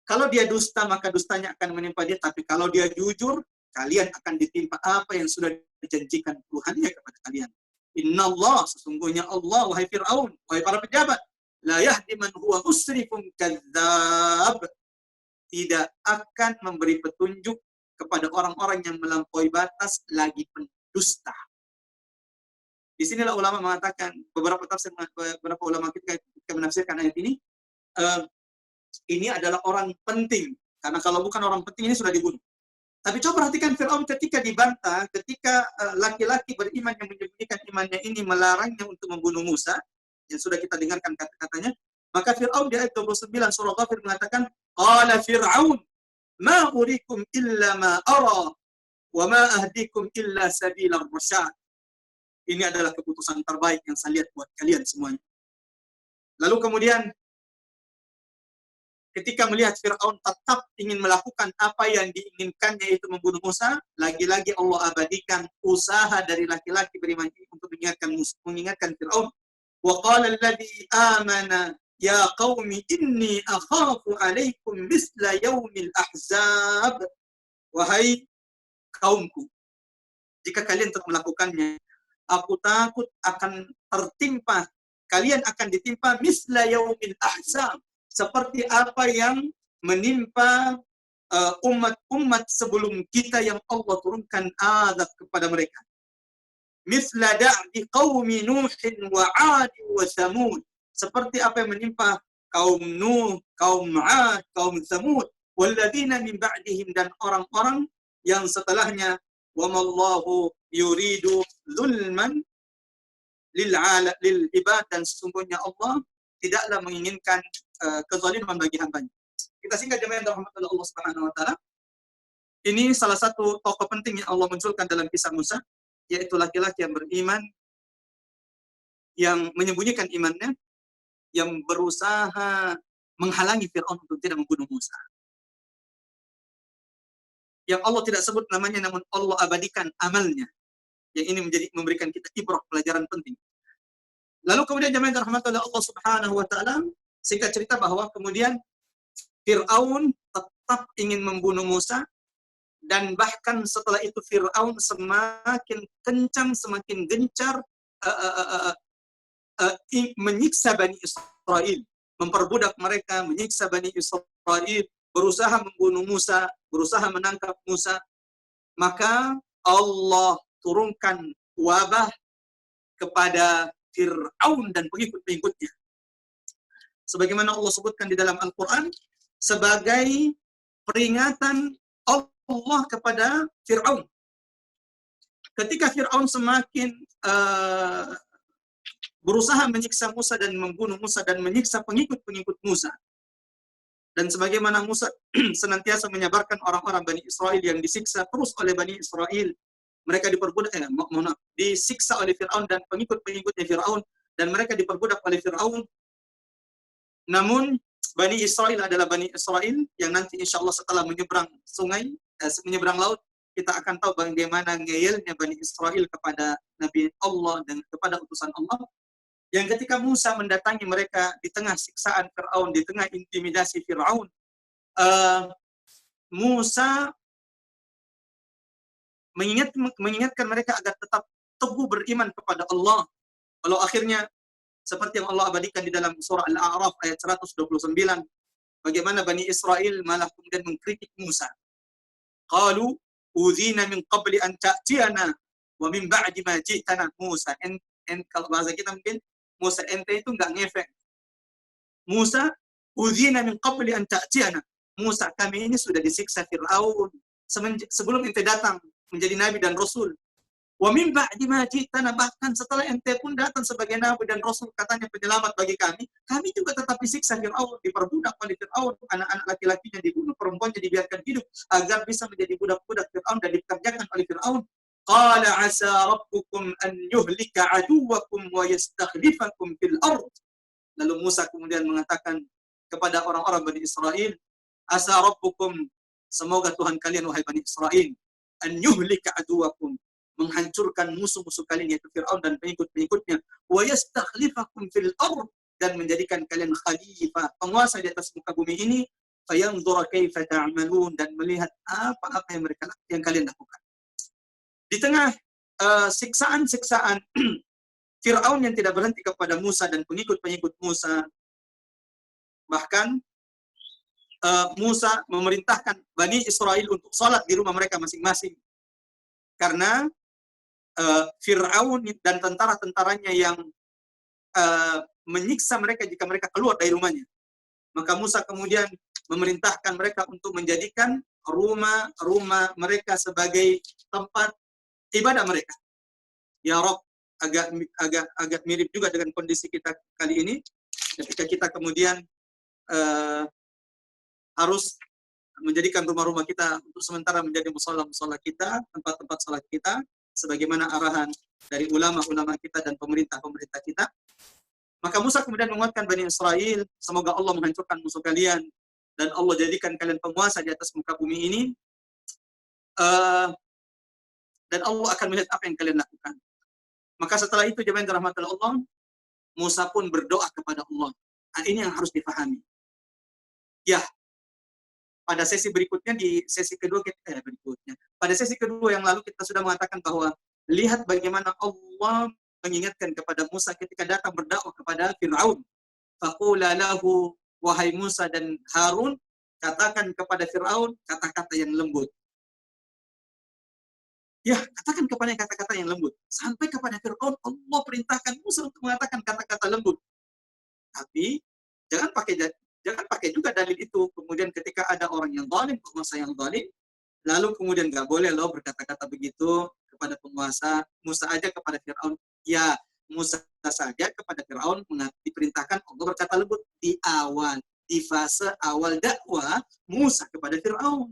Kalau dia dusta, maka dustanya akan menimpa dia. Tapi kalau dia jujur, kalian akan ditimpa apa yang sudah dijanjikan Tuhannya kepada kalian. Inna Allah, sesungguhnya Allah, wahai Fir'aun, wahai para pejabat, la yahdi man huwa musrifun kadzdzab, tidak akan memberi petunjuk kepada orang-orang yang melampaui batas lagi pendusta. Di sinilah ulama mengatakan, beberapa ulama ketika menafsirkan ayat ini, ini adalah orang penting. Karena kalau bukan orang penting ini sudah dibunuh. Tapi coba perhatikan Fir'aun ketika dibantah, ketika laki-laki beriman yang menyembunyikan imannya ini melarangnya untuk membunuh Musa, yang sudah kita dengarkan kata-katanya, maka Fir'aun di ayat 29 surah Ghafir mengatakan, Qala Fir'aun, ma urikum illa ma ara, wa ma ahdikum illa sabilar rasyad. Ini adalah keputusan terbaik yang saya lihat buat kalian semuanya. Lalu kemudian, ketika melihat Fir'aun tetap ingin melakukan apa yang diinginkannya, yaitu membunuh Musa, lagi-lagi Allah abadikan usaha dari laki-laki beriman ini untuk mengingatkan Fir'aun. Wa qala alladhi amana ya qaumi inni akhafu alaikum misla yaumil ahzab. Wahai kaumku, jika kalian tetap melakukannya, aku takut akan tertimpa, kalian akan ditimpa misla yaumil ahzab, seperti apa yang menimpa umat-umat sebelum kita yang Allah turunkan azab kepada mereka. Misla da'di qaumi Nuhin wa 'ad wa Thamud, seperti apa yang menimpa kaum Nuh, kaum 'ad, kaum Thamud, walladzina min ba'dihim, dan orang-orang yang setelahnya. Wa mallahu yuridu zulman lil ibad, dan sesungguhnya Allah tidaklah menginginkan kezaliman bagi hambanya. Kita singkat jemaah yang dirahmati Allah Subhanahu wa taala. Ini salah satu tokoh penting yang Allah munculkan dalam kisah Musa, yaitu laki-laki yang beriman, yang menyembunyikan imannya, yang berusaha menghalangi Fir'aun untuk tidak membunuh Musa. Yang Allah tidak sebut namanya, namun Allah abadikan amalnya. Yang ini memberikan kita ibrah, pelajaran penting. Lalu kemudian jemaah yang dirahmati oleh Allah Subhanahu wa taala, singkat cerita bahwa kemudian Fir'aun tetap ingin membunuh Musa, dan bahkan setelah itu Fir'aun semakin kencang, semakin gencar menyiksa Bani Israel, memperbudak mereka, menyiksa Bani Israel, berusaha membunuh Musa, berusaha menangkap Musa. Maka Allah turunkan wabah kepada Fir'aun dan pengikut-pengikutnya. Sebagaimana Allah sebutkan di dalam Al-Quran, sebagai peringatan Allah kepada Fir'aun. Ketika Fir'aun semakin berusaha menyiksa Musa dan membunuh Musa dan menyiksa pengikut-pengikut Musa, dan sebagaimana Musa senantiasa menyabarkan orang-orang Bani Israel yang disiksa terus oleh Bani Israel, mereka diperbudak, disiksa oleh Fir'aun dan pengikut-pengikutnya Fir'aun, dan mereka diperbudak oleh Fir'aun. Namun Bani Israel adalah Bani Israel yang nanti insya Allah setelah menyeberang sungai, menyeberang laut, kita akan tahu bagaimana ngeyelnya Bani Israel kepada Nabi Allah dan kepada utusan Allah. Yang ketika Musa mendatangi mereka di tengah siksaan Fir'aun, di tengah intimidasi Fir'aun, Musa mengingatkan mereka agar tetap teguh beriman kepada Allah. Kalau akhirnya seperti yang Allah abadikan di dalam surah Al-A'raf ayat 129, bagaimana Bani Israel malah kemudian mengkritik Musa. Qalu uzina min qabli an ta'tiyana wa min ba'di ma ji'tana. Musa, kalau bahasa kita mungkin Musa, ente itu enggak ngefek. Musa, uzina min qabli an ta'tiyana. Musa, kami ini sudah disiksa Fir'aun sebelum ente datang menjadi nabi dan rasul. Wa min ba'di ma ji'tana, bahkan setelah ente pun datang sebagai nabi dan rasul, katanya penyelamat bagi kami juga tetap disiksa Fir'aun, diperbudak oleh Fir'aun, anak-anak laki-lakinya dibunuh, perempuannya dibiarkan hidup agar bisa menjadi budak-budak Fir'aun dan dikerjakan oleh Fir'aun. Qala asa rabbukum an yuhlika aduwakum wa yastakhlifakum fil ard. Lalu Musa kemudian mengatakan kepada orang-orang Bani Israel, asa rabbukum, semoga Tuhan kalian wahai Bani Israel, an yuhlika aduwakum, menghancurkan musuh-musuh kalian yaitu Fir'aun dan pengikut-pengikutnya, wa yastakhlifakum fil ard, dan menjadikan kalian khalifah, penguasa di atas muka bumi ini, fayanzura kaifa ta'malun, dan melihat apa-apa yang kalian lakukan. Di tengah siksaan-siksaan Fir'aun yang tidak berhenti kepada Musa dan pengikut-pengikut Musa, bahkan Musa memerintahkan Bani Israel untuk sholat di rumah mereka masing-masing. Karena Fir'aun dan tentara-tentaranya yang menyiksa mereka jika mereka keluar dari rumahnya. Maka Musa kemudian memerintahkan mereka untuk menjadikan rumah-rumah mereka sebagai tempat ibadah mereka. Ya Rob, agak mirip juga dengan kondisi kita kali ini, ketika kita kemudian harus menjadikan rumah-rumah kita untuk sementara menjadi musola-musola kita, tempat-tempat sholat kita, sebagaimana arahan dari ulama-ulama kita dan pemerintah-pemerintah kita. Maka Musa kemudian menguatkan Bani Israel, semoga Allah menghancurkan musuh kalian, dan Allah jadikan kalian penguasa di atas muka bumi ini, dan Allah akan melihat apa yang kalian lakukan. Maka setelah itu, jemaah yang dirahmati Allah, Musa pun berdoa kepada Allah. Nah, ini yang harus dipahami. Ya, pada sesi berikutnya, pada sesi kedua yang lalu kita sudah mengatakan bahwa lihat bagaimana Allah mengingatkan kepada Musa ketika datang berdakwah kepada Fir'aun. Faqula lahu, wahai Musa dan Harun, katakan kepada Fir'aun kata-kata yang lembut. Ya, katakan kepada kata-kata yang lembut. Sampai kepada Fir'aun, Allah perintahkan Musa untuk mengatakan kata-kata lembut. Tapi jangan pakai juga dalil itu. Kemudian ketika ada orang yang zalim, penguasa yang zalim, lalu kemudian nggak boleh loh berkata-kata begitu kepada penguasa. Musa aja kepada Fir'aun. Ya, Musa saja kepada Fir'aun diperintahkan Allah berkata lembut di fase awal dakwah Musa kepada Fir'aun.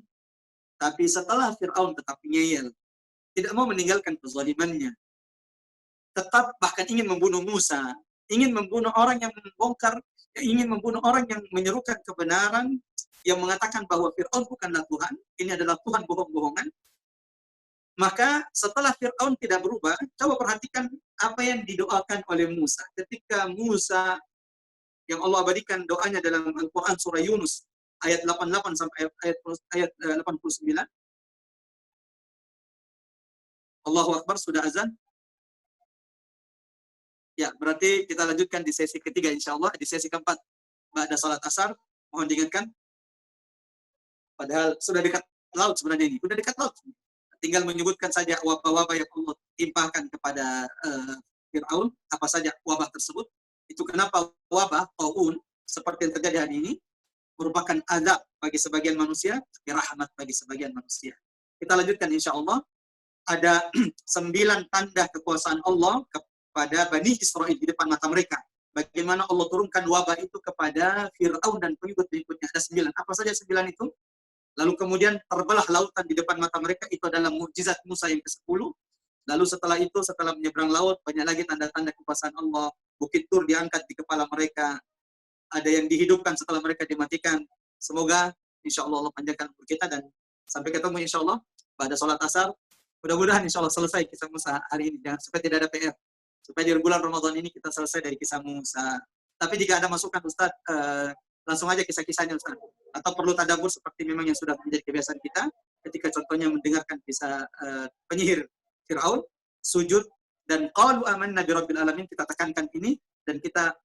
Tapi setelah Fir'aun tetap ngeyel, tidak mau meninggalkan kezalimannya, tetap bahkan ingin membunuh Musa, ingin membunuh orang yang membongkar, ingin membunuh orang yang menyerukan kebenaran, yang mengatakan bahwa Fir'aun bukanlah Tuhan, ini adalah Tuhan bohong-bohongan. Maka setelah Fir'aun tidak berubah, coba perhatikan apa yang didoakan oleh Musa. Ketika Musa, yang Allah abadikan doanya dalam Al-Quran surah Yunus, ayat 88 sampai ayat 89. Allahu Akbar, sudah azan? Ya, berarti kita lanjutkan di sesi ketiga insya Allah. Di sesi keempat, ba'da salat asar, mohon diingatkan. Padahal sudah dekat laut sebenarnya ini. Sudah dekat laut. Tinggal menyebutkan saja wabah-wabah yang Allah timpahkan kepada Fir'aun. Apa saja wabah tersebut. Itu kenapa wabah, ta'un, seperti yang terjadi hari ini, merupakan azab bagi sebagian manusia, tapi rahmat bagi sebagian manusia. Kita lanjutkan insya Allah. Ada 9 tanda kekuasaan Allah kepada Bani Israel di depan mata mereka. Bagaimana Allah turunkan wabah itu kepada Fir'aun dan pengikut-pengikutnya. Ada 9. Apa saja 9 itu? Lalu kemudian terbelah lautan di depan mata mereka. Itu adalah mukjizat Musa yang ke-10. Lalu setelah itu, setelah menyeberang laut, banyak lagi tanda-tanda kekuasaan Allah. Bukit Tur diangkat di kepala mereka. Ada yang dihidupkan setelah mereka dimatikan. Semoga insya Allah Allah panjangkan umur kita, dan sampai ketemu insya Allah pada sholat asar. Mudah-mudahan insya Allah selesai kisah Musa hari ini, supaya tidak ada PR. Supaya di bulan Ramadan ini kita selesai dari kisah Musa. Tapi jika ada masukan Ustaz, langsung aja kisah-kisahnya Ustaz. Atau perlu tadabbur seperti memang yang sudah menjadi kebiasaan kita, ketika contohnya mendengarkan kisah penyihir Fir'aun, sujud, dan qalu amanna birabbil alamin, kita tekankan ini, dan kita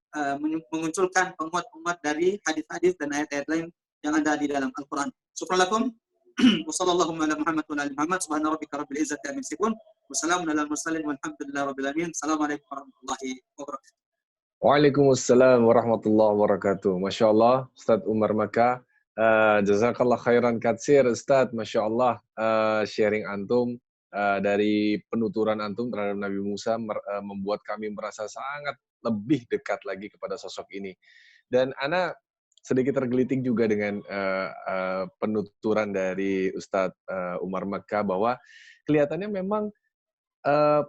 mengunculkan penguat-penguat dari hadis-hadis dan ayat-ayat lain yang ada di dalam Al-Quran. Syukralakum. Wassalamualaikum warahmatullahi wabarakatuh. Subhana rabbika rabbil izzati amma yasifun. Wassalamun alal mursalin walhamdulillahi rabbil alamin. Assalamualaikum warahmatullahi wabarakatuh. Waalaikumsalam warahmatullahi wabarakatuh. Masya Allah, Ustadz Umar Makkah. Jazakallah khairan katsir, Ustadz. Masya Allah, sharing antum dari penuturan antum terhadap Nabi Musa membuat kami merasa sangat lebih dekat lagi kepada sosok ini. Dan Ana sedikit tergelitik juga dengan penuturan dari Ustadz Umar Makkah bahwa kelihatannya memang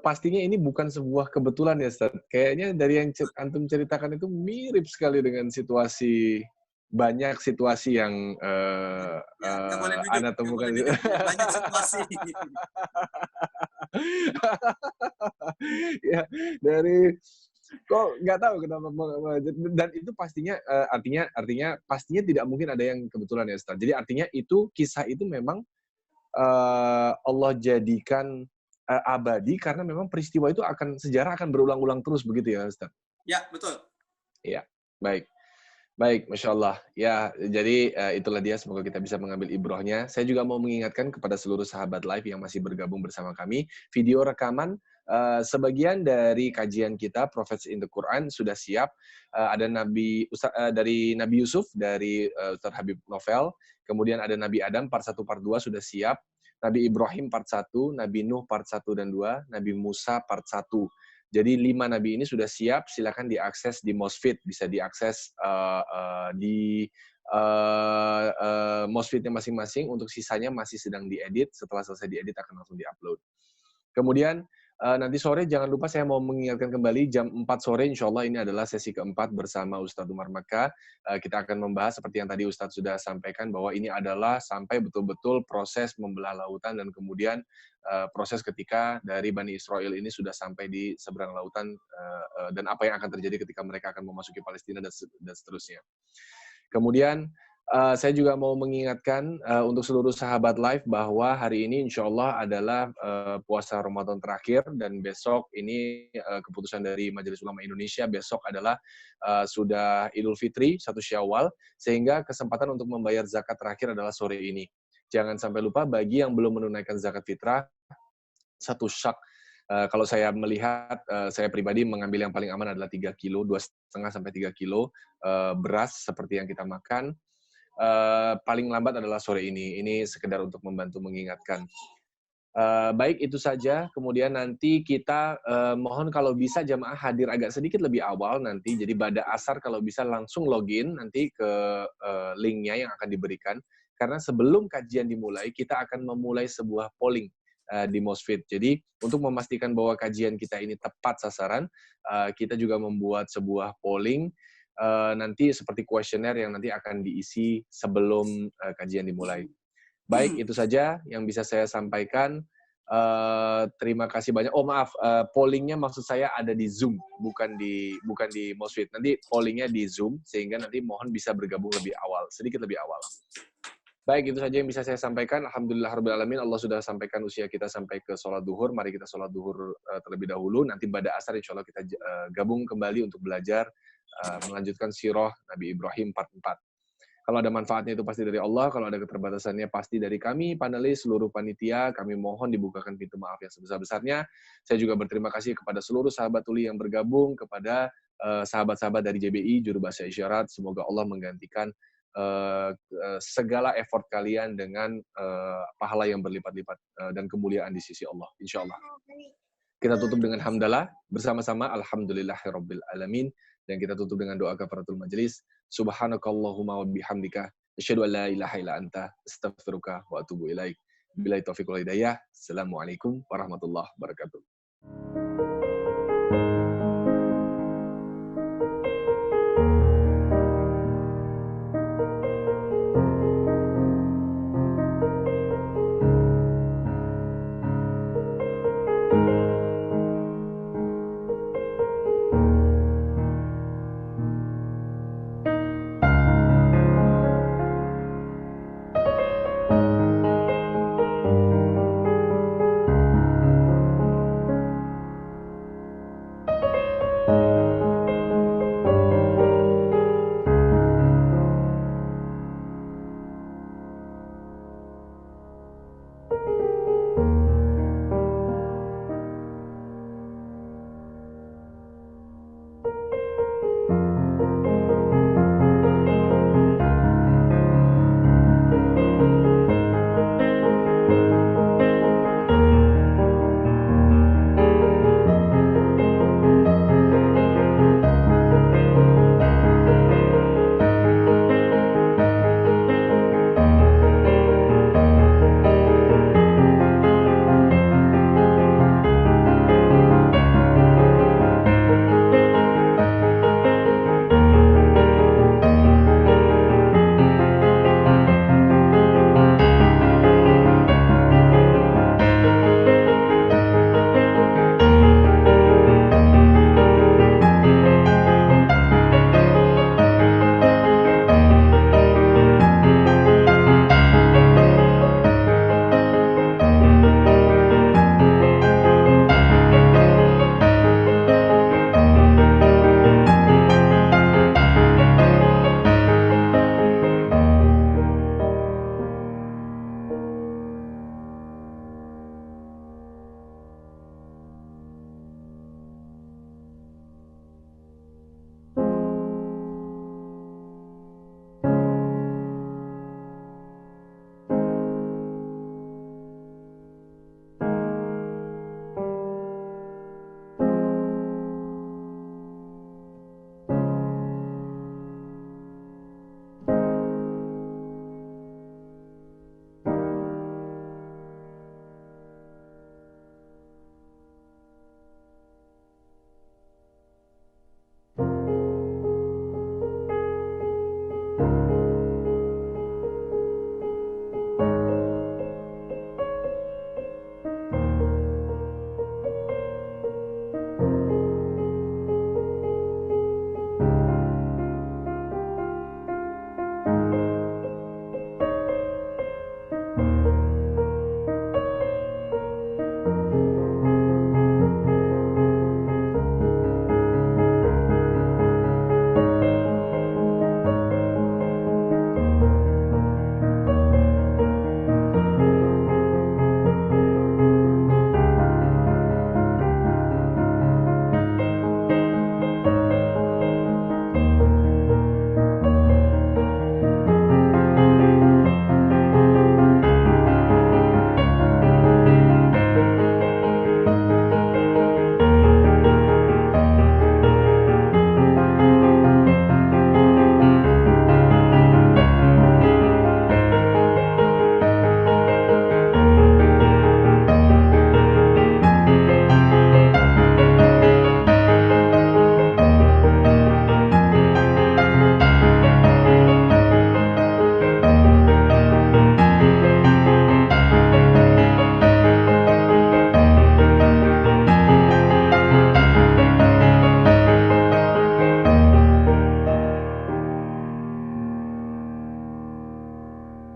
pastinya ini bukan sebuah kebetulan ya Ustadz. Kayaknya dari yang antum ceritakan itu mirip sekali dengan banyak situasi yang Ana temukan. Banyak situasi. Ya, dari kok nggak tahu kenapa, dan itu pastinya artinya pastinya tidak mungkin ada yang kebetulan ya Ustaz. Jadi artinya itu kisah itu memang Allah jadikan abadi karena memang peristiwa itu sejarah akan berulang-ulang terus begitu ya Ustaz. Ya, betul. Iya, baik. Baik, Masya Allah. Ya, jadi itulah dia, semoga kita bisa mengambil ibrohnya. Saya juga mau mengingatkan kepada seluruh sahabat live yang masih bergabung bersama kami, video rekaman sebagian dari kajian kita Prophets in the Quran sudah siap. Ada dari Nabi Yusuf dari Ustaz Habib Novel, kemudian ada Nabi Adam part 1 part 2 sudah siap, Nabi Ibrahim part 1, Nabi Nuh part 1 dan 2, Nabi Musa part 1. Jadi 5 nabi ini sudah siap, silakan diakses di Mosfit, bisa diakses di Mosfitnya masing-masing. Untuk sisanya masih sedang diedit, setelah selesai diedit akan langsung diupload. Kemudian nanti sore jangan lupa saya mau mengingatkan kembali jam 4 sore insya Allah ini adalah sesi keempat bersama Ustadz Umar Makkah. Kita akan membahas seperti yang tadi Ustadz sudah sampaikan bahwa ini adalah sampai betul-betul proses membelah lautan dan kemudian proses ketika dari Bani Israel ini sudah sampai di seberang lautan dan apa yang akan terjadi ketika mereka akan memasuki Palestina dan seterusnya. Kemudian saya juga mau mengingatkan untuk seluruh sahabat live bahwa hari ini insya Allah adalah puasa Ramadan terakhir dan besok ini keputusan dari Majelis Ulama Indonesia besok adalah sudah Idul Fitri 1 Syawal sehingga kesempatan untuk membayar zakat terakhir adalah sore ini. Jangan sampai lupa bagi yang belum menunaikan zakat fitrah 1 syak. Kalau saya melihat, saya pribadi mengambil yang paling aman adalah 3 kilo, 2,5 sampai 3 kilo beras seperti yang kita makan. Paling lambat adalah sore ini. Ini sekedar untuk membantu mengingatkan. Baik, itu saja. Kemudian nanti kita mohon kalau bisa jamaah hadir agak sedikit lebih awal nanti. Jadi pada asar kalau bisa langsung login nanti ke linknya yang akan diberikan. Karena sebelum kajian dimulai, kita akan memulai sebuah polling di Mosfit. Jadi untuk memastikan bahwa kajian kita ini tepat sasaran, kita juga membuat sebuah polling nanti seperti kuesioner yang nanti akan diisi sebelum kajian dimulai. Baik, itu saja yang bisa saya sampaikan. Terima kasih banyak. Oh maaf, pollingnya maksud saya ada di Zoom, bukan di Mosfit. Nanti pollingnya di Zoom, sehingga nanti mohon bisa bergabung lebih awal, sedikit lebih awal. Baik, itu saja yang bisa saya sampaikan. Alhamdulillahirrahmanirrahim. Allah sudah sampaikan usia kita sampai ke sholat duhur. Mari kita sholat duhur terlebih dahulu. Nanti pada asar insya Allah kita gabung kembali untuk belajar melanjutkan sirah Nabi Ibrahim part 4. Kalau ada manfaatnya itu pasti dari Allah, kalau ada keterbatasannya pasti dari kami, panelis, seluruh panitia, kami mohon dibukakan pintu maaf yang sebesar-besarnya. Saya juga berterima kasih kepada seluruh sahabat tuli yang bergabung, kepada sahabat-sahabat dari JBI, Juru Bahasa Isyarat, semoga Allah menggantikan segala effort kalian dengan pahala yang berlipat-lipat dan kemuliaan di sisi Allah, insya Allah. Kita tutup dengan hamdalah bersama-sama, alhamdulillahirabbil alamin, dan kita tutup dengan doa kafaratul majelis. Subhanakallahumma wa bihamdika asyhadu an la ilaha illa anta astaghfiruka wa atubu ilaik. Billahi taufiq wal hidayah. Assalamualaikum warahmatullahi wabarakatuh.